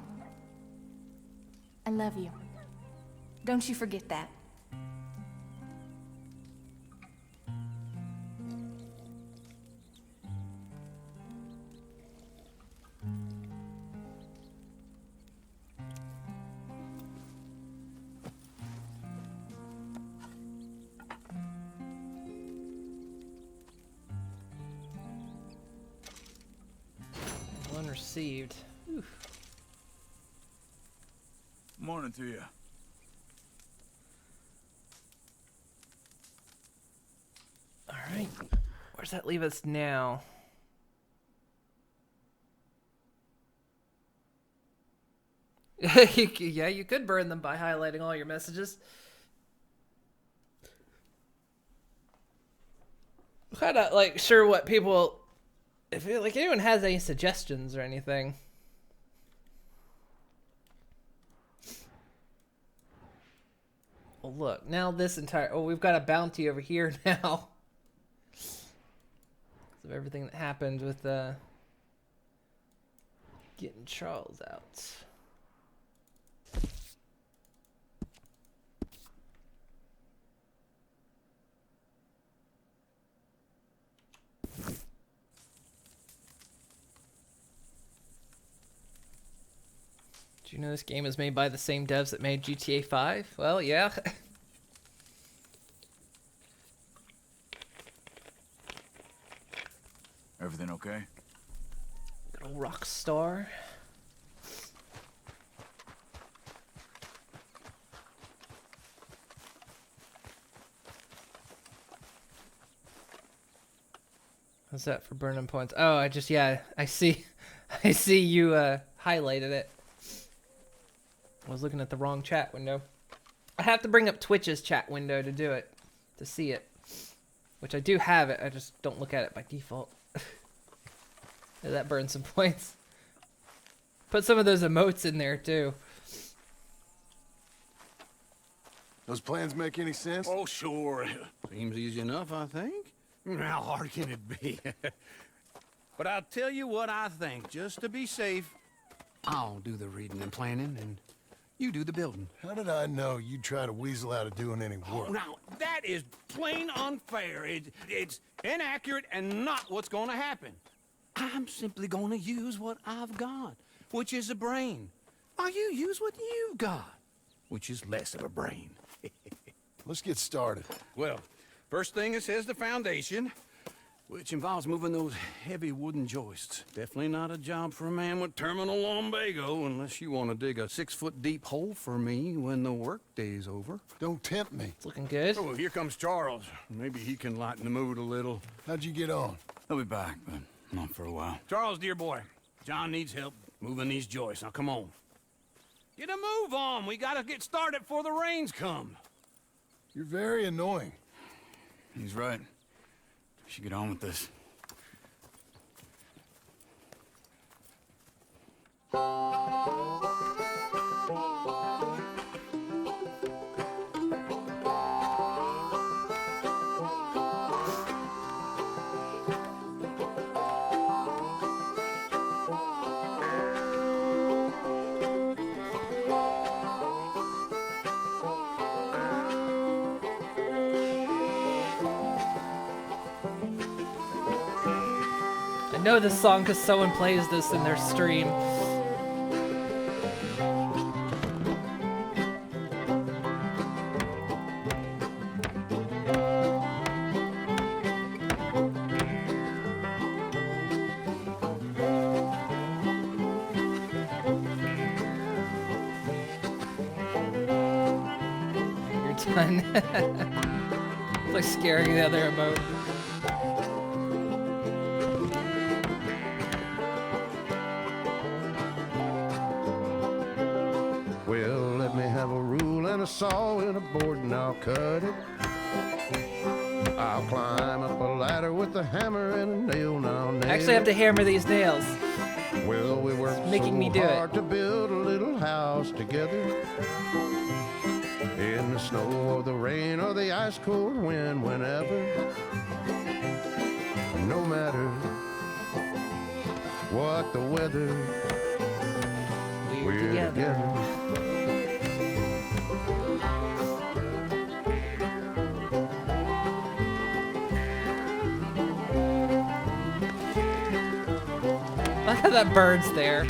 I love you. Don't you forget that. One received. Oof. Morning to you. All right. Where's that leave us now? Yeah, you could burn them by highlighting all your messages. Kind of like sure what people, if like anyone has any suggestions or anything. Well, look, now this entire, oh, we've got a bounty over here now. Of everything that happened with getting Charles out. Do you know this game is made by the same devs that made GTA 5? Well, yeah. Everything okay? Good old Rockstar. How's that for burning points? Oh, I see. I see you highlighted it. I was looking at the wrong chat window. I have to bring up Twitch's chat window to do it, to see it. Which I do have it, I just don't look at it by default. Yeah, that burns some points. Put some of those emotes in there too. Those plans make any sense? Oh, sure. Seems easy enough, I think. How hard can it be? But I'll tell you what I think. Just to be safe, I'll do the reading and planning, and you do the building. How did I know you'd try to weasel out of doing any work? Oh, now, that is plain unfair. It's inaccurate and not what's going to happen. I'm simply going to use what I've got, which is a brain. While you use what you've got, which is less of a brain. Let's get started. Well, first thing it says the foundation, which involves moving those heavy wooden joists. Definitely not a job for a man with terminal lumbago, unless you want to dig a 6-foot deep hole for me when the workday's over. Don't tempt me. It's looking good. Oh, here comes Charles. Maybe he can lighten the mood a little. How'd you get on? He'll be back, but not for a while. Charles, dear boy, John needs help moving these joists. Now, come on. Get a move on. We gotta get started before the rains come. You're very annoying. He's right. We should get on with this. I know this song because someone plays this in their stream. You're done. It's like scaring the other emote. Well, let me have a rule and a saw and a board and I'll cut it. I'll climb up a ladder with a hammer and a nail. Now nail I actually have to hammer these nails. Well, we worked making so me do hard it. to build a little house together. In the snow or the rain or the ice cold wind, whenever. No matter what the weather, we're together. Look how that bird's there.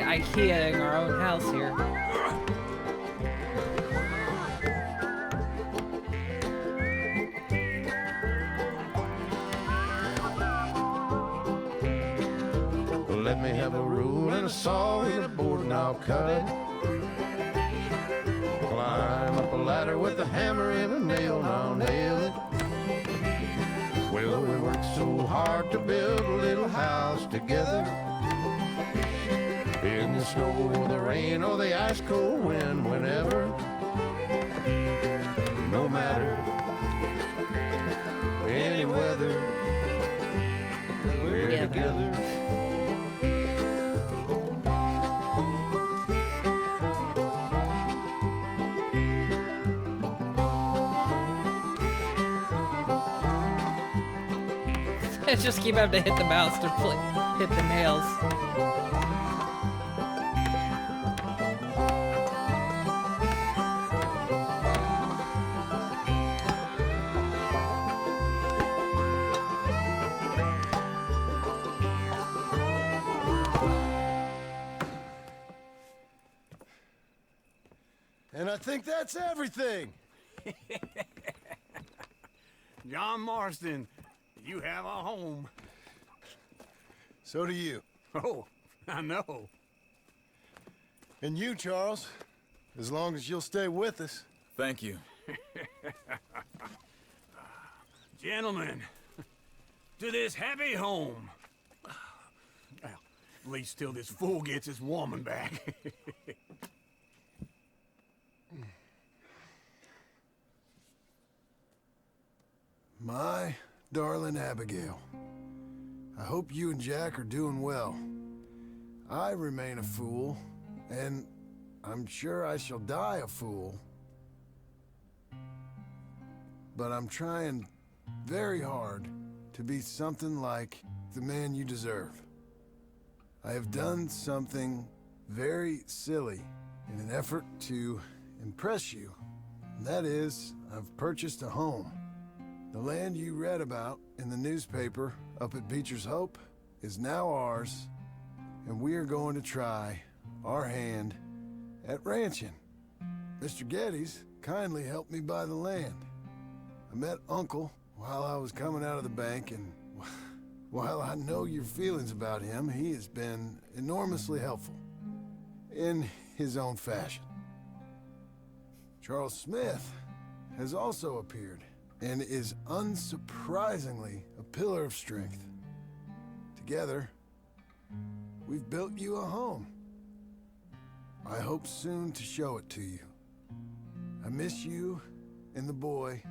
IKEA-ing our own house here. Let me have a rule and a saw and a board and I'll cut it. Climb up a ladder with a hammer and a nail and I'll nail it. Well, we worked so hard to build a little house together. In the snow or the rain or the ice cold wind, whenever, no matter any weather, we're together. Just keep having to hit the mouse to hit the nails. And I think that's everything. John Marston, you have a home. So do you. Oh, I know. And you, Charles, as long as you'll stay with us. Thank you. Gentlemen, to this happy home. Well, at least till this fool gets his woman back. My darling Abigail, I hope you and Jack are doing well. I remain a fool, and I'm sure I shall die a fool. But I'm trying very hard to be something like the man you deserve. I have done something very silly in an effort to impress you. And that is, I've purchased a home. The land you read about in the newspaper up at Beecher's Hope is now ours, and we are going to try our hand at ranching. Mr. Geddes kindly helped me buy the land. I met Uncle while I was coming out of the bank, and while I know your feelings about him, he has been enormously helpful in his own fashion. Charles Smith has also appeared and is unsurprisingly a pillar of strength. Together, we've built you a home. I hope soon to show it to you. I miss you and the boy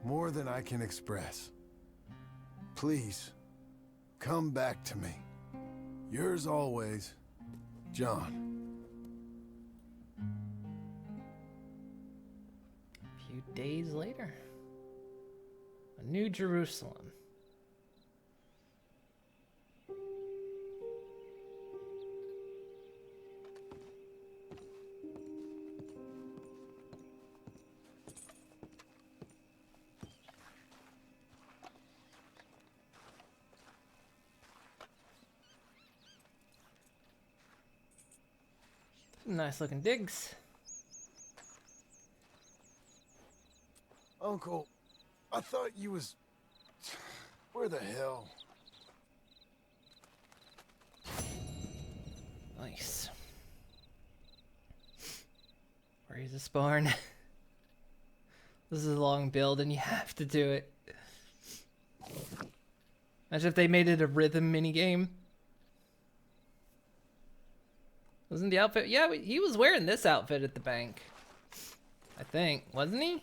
more than I can express. Please, come back to me. Yours always, John. A few days later. New Jerusalem. Some nice looking digs. Uncle, I thought you was... Where the hell? Nice. Where's this barn? This is a long build and you have to do it. Imagine if they made it a rhythm minigame. Wasn't the outfit? Yeah, he was wearing this outfit at the bank. I think. Wasn't he?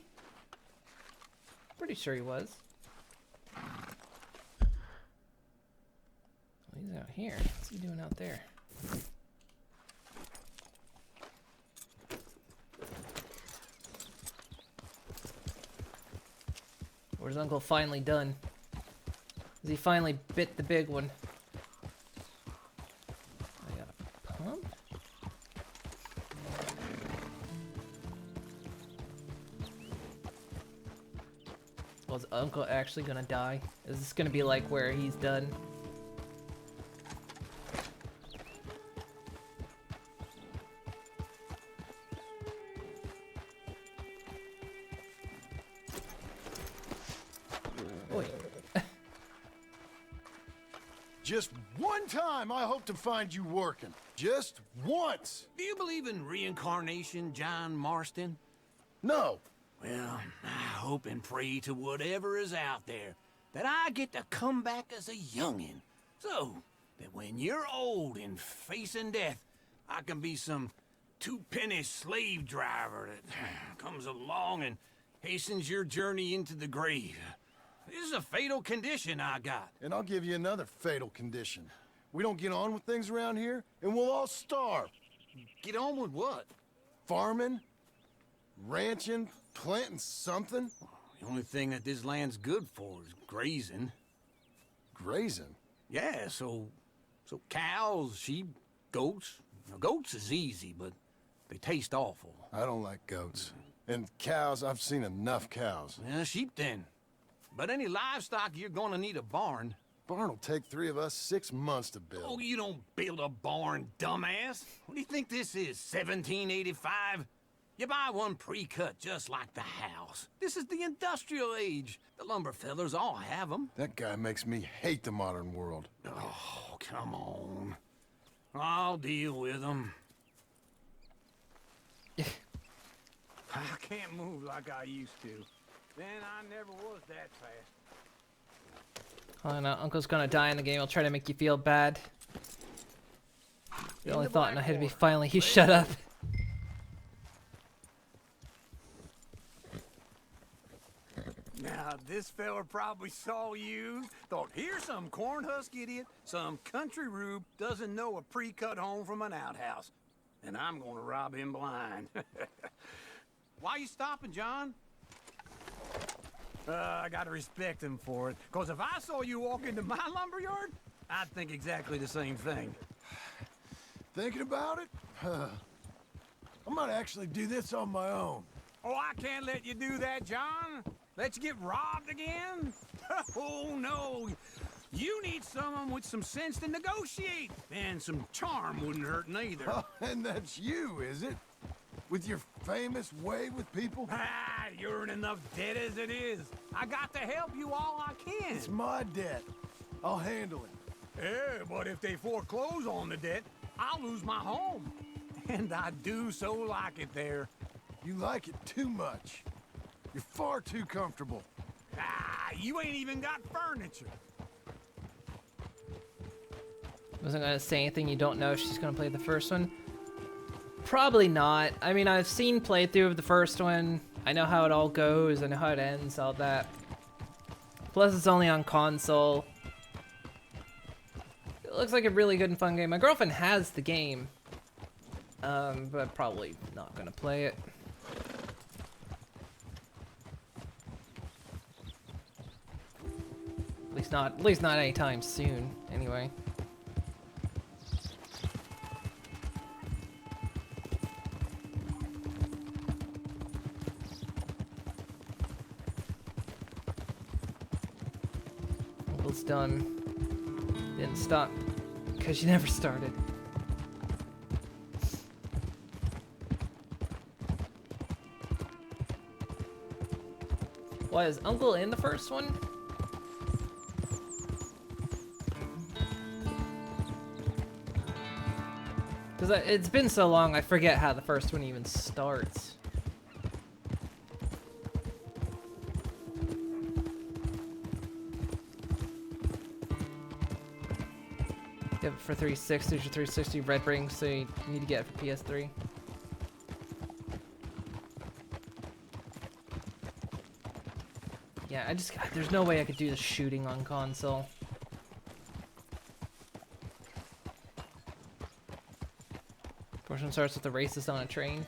Pretty sure he was. Oh, he's out here. What's he doing out there? Where's Uncle finally done? Has he finally bit the big one? I got a pump? Well, is Uncle actually gonna die? Is this gonna be like where he's done? Just one time I hope to find you working. Just once. Do you believe in reincarnation, John Marston? No. Well, I hope and pray to whatever is out there that I get to come back as a youngin', so that when you're old and facing death, I can be some two-penny slave driver that comes along and hastens your journey into the grave. This is a fatal condition I got. And I'll give you another fatal condition. We don't get on with things around here, and we'll all starve. Get on with what? Farming, ranching, planting something. The only thing that this land's good for is grazing. Grazing? Yeah, so cows, sheep, goats. Now, goats is easy, but they taste awful. I don't like goats. And cows, I've seen enough cows. Yeah, sheep then. But any livestock, you're gonna need a barn. Barn will take 3 of us 6 months to build. Oh, you don't build a barn, dumbass. What do you think this is, 1785? You buy one pre-cut just like the house. This is the industrial age. The lumber fellers all have them. That guy makes me hate the modern world. Oh, come on. I'll deal with them. I can't move like I used to. Then I never was that fast. Oh no, Uncle's gonna die in the game. I'll try to make you feel bad. The only thought in my head would be finally he shut up. Now, this fella probably saw you, thought, here's some cornhusk idiot, some country rube doesn't know a pre-cut home from an outhouse. And I'm gonna rob him blind. Why you stopping, John? I gotta respect him for it. Cause if I saw you walk into my lumberyard, I'd think exactly the same thing. Thinking about it? I might actually do this on my own. Oh, I can't let you do that, John. Let you get robbed again? Oh, no. You need someone with some sense to negotiate. And some charm wouldn't hurt neither. Oh, and that's you, is it? With your famous way with people? Ah, you're in enough debt as it is. I got to help you all I can. It's my debt. I'll handle it. Yeah, but if they foreclose on the debt, I'll lose my home. And I do so like it there. You like it too much. You're far too comfortable. Ah, you ain't even got furniture. Wasn't gonna say anything you don't know if she's gonna play the first one. Probably not. I mean, I've seen playthrough of the first one. I know how it all goes. I know how it ends, all that. Plus, it's only on console. It looks like a really good and fun game. My girlfriend has the game, but probably not gonna play it. At least not anytime soon. Anyway. Uncle's done. Didn't stop because you never started. Was Uncle in the first one? Because it's been so long, I forget how the first one even starts. Get it for 360, your 360 red ring, so you need to get it for PS3. Yeah, there's no way I could do the shooting on console. Portion starts with the racist on a train.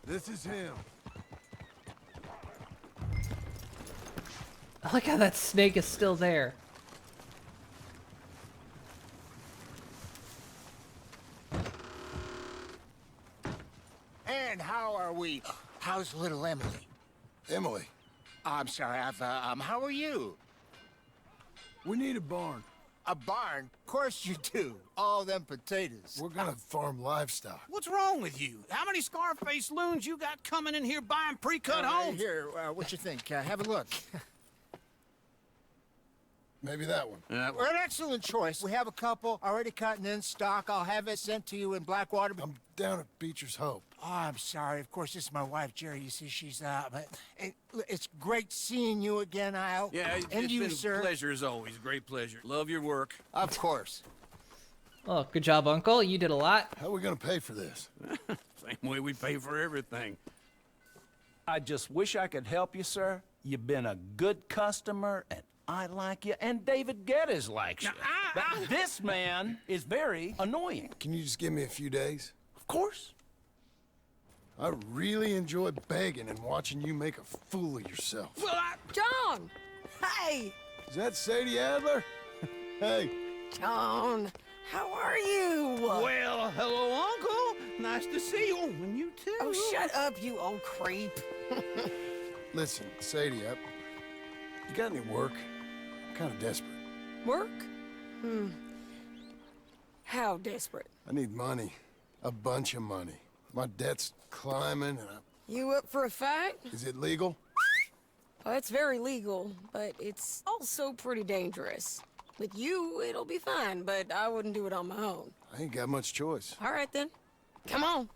This is him. I like how that snake is still there. And how are we? How's little Emily? Emily. I'm sorry, how are you? We need a barn. A barn? Of course you do. All them potatoes. We're gonna farm livestock. What's wrong with you? How many Scarface loons you got coming in here buying pre-cut homes? Here, what you think? Have a look. Maybe that one. Well, an excellent choice. We have a couple already cut and in stock. I'll have it sent to you in Blackwater. I'm down at Beecher's Hope. Oh, I'm sorry. Of course, this is my wife, Jerry. You see, she's but it's great seeing you again, Al. Yeah, and it's you, been sir. a pleasure as always. Great pleasure. Love your work. Of course. Oh, good job, Uncle. You did a lot. How are we gonna pay for this? Same way we pay for everything. I just wish I could help you, sir. You've been a good customer, and I like you, and David Geddes likes you. But this man is very annoying. Can you just give me a few days? Of course. I really enjoy begging and watching you make a fool of yourself. Well, John! Hey! Is that Sadie Adler? Hey. John, how are you? Well, hello, Uncle. Nice to see you. And you too. Oh, shut up, you old creep. Listen, Sadie, you got any work? I'm kind of desperate. Work? How desperate? I need money. A bunch of money. My debt's climbing and You up for a fight? Is it legal? Well, it's very legal, but it's also pretty dangerous. With you, it'll be fine, but I wouldn't do it on my own. I ain't got much choice. All right, then. Come on.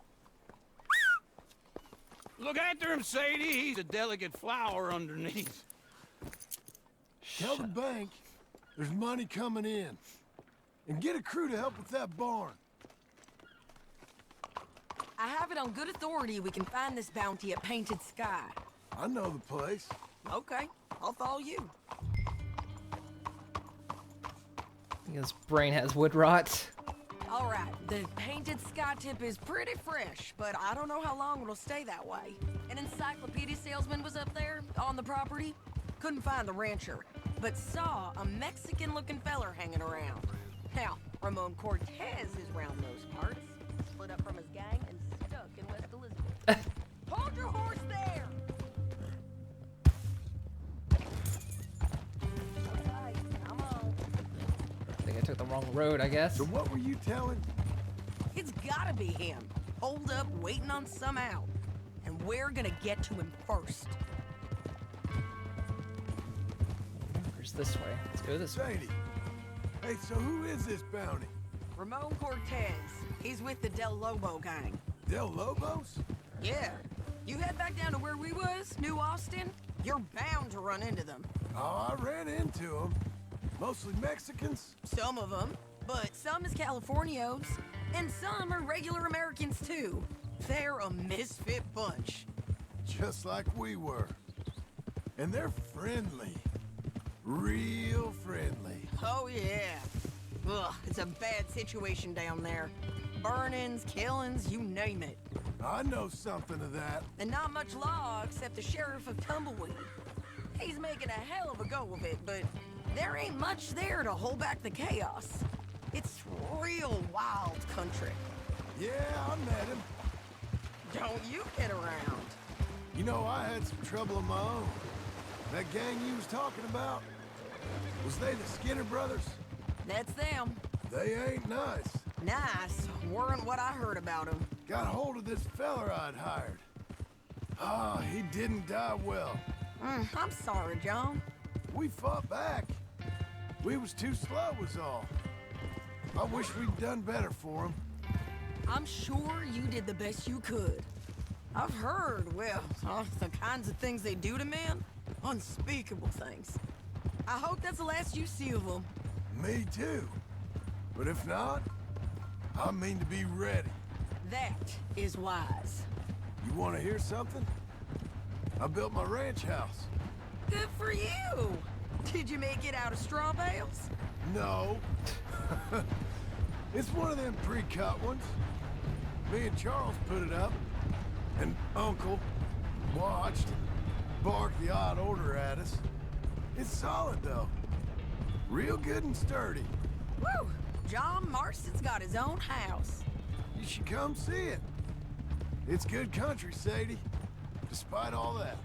Look after him, Sadie. He's a delicate flower underneath. Tell the bank there's money coming in. And get a crew to help with that barn. I have it on good authority we can find this bounty at Painted Sky. I know the place. Okay, I'll follow you. His brain has wood rot. All right, the Painted Sky tip is pretty fresh, but I don't know how long it'll stay that way. An encyclopedia salesman was up there on the property. Couldn't find the rancher, but saw a Mexican-looking feller hanging around. Now, Ramon Cortez is round those parts. Split up from his gang and stuck in West Elizabeth. Hold your horse there! Right, come on. I think I took the wrong road, I guess. So what were you telling? It's gotta be him. Hold up, waiting on some out. And we're gonna get to him first. Where's this way? Let's go this way. Sadie. Hey, so who is this bounty? Ramon Cortez. He's with the Del Lobo gang. Del Lobos? Yeah. You head back down to where we was, New Austin, you're bound to run into them. Oh, I ran into them. Mostly Mexicans? Some of them, but some is Californios, and some are regular Americans too. They're a misfit bunch. Just like we were. And they're friendly. Real friendly. Oh yeah. Ugh, it's a bad situation down there. Burnings, killings, you name it. I know something of that. And not much law except the sheriff of Tumbleweed. He's making a hell of a go of it, but there ain't much there to hold back the chaos. It's real wild country. Yeah, I met him. Don't you get around. You know, I had some trouble of my own. That gang you was talking about, was they the Skinner brothers? That's them. They ain't nice. Nice. Weren't what I heard about them. Got hold of this feller I'd hired. Ah, he didn't die well. I'm sorry, John. We fought back. We was too slow was all. I wish we'd done better for him. I'm sure you did the best you could. I've heard, well, the kinds of things they do to men. Unspeakable things. I hope that's the last you see of them. Me too. But if not, I mean to be ready. That is wise. You want to hear something? I built my ranch house. Good for you. Did you make it out of straw bales? No. It's one of them pre-cut ones. Me and Charles put it up, and Uncle watched and barked the odd order at us. It's solid, though. Real good and sturdy. Woo! John Marston's got his own house. You should come see it. It's good country, Sadie. Despite all that.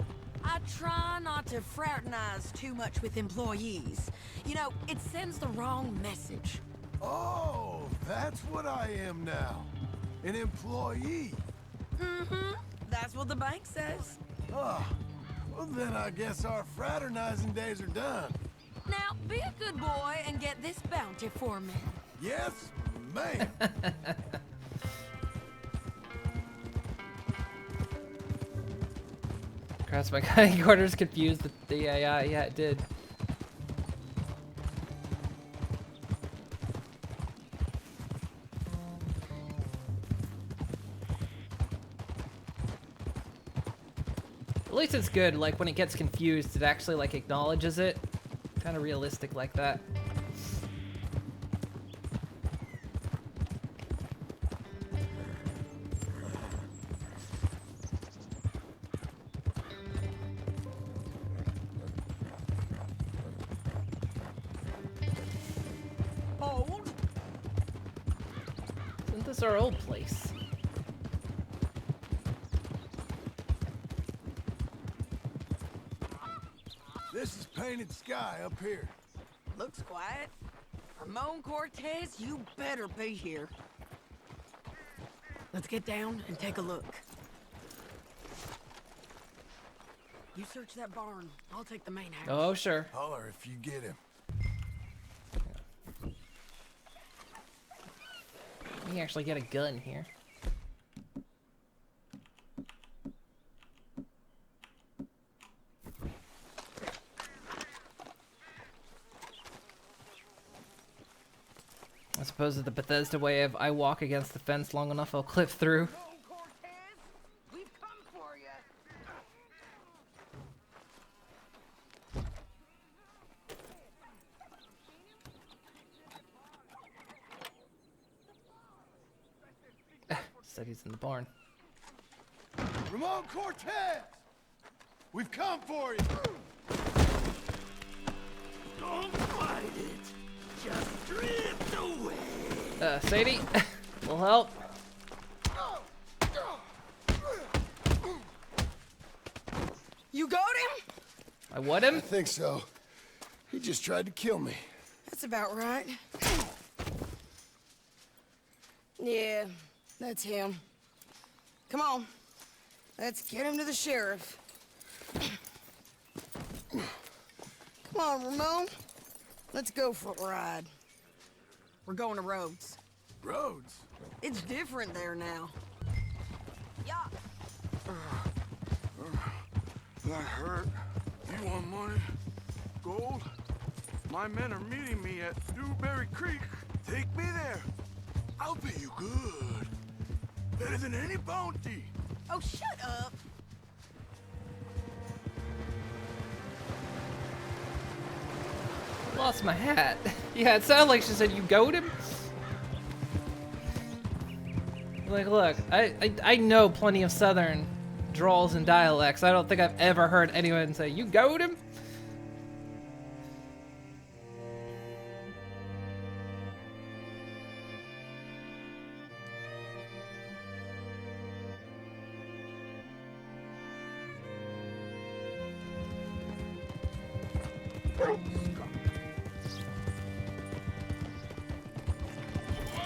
I try not to fraternize too much with employees. You know, it sends the wrong message. Oh, that's what I am now. An employee. Mm-hmm. That's what the bank says. Oh, well then I guess our fraternizing days are done. Now, be a good boy and get this bounty for me. Yes, ma'am. Cross my cutting quarters confused with the AI. Yeah, it did. At least it's good, like when it gets confused, it actually like acknowledges it. Kind of realistic like that. Old? Isn't this our old place? This is Painted Sky up here. Looks quiet. Ramon Cortez, you better be here. Let's get down and take a look. You search that barn. I'll take the main house. Oh, sure. Holler if you get him. You can actually get a gun here. I suppose it's the Bethesda way of I walk against the fence long enough, I'll clip through. We've come for you. Said he's in the barn. Ramon Cortez! We've come for you! Don't fight it. Just drift away. Sadie, will help. You got him? I what him? I think so. He just tried to kill me. That's about right. Yeah, that's him. Come on. Let's get him to the sheriff. Come on, Ramon. Let's go for a ride. We're going to Rhodes. Rhodes? It's different there now. Yeah. That hurt. You want money? Gold? My men are meeting me at Dewberry Creek. Take me there. I'll pay you good. Better than any bounty. Oh, shut up. Lost my hat. Yeah, it sounded like she said you goat him. Like, look, I know plenty of Southern drawls and dialects. I don't think I've ever heard anyone say you goat him.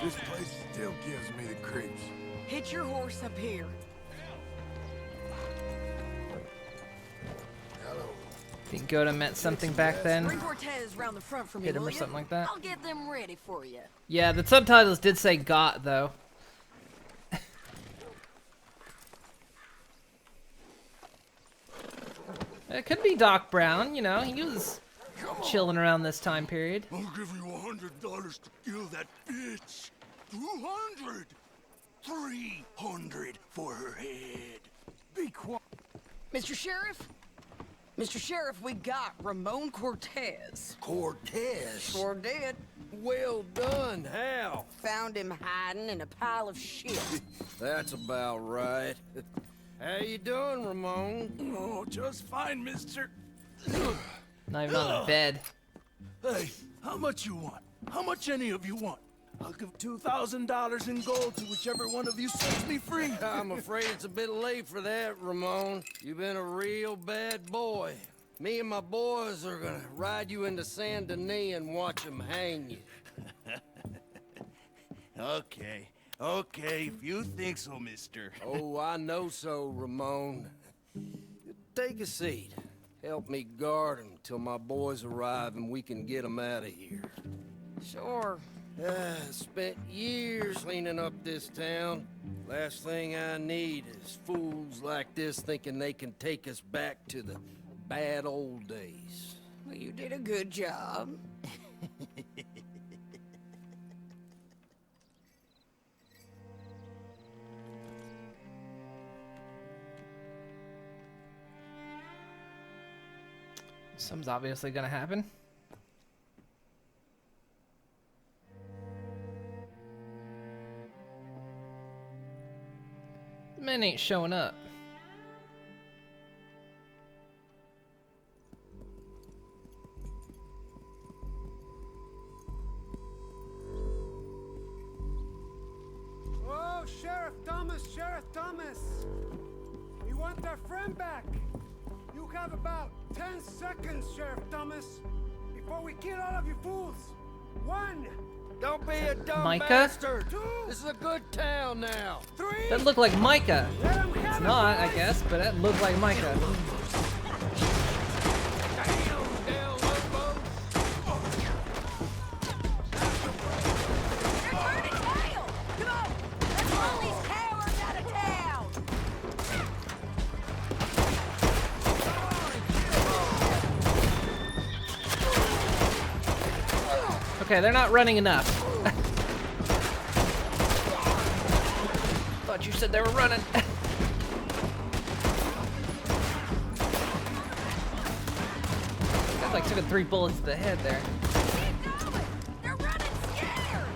This place still gives me the creeps. Hitch your horse up here. Think Goda meant something back then. Bring Cortez round the front for me, Hit him will or ya? something like that. I'll get them ready for you. Yeah, the subtitles did say got though. It could be Doc Brown, you know, he was chilling around this time period. I'll give you $100 to kill that bitch. 200. 300 for her head. Be quiet. Mr. Sheriff, Mr. Sheriff, we got Ramon Cortez. Cortez? Sure did. Well done. How? Found him hiding in a pile of shit. That's about right. How you doing, Ramon? Oh, just fine, mister. Not even on the bed. Hey, how much you want? How much any of you want? I'll give $2,000 in gold to whichever one of you sets me free. I'm afraid it's a bit late for that, Ramon. You've been a real bad boy. Me and my boys are gonna ride you into Saint Denis and watch them hang you. Okay, if you think so, mister. Oh, I know so, Ramon. Take a seat. Help me guard them till my boys arrive and we can get them out of here. Sure. Spent years cleaning up this town. Last thing I need is fools like this thinking they can take us back to the bad old days. Well, you did a good job. Something's obviously gonna happen. The man ain't showing up. Oh, Sheriff Thomas, Sheriff Thomas! We want our friend back. You have about 10 seconds, Sheriff Thomas, before we kill all of you fools. 1. Don't be a dumb Micah? bastard. This is a good town now. 3. That looked like Micah. It's not, I guess, but that looked like Micah. Okay, they're not running enough. Thought you said they were running. That's like took 3 bullets to the head there. They're running scared.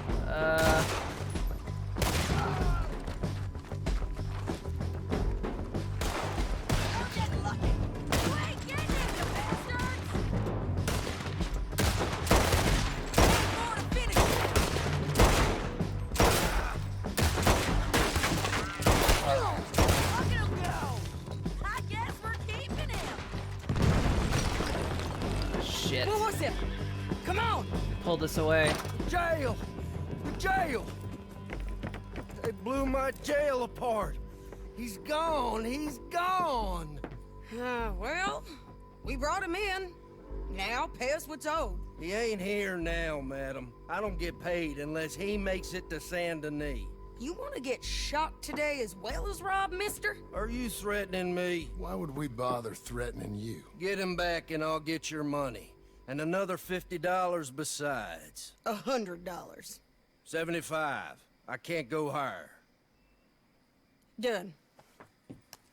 Shit. What was it? Come on. Pull this away. Jail! The jail! They blew my jail apart. He's gone. He's gone. Well, we brought him in. Now pay us what's owed. He ain't here now, madam. I don't get paid unless he makes it to Saint Denis. You want to get shot today as well as rob, mister? Are you threatening me? Why would we bother threatening you? Get him back and I'll get your money. And another $50 besides. $100. 75. I can't go higher. Done.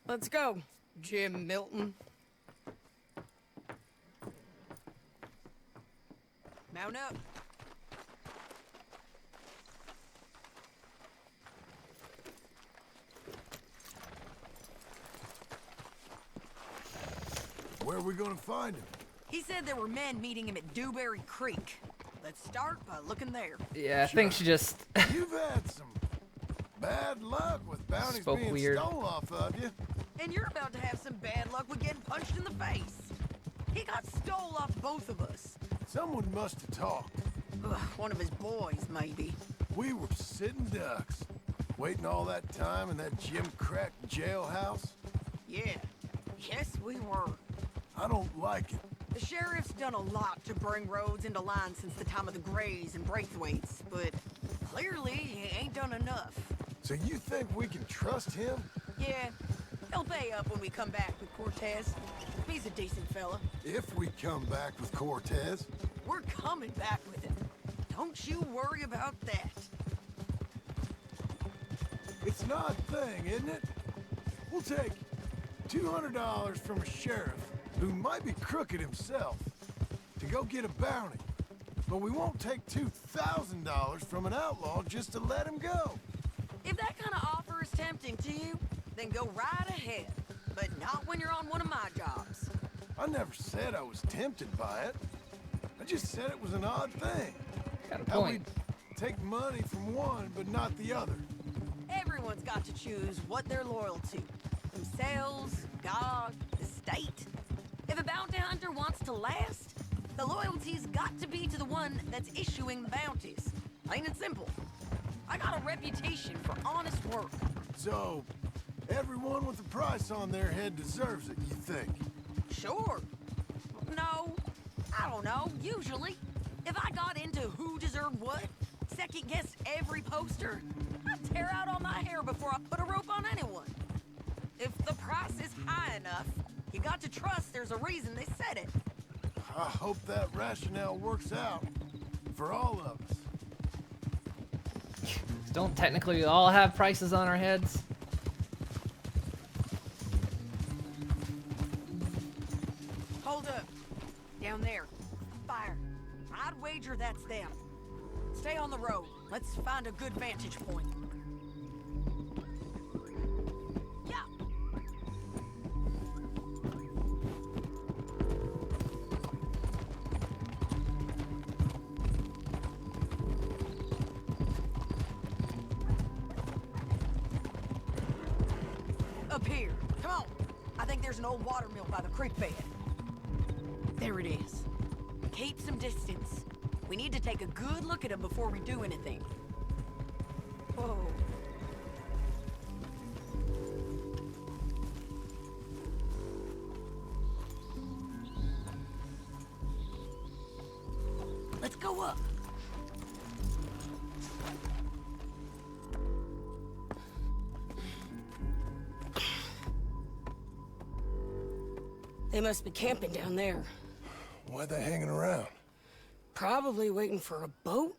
Let's go, Jim Milton. Mount up. Where are we gonna find him? He said there were men meeting him at Dewberry Creek. Let's start by looking there. Yeah, I think she just You've had some bad luck with bounties Spoke being weird. stole off of you. And you're about to have some bad luck with getting punched in the face. He got stole off both of us. Someone must have talked. Ugh, one of his boys, maybe. We were sitting ducks, waiting all that time in that Jim Crack jailhouse. Yeah. Yes, we were. I don't like it. The sheriff's done a lot to bring roads into line since the time of the Greys and Braithwaites, but clearly he ain't done enough. So you think we can trust him? Yeah, he'll pay up when we come back with Cortez. He's a decent fella. If we come back with Cortez? We're coming back with him. Don't you worry about that. It's an odd thing, isn't it? We'll take $200 from a sheriff who might be crooked himself, to go get a bounty. But we won't take $2,000 from an outlaw just to let him go. If that kind of offer is tempting to you, then go right ahead. But not when you're on one of my jobs. I never said I was tempted by it. I just said it was an odd thing. Got a How point. we'd take money from one, but not the other. Everyone's got to choose what they're loyal to. Themselves, God, the state. If a bounty hunter wants to last, the loyalty's got to be to the one that's issuing the bounties. Plain and simple. I got a reputation for honest work. So, everyone with a price on their head deserves it, you think? Sure. No, I don't know, usually. If I got into who deserved what, second-guessed every poster, I'd tear out all my hair before I put a rope on anyone. If the price is high enough, you got to trust there's a reason they said it. I hope that rationale works out for all of us. Don't technically we all have prices on our heads? Hold up. Down there. Fire. I'd wager that's them. Stay on the road. Let's find a good vantage point. Yeah. Up here. Come on. I think there's an old water mill by the creek bed. There it is. Keep some distance. We need to take a good look at him before we do anything. Whoa. Let's go up. They must be camping down there. Why are they hanging around? Probably waiting for a boat.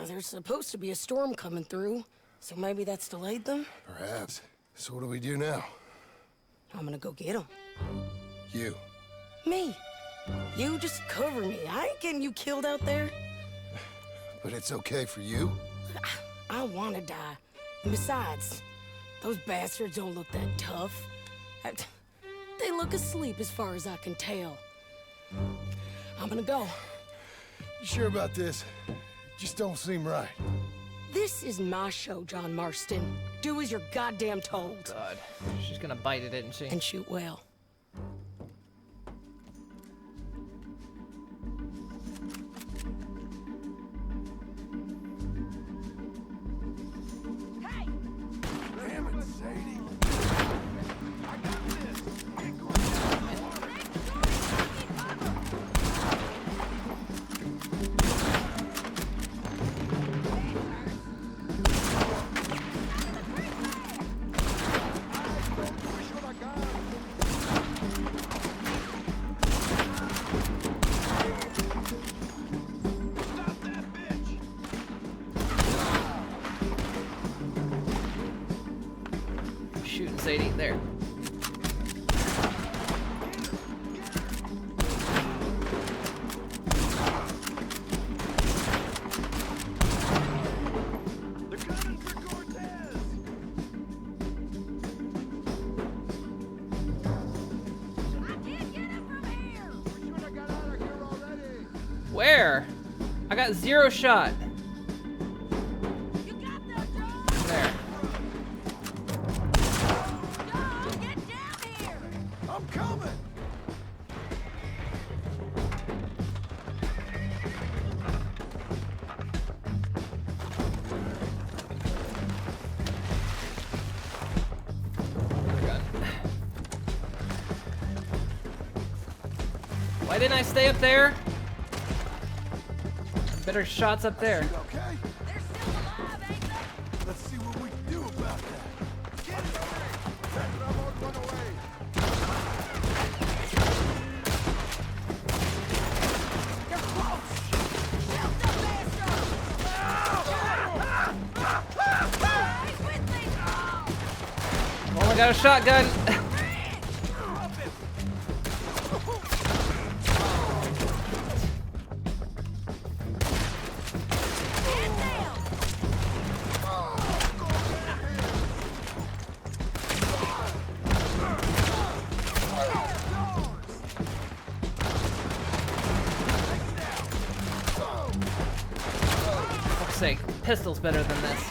There's supposed to be a storm coming through, so maybe that's delayed them? Perhaps. So what do we do now? I'm gonna go get them. You. Me. You just cover me. I ain't getting you killed out there. But it's okay for you? I wanna die. And besides, those bastards don't look that tough. They look asleep as far as I can tell. I'm gonna go. You sure about this? Just don't seem right. This is my show, John Marston. Do as you're goddamn told. God, she's gonna bite it, isn't she? And shoot well. Hey! Damn it, Sadie. I got this. Get going. Shooting Sadie. There. Where? I got 0 shot. There. I'm coming. Why didn't I stay up there? Better shots up there. Okay? They're still alive, ain't they? Let's see what we can do about that. Get it away! Let Ramon run away! They're close! Shoot the bastard! He's with me! Only got a shotgun. sake, pistol's better than this.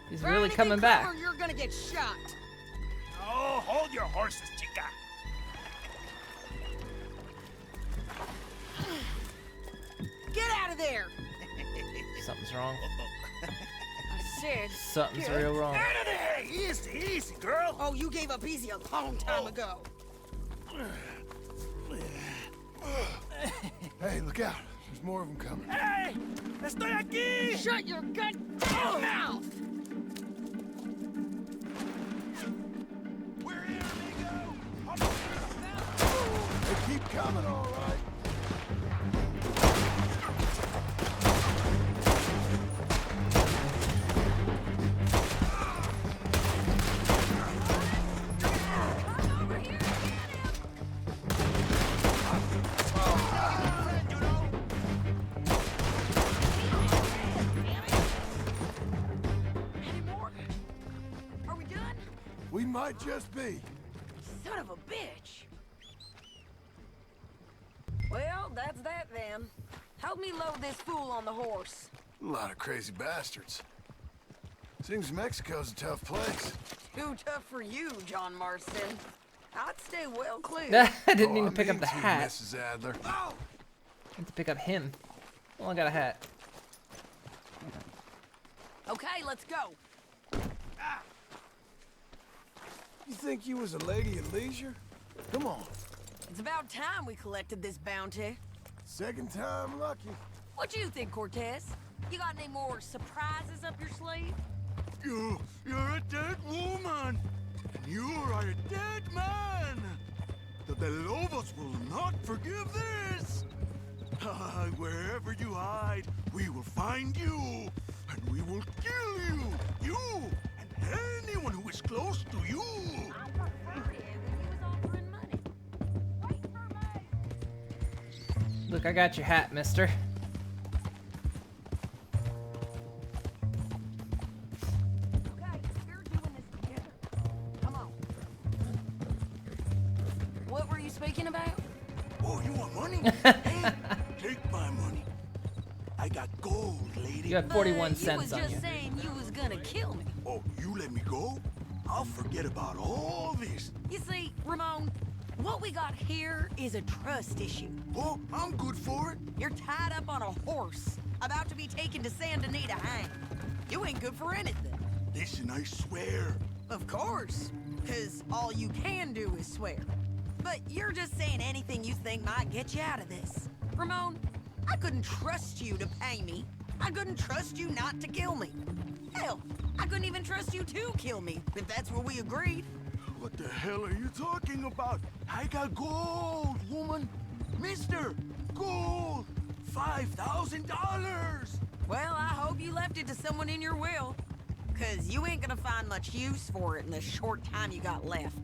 He's really coming back. Or you're gonna get shot. Oh, hold your horses, chica. Get out of there! Something's wrong. I said. Something's get real wrong. Out of there! Easy, easy, girl. Oh, you gave up easy a long time ago. Hey, look out. There's more of them coming. Hey! Estoy aquí! Shut your goddamn mouth! We're here, amigo! They keep coming, all right. We might just be. Son of a bitch. Well, that's that then. Help me load this fool on the horse. A lot of crazy bastards. Seems Mexico's a tough place. Too tough for you, John Marston. I'd stay well clear. I didn't mean to pick up the to, hat. Mrs. Adler. Oh! I had to pick up him. Well, I got a hat. Okay, let's go. You think you was a lady at leisure? Come on. It's about time we collected this bounty. Second time lucky. What do you think, Cortez? You got any more surprises up your sleeve? You're a dead woman, and you are a dead man. The De Lobos will not forgive this. Wherever you hide, we will find you, and we will kill you. You and anyone who is close to you. Look, I got your hat, mister. What were you speaking about? Oh, you want money? Hey, take my money. I got gold, lady. You got 41 You cents was on just you. saying you was gonna kill me. Oh, you let me go? I'll forget about all this. You see, Ramon, what we got here is a trust issue. Oh, I'm good for it. You're tied up on a horse, about to be taken to Santa Anita hang. You ain't good for anything. Listen, I swear. Of course, because all you can do is swear. But you're just saying anything you think might get you out of this. Ramon, I couldn't trust you to pay me. I couldn't trust you not to kill me. Hell, I couldn't even trust you to kill me, if that's what we agreed. What the hell are you talking about? I got gold, woman. Mister, gold. $5,000. Well, I hope you left it to someone in your will. Because you ain't gonna find much use for it in the short time you got left.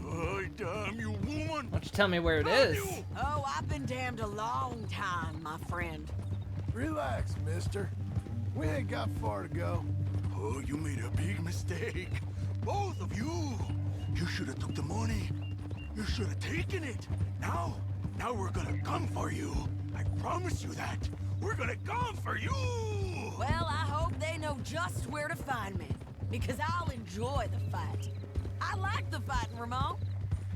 Oh, damn you, woman. Why don't you tell me where it is? Oh, I've been damned a long time, my friend. Relax, mister. We ain't got far to go. Oh, you made a big mistake. Both of you. You should have took the money. You should have taken it. Now, Now we're gonna come for you. I promise you that. We're gonna come for you! Well, I hope they know just where to find me. Because I'll enjoy the fight. I like the fighting, Ramon.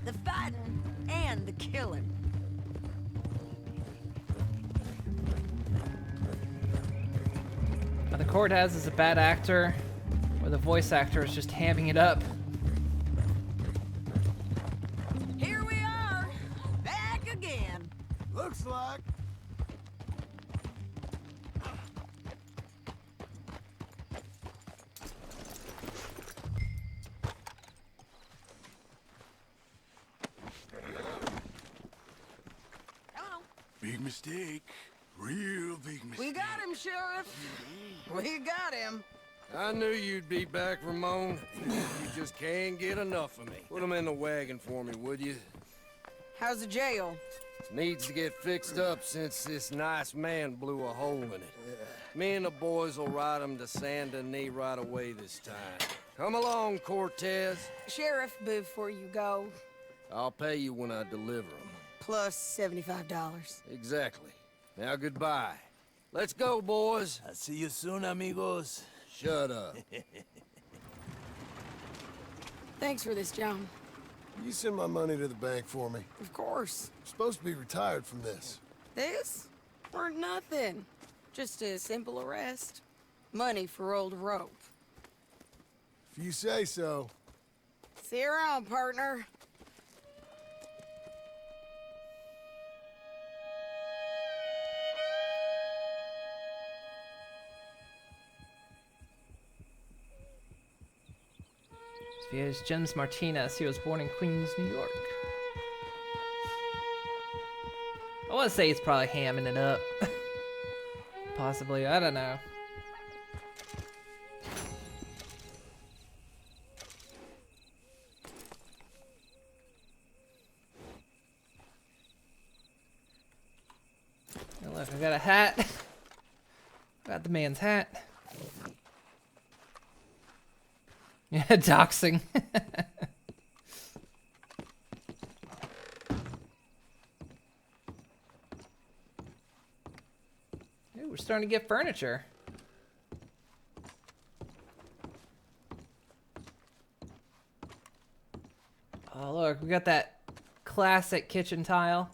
The fighting and the killing. The Cortez is a bad actor, or the voice actor is just hamming it up. Here we are, back again. Looks like. Big mistake. Real big mistake. We got him, Sheriff. We got him. I knew you'd be back, Ramon. You just can't get enough of me. Put him in the wagon for me, would you? How's the jail? Needs to get fixed up since this nice man blew a hole in it. Me and the boys will ride him to Saint Denis right away this time. Come along, Cortez. Sheriff, before you go, I'll pay you when I deliver him. plus $75. Exactly. Now goodbye. Let's go, boys. I'll see you soon, amigos. Shut up. Thanks for this, John. You send my money to the bank for me. Of course. I'm supposed to be retired from this. This? Or nothing. Just a simple arrest. Money for old rope. If you say so. See you around, partner. Here's James Martinez. He was born in Queens, New York. I want to say he's probably hamming it up. Possibly, I don't know. Oh, look, I got a hat. Got the man's hat. Yeah, doxing. Ooh, we're starting to get furniture. Oh, look, we got that classic kitchen tile.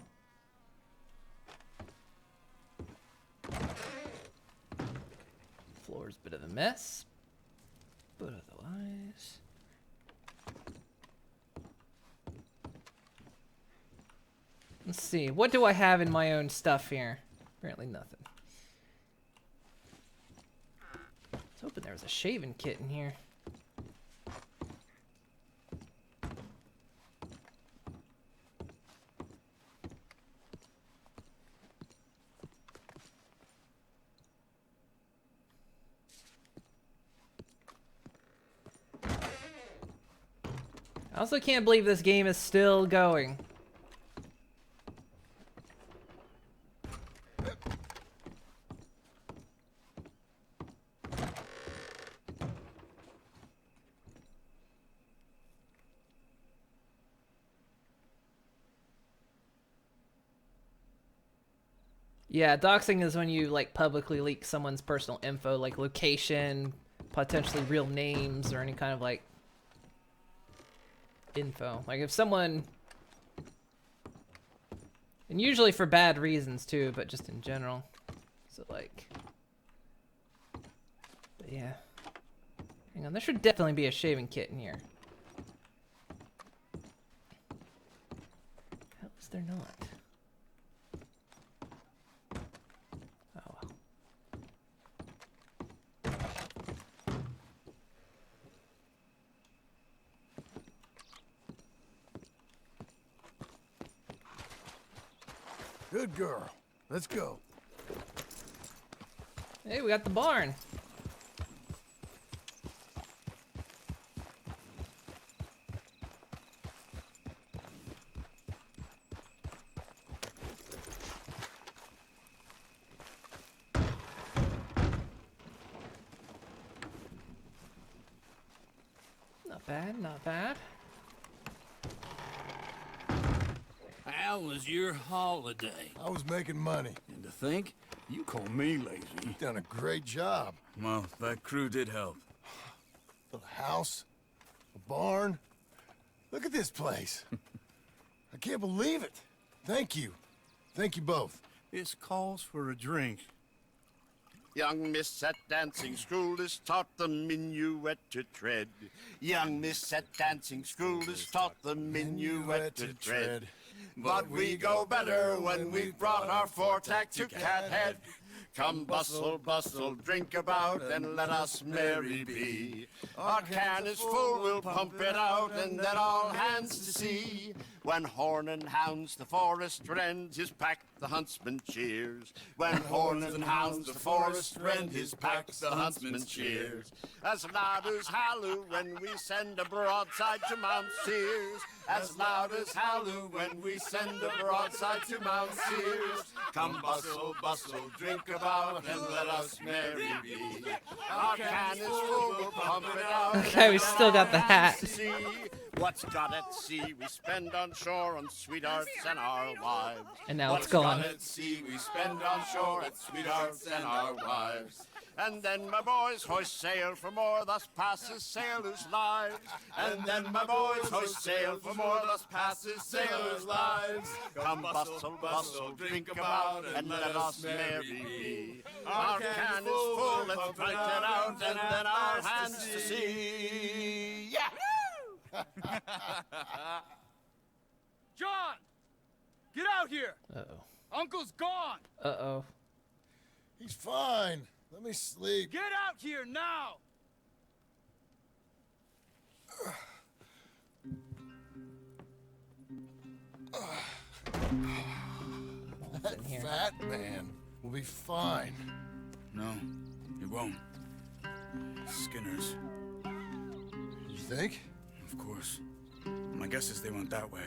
Floor's a bit of a mess, but otherwise... Let's see, what do I have in my own stuff here? Apparently nothing. I was hoping there was a shaving kit in here. I also can't believe this game is still going. Yeah, doxing is when you like publicly leak someone's personal info, like location, potentially real names, or any kind of like info. Like if someone, and usually for bad reasons too, but just in general. So like, but yeah. Hang on, there should definitely be a shaving kit in here. How is there not? Good girl. Let's go. Hey, we got the barn. Not bad, not bad. How was your holiday? I was making money. And to think, you call me lazy. You've done a great job. Well, that crew did help. Little house, a barn. Look at this place. I can't believe it. Thank you. Thank you both. This calls for a drink. Young miss at dancing school is taught the minuet to tread. Young miss at dancing school is taught the minuet to tread. But we go better when we've brought our four-tack to Cathead. Come bustle, bustle, drink about, and let us merry be. Our can is full, we'll pump it out, and then all hands to see. When horn and hounds the forest rend, his pack the huntsman cheers. When horn and hounds the forest rend, his pack the huntsman cheers. As loud as halloo when we send a broadside to Mount Sears. As loud as halloo when we send a broadside to Mount Sears. Come bustle, bustle, drink about, and let us merry be. Our can is full, we'll pump it out. Okay, we still got the hat. See what's got at sea we spend on shore on sweethearts and our wives. And now What's it's gone. got at sea we spend on shore at sweethearts and our wives. And then my boys hoist sail for more, thus passes sailors' lives. And then my boys hoist sail for more, thus passes sailors' lives. Come bustle, bustle, drink about, and let us merry be. Our can is full, let's break it out, and then our hands to see. Yeah! John! Get out here! Uh-oh. Uncle's gone! Uh-oh. He's fine. Let me sleep. Get out here now! That fat man will be fine. No, he won't. Skinners. You think? Of course. My guess is they went that way.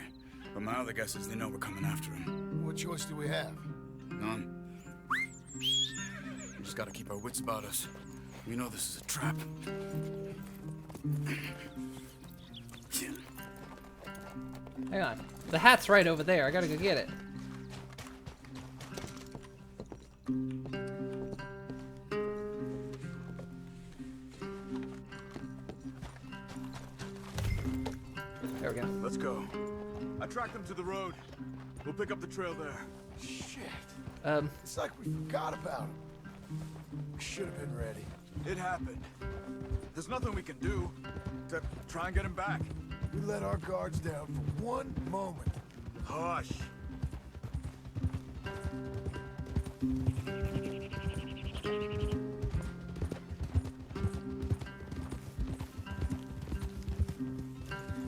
But my other guess is they know we're coming after him. What choice do we have? None. We just gotta keep our wits about us. We know this is a trap. Hang on. The hat's right over there. I gotta go get it. There we go. Let's go. I tracked them to the road. We'll pick up the trail there. Shit. It's like we forgot about him. We should have been ready. It happened. There's nothing we can do except try and get him back. We let our guards down for one moment. Hush.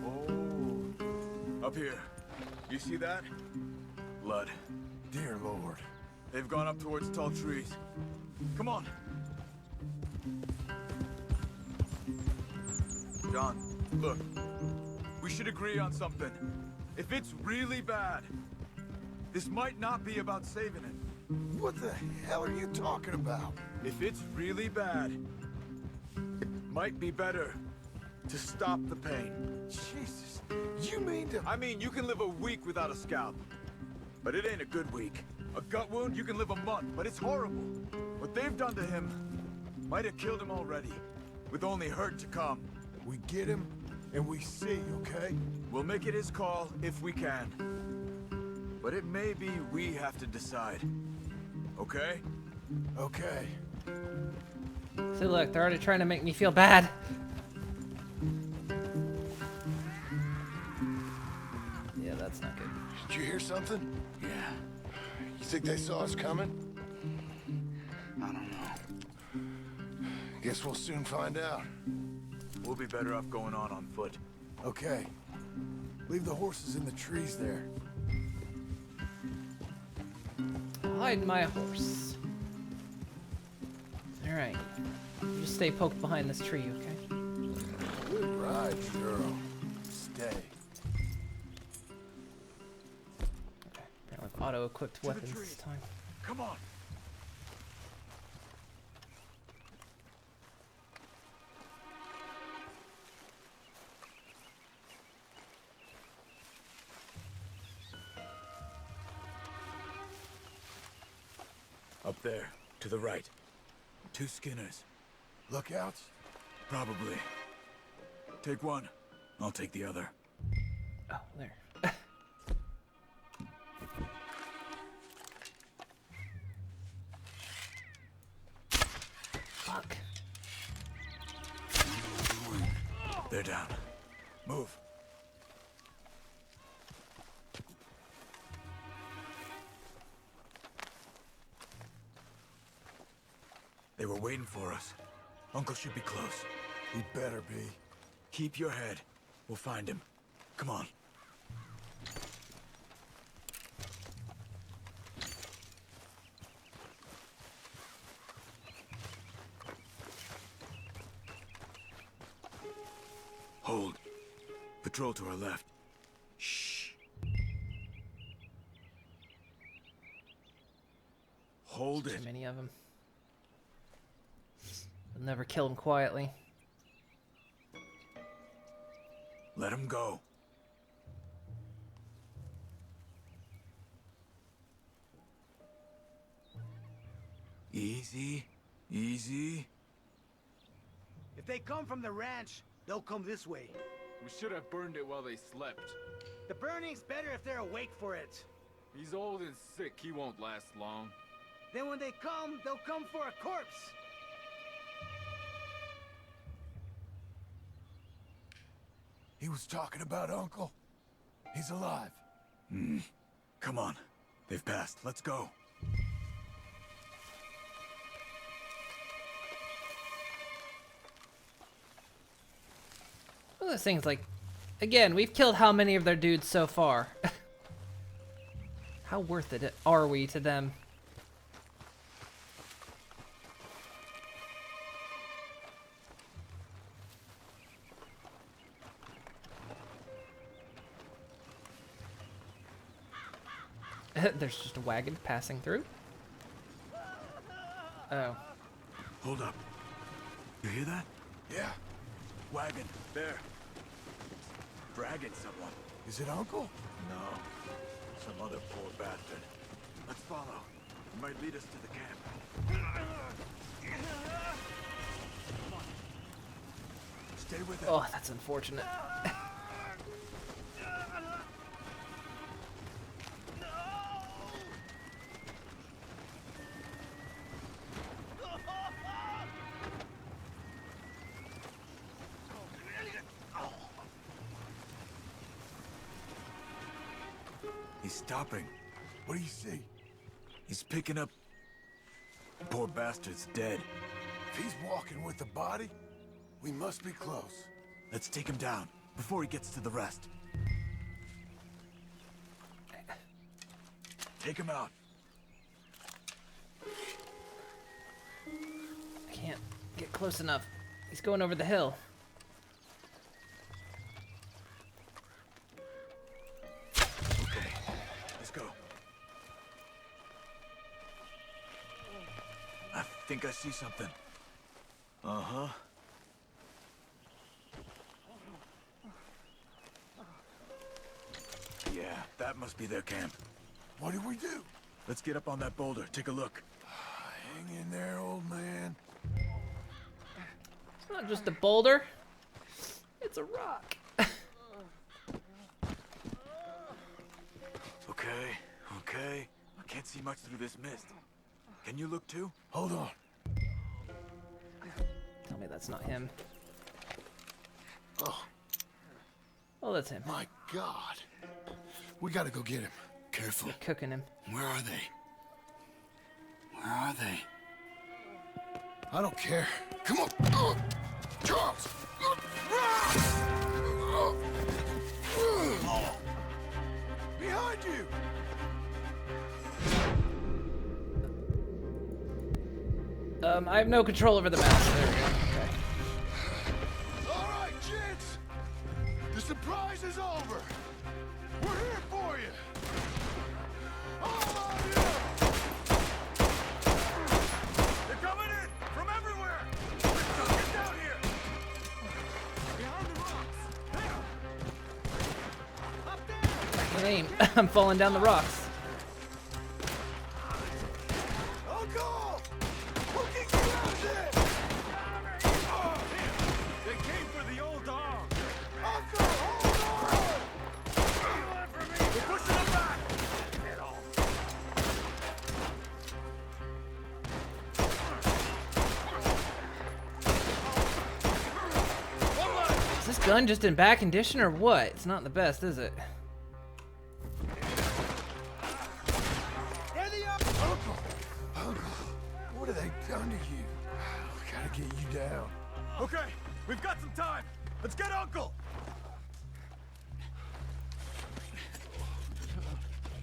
Oh. Up here. You see that? Blood. Dear Lord. They've gone up towards tall trees. Come on. John, look. We should agree on something. If it's really bad, this might not be about saving it. What the hell are you talking about? If it's really bad, it might be better to stop the pain. Jesus, you mean to... I mean, you can live a week without a scalp, but it ain't a good week. A gut wound, you can live a month, but it's horrible. What they've done to him might have killed him already, with only hurt to come. We get him, and we see, okay? We'll make it his call if we can. But it may be we have to decide. Okay? Okay. See, look, they're already trying to make me feel bad. Yeah, that's not good. Did you hear something? Yeah. You think they saw us coming? I don't know. Guess we'll soon find out. We'll be better off going on foot. Okay. Leave the horses in the trees there. Hide my horse. Alright. You just stay poked behind this tree, okay? Good ride, girl. Stay. Okay. Apparently with auto-equipped weapons this time. Come on. Up there, to the right. 2 Skinners. Lookouts? Probably. Take one. I'll take the other. Oh, there. Fuck. They're down. Move. They were waiting for us. Uncle should be close. He better be. Keep your head. We'll find him. Come on. Hold. Patrol to our left. Shh. Hold it. Too many of them. We'll never kill them quietly. Let him go. Easy. Easy. If they come from the ranch, they'll come this way. We should have burned it while they slept. The burning's better if they're awake for it. He's old and sick. He won't last long. Then when they come, they'll come for a corpse. He was talking about Uncle. He's alive. Come on. They've passed. Let's go. Well, this thing's like, again, we've killed how many of their dudes so far? How worth it are we to them? There's just a wagon passing through. Oh. Hold up. You hear that? Yeah. Wagon. There. Dragging someone. Is it Uncle? No. Some other poor bastard. Let's follow. It might lead us to the camp. Stay with it. Oh, that's unfortunate. He's stopping. What do you see? He's picking up... Poor bastard's dead. If he's walking with the body, we must be close. Let's take him down, before he gets to the rest. Take him out. I can't get close enough. He's going over the hill. Okay, let's go. I think I see something. Uh-huh. Yeah, that must be their camp. What do we do? Let's get up on that boulder, take a look. Hang in there, old man. It's not just a boulder. It's a rock. Okay, okay. I can't see much through this mist. Can you look too? Hold on. Tell me that's not him. Oh. Oh, that's him. My God. We gotta go get him. Careful. They're cooking him. Where are they? Where are they? I don't care. Come on. Charles. Behind you. I have no control over the mouse. There we go. Okay. All right, kids. The surprise is over. We're here for you. All of you. They're coming in from everywhere. Get down here. Behind the rocks. Up there! I can aim. I'm falling down the rocks. Uncle! gun just in bad condition or what? It's not the best, is it? Uncle, what have they done to you? We gotta get you down. Okay, we've got some time. Let's get Uncle!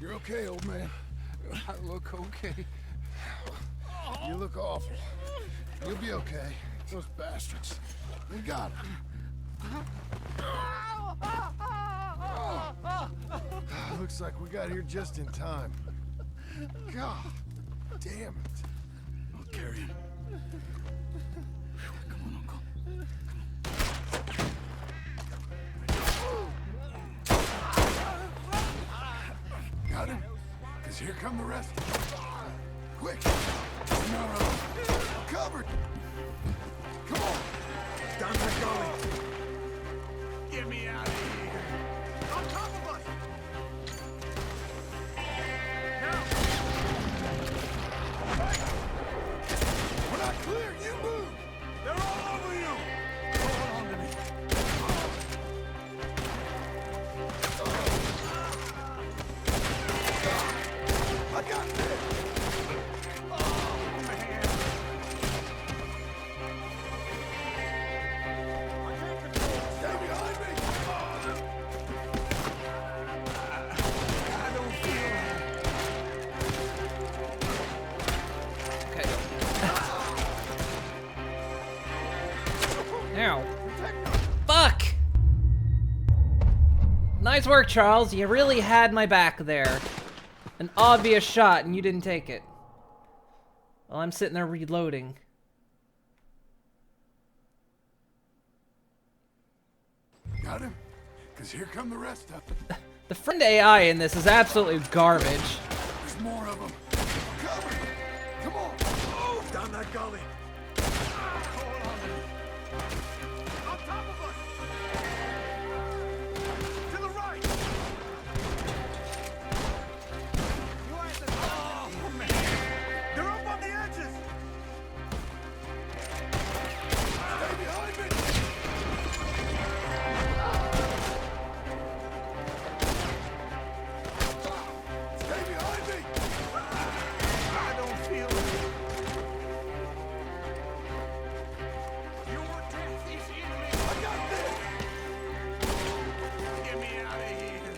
You're okay, old man. I look okay. You look awful. You'll be okay. Those bastards. We got them. Looks like we got here just in time. God damn it. I'll carry him. Come on, Uncle. Got him? Because here come the rest. Quick! No. Covered! Come on! Down that gully! Get me out of here! On top of us! Now! We're not clear! You move! They're all over you! Hold on to me. I got this! Oh, man! Stay behind me! I don't feel Okay. Ow. Fuck! Nice work, Charles. You really had my back there. An obvious shot, and you didn't take it. While I'm sitting there reloading. Got him? Because here come the rest of them. The friend AI in this is absolutely garbage. There's more of them. Cover! Come on! Move down that gully! Hold on to me. On top of us! To the right! Oh, man! They're up on the edges! Stay behind me! Stay behind me! I don't feel it. Your death is in me. I got this! Get me out of here.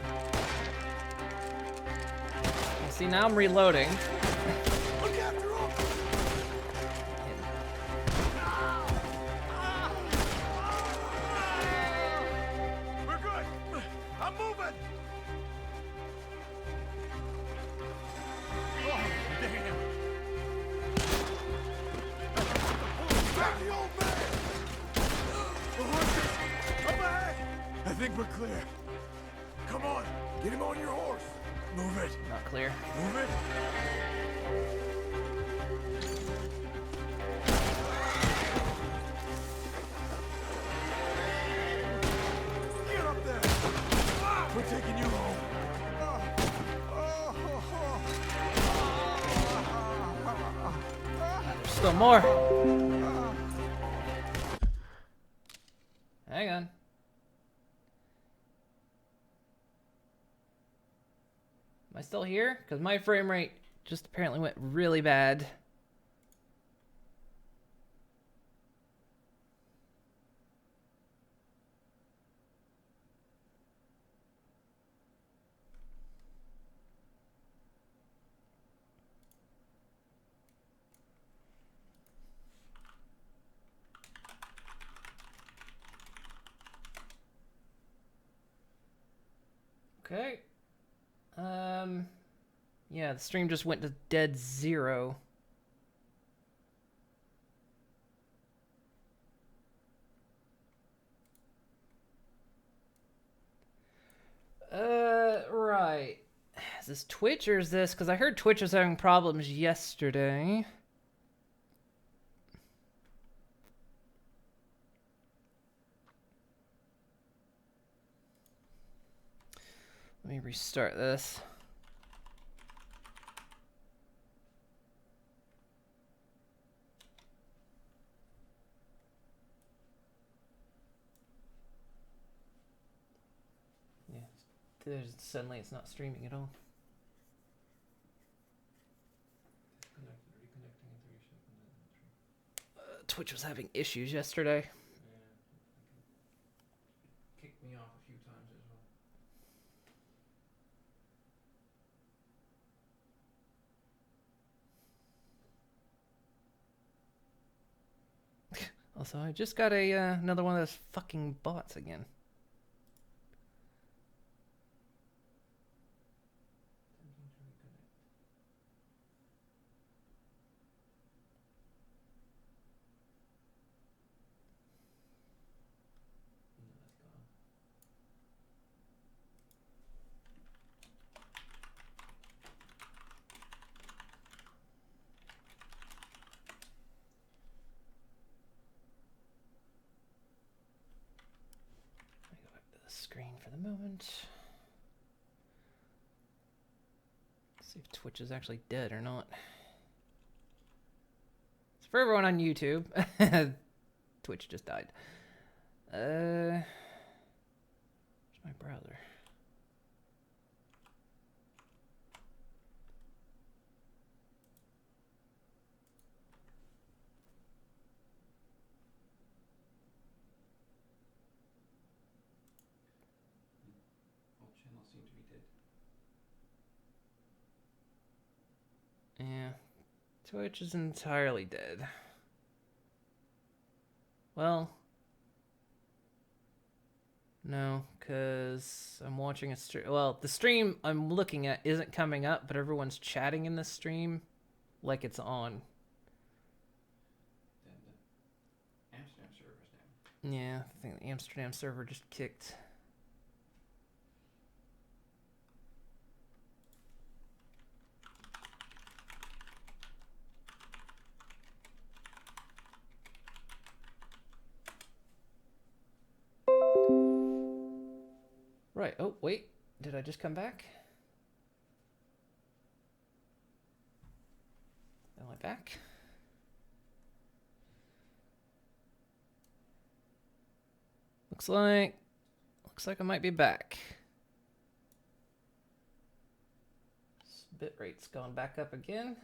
See, now I'm reloading. Look after him! We're good. I'm moving. Oh, damn. Grab the old man! The horses! Up ahead! I think we're clear. Come on, get him on your horse. Move it. Not clear. Move it. Get up there. We're taking you home. There's still more. Hang on. Am I still here? Because my frame rate just apparently went really bad. Okay. Yeah, the stream just went to dead zero. Right. Is this Twitch or is this? Because I heard Twitch was having problems yesterday. Let me restart this. Suddenly it's not streaming at all. Twitch was having issues yesterday. Kicked me off a few times as well. Also, I just got a another one of those fucking bots again. Screen for the moment. See if Twitch is actually dead or not. It's for everyone on YouTube. Twitch just died. Where's my browser? Yeah, Twitch is entirely dead. Well, no, because I'm watching a stream. Well, the stream I'm looking at isn't coming up, but everyone's chatting in the stream like it's on. The Amsterdam server's down. Yeah, I think the Amsterdam server just kicked. Right, oh, wait. Did I just come back? Am I back? Looks like I might be back. Bitrate's gone back up again.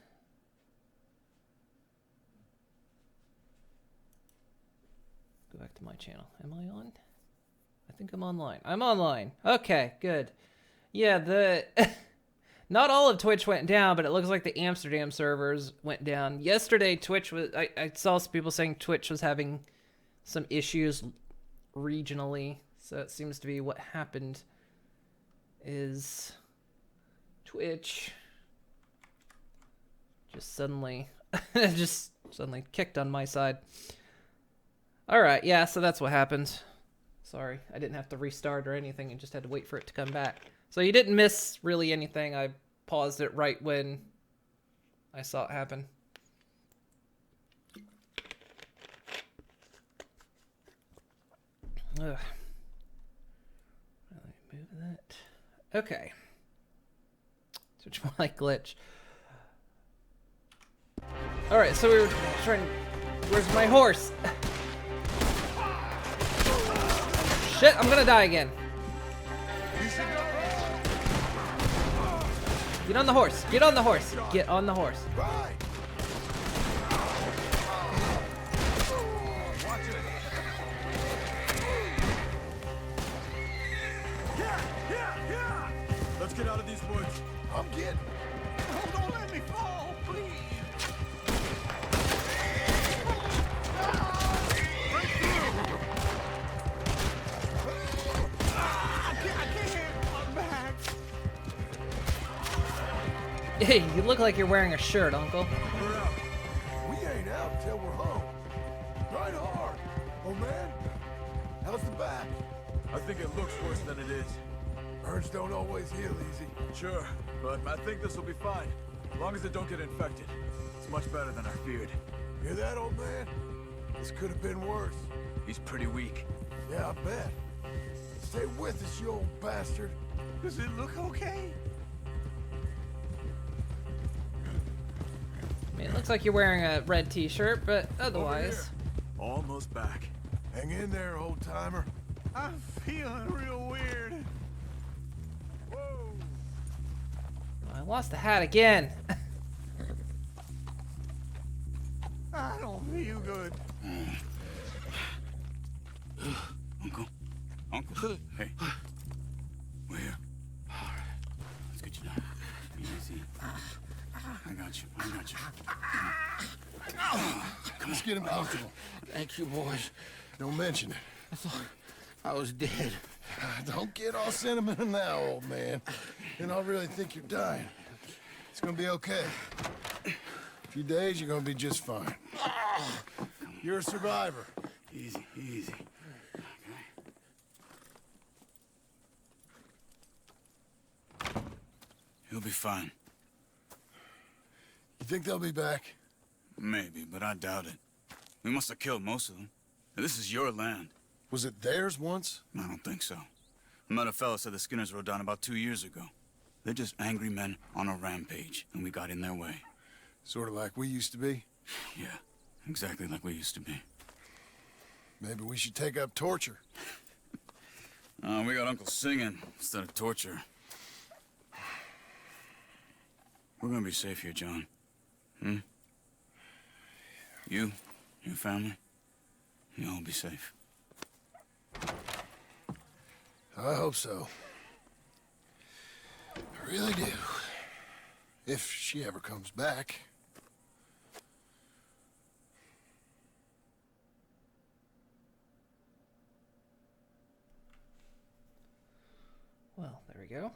Go back to my channel. Am I on? I think I'm online. I'm online. Okay, good. Yeah, not all of Twitch went down, but it looks like the Amsterdam servers went down. Yesterday, Twitch was... I saw some people saying Twitch was having some issues regionally. So it seems to be what happened is Twitch just suddenly kicked on my side. All right, yeah, so that's what happened. Sorry, I didn't have to restart or anything. I just had to wait for it to come back. So you didn't miss really anything. I paused it right when I saw it happen. Ugh. Let me move that. Okay. Switch more like glitch. Alright, so we were trying... Where's my horse? Shit, I'm gonna die again. Get on the horse. Get on the horse. Get on the horse. Let's get out of these woods. I'm getting. Oh, don't let me fall, please. Hey, you look like you're wearing a shirt, Uncle. We're out. We ain't out till we're home. Right hard. Oh, man. How's the back? I think it looks worse than it is. Burns don't always heal easy. Sure, but I think this will be fine. As long as it don't get infected. It's much better than I feared. Hear that, old man? This could have been worse. He's pretty weak. Yeah, I bet. Stay with us, you old bastard. Does it look okay? I mean, it looks like you're wearing a red t-shirt, but otherwise... Almost back. Hang in there, old-timer. I'm feeling real weird. lost the hat again. I don't feel good. Uncle, hey. We're here. Let's get you down. Easy. I got you. Come on. Get him comfortable. Thank you, boys. Don't mention it. I thought I was dead. Don't get all sentimental now, old man. Then I'll really think you're dying. It's gonna be okay. A few days, you're gonna be just fine. You're a survivor. Easy. He'll be fine. You think they'll be back? Maybe, but I doubt it. We must have killed most of them. This is your land. Was it theirs once? I don't think so. I met a fella said the Skinners rode down about 2 years ago. They're just angry men on a rampage, and we got in their way. Sort of like we used to be? Yeah, exactly like we used to be. Maybe we should take up torture. We got Uncle singing instead of torture. We're gonna be safe here, John. You, your family, you'll all be safe. I hope so. I really do. If she ever comes back. Well, there we go.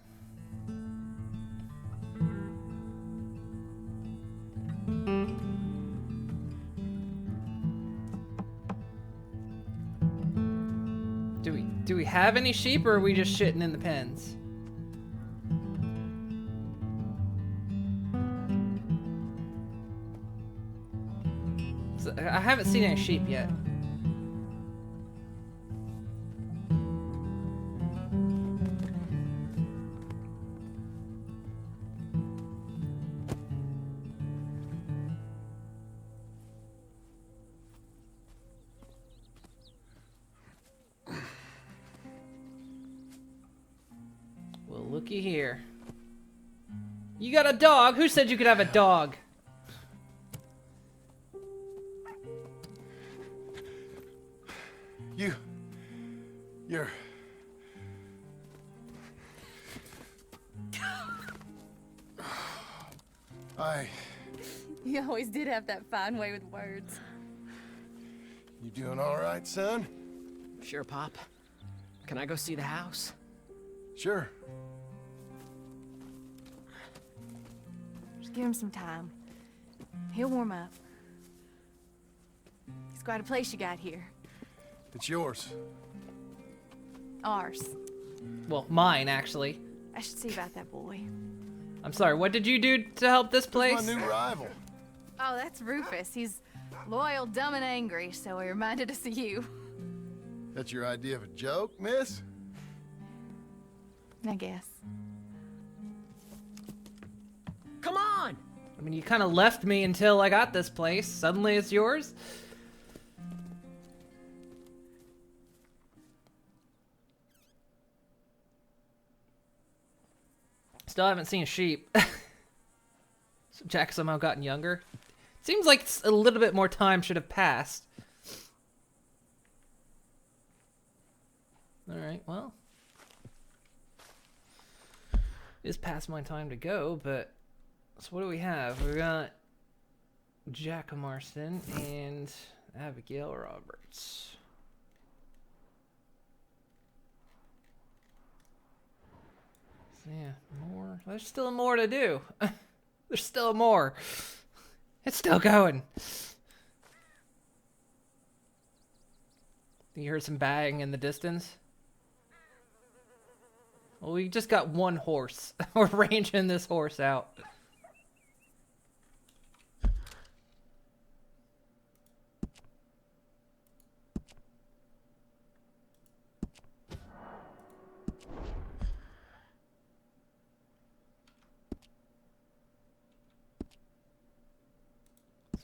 Do we have any sheep, or are we just shitting in the pens? So, I haven't seen any sheep yet. Well, looky here. You got a dog? Who said you could have a dog? You're... You always did have that fine way with words. You doing all right, son? Sure, Pop. Can I go see the house? Sure. Just give him some time. He'll warm up. It's quite a place you got here. It's yours. Ours. Well, mine, actually. I should see about that boy. I'm sorry, what did you do to help this place? My new rival. Oh, that's Rufus. He's loyal, dumb, and angry, so he reminded us of you. That's your idea of a joke, miss? I guess. Come on! I mean, you kind of left me until I got this place. Suddenly it's yours? Still haven't seen a sheep. So Jack somehow gotten younger. Seems like a little bit more time should have passed. Alright, well. It's past my time to go, but... So what do we have? We got Jack Marston and Abigail Roberts. So yeah, more. There's still more to do. There's still more. It's still going. You heard some bang in the distance? Well, we just got one horse. We're ranging this horse out.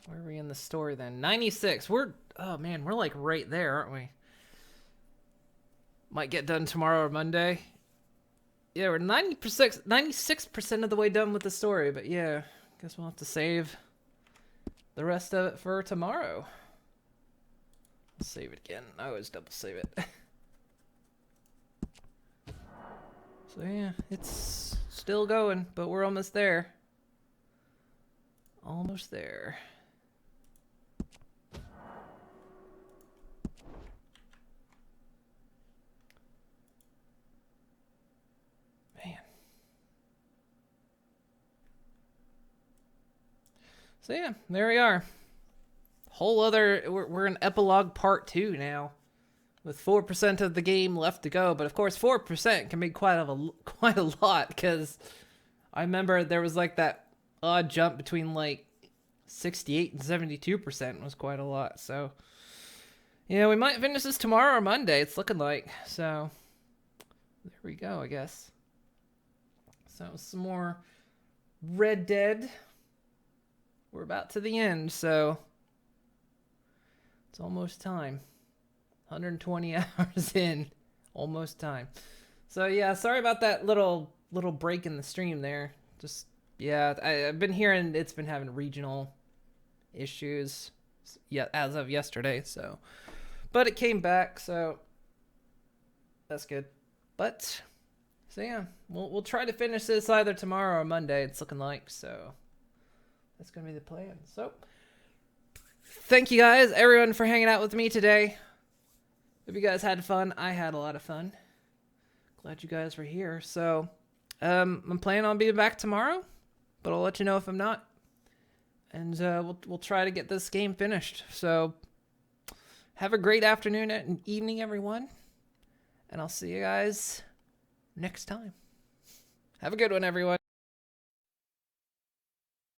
Where are we in the story then? 96. Oh man, we're like right there, aren't we? Might get done tomorrow or Monday. Yeah, we're 96% of the way done with the story, but yeah, guess we'll have to save the rest of it for tomorrow. Let's save it again. I always double save it. So yeah, it's still going, but we're almost there. Almost there. Man. So yeah, there we are. Whole other, we're in epilogue part 2 now, with 4% of the game left to go. But of course, 4% can be quite a lot, because I remember there was like that odd jump between like 68 and 72% was quite a lot. So yeah, we might finish this tomorrow or Monday. It's looking like. So there we go, I guess. So some more Red Dead. We're about to the end, so it's almost time. 120 hours in. Almost time. So yeah, sorry about that little break in the stream there. Just, yeah, I've been hearing it's been having regional issues, yeah, as of yesterday, so. But it came back, so that's good. But, so yeah, we'll try to finish this either tomorrow or Monday, it's looking like, so. That's going to be the plan. So, thank you guys, everyone, for hanging out with me today. Hope you guys had fun. I had a lot of fun. Glad you guys were here. So, I'm planning on being back tomorrow, but I'll let you know if I'm not. And we'll try to get this game finished. So, have a great afternoon and evening, everyone. And I'll see you guys next time. Have a good one, everyone.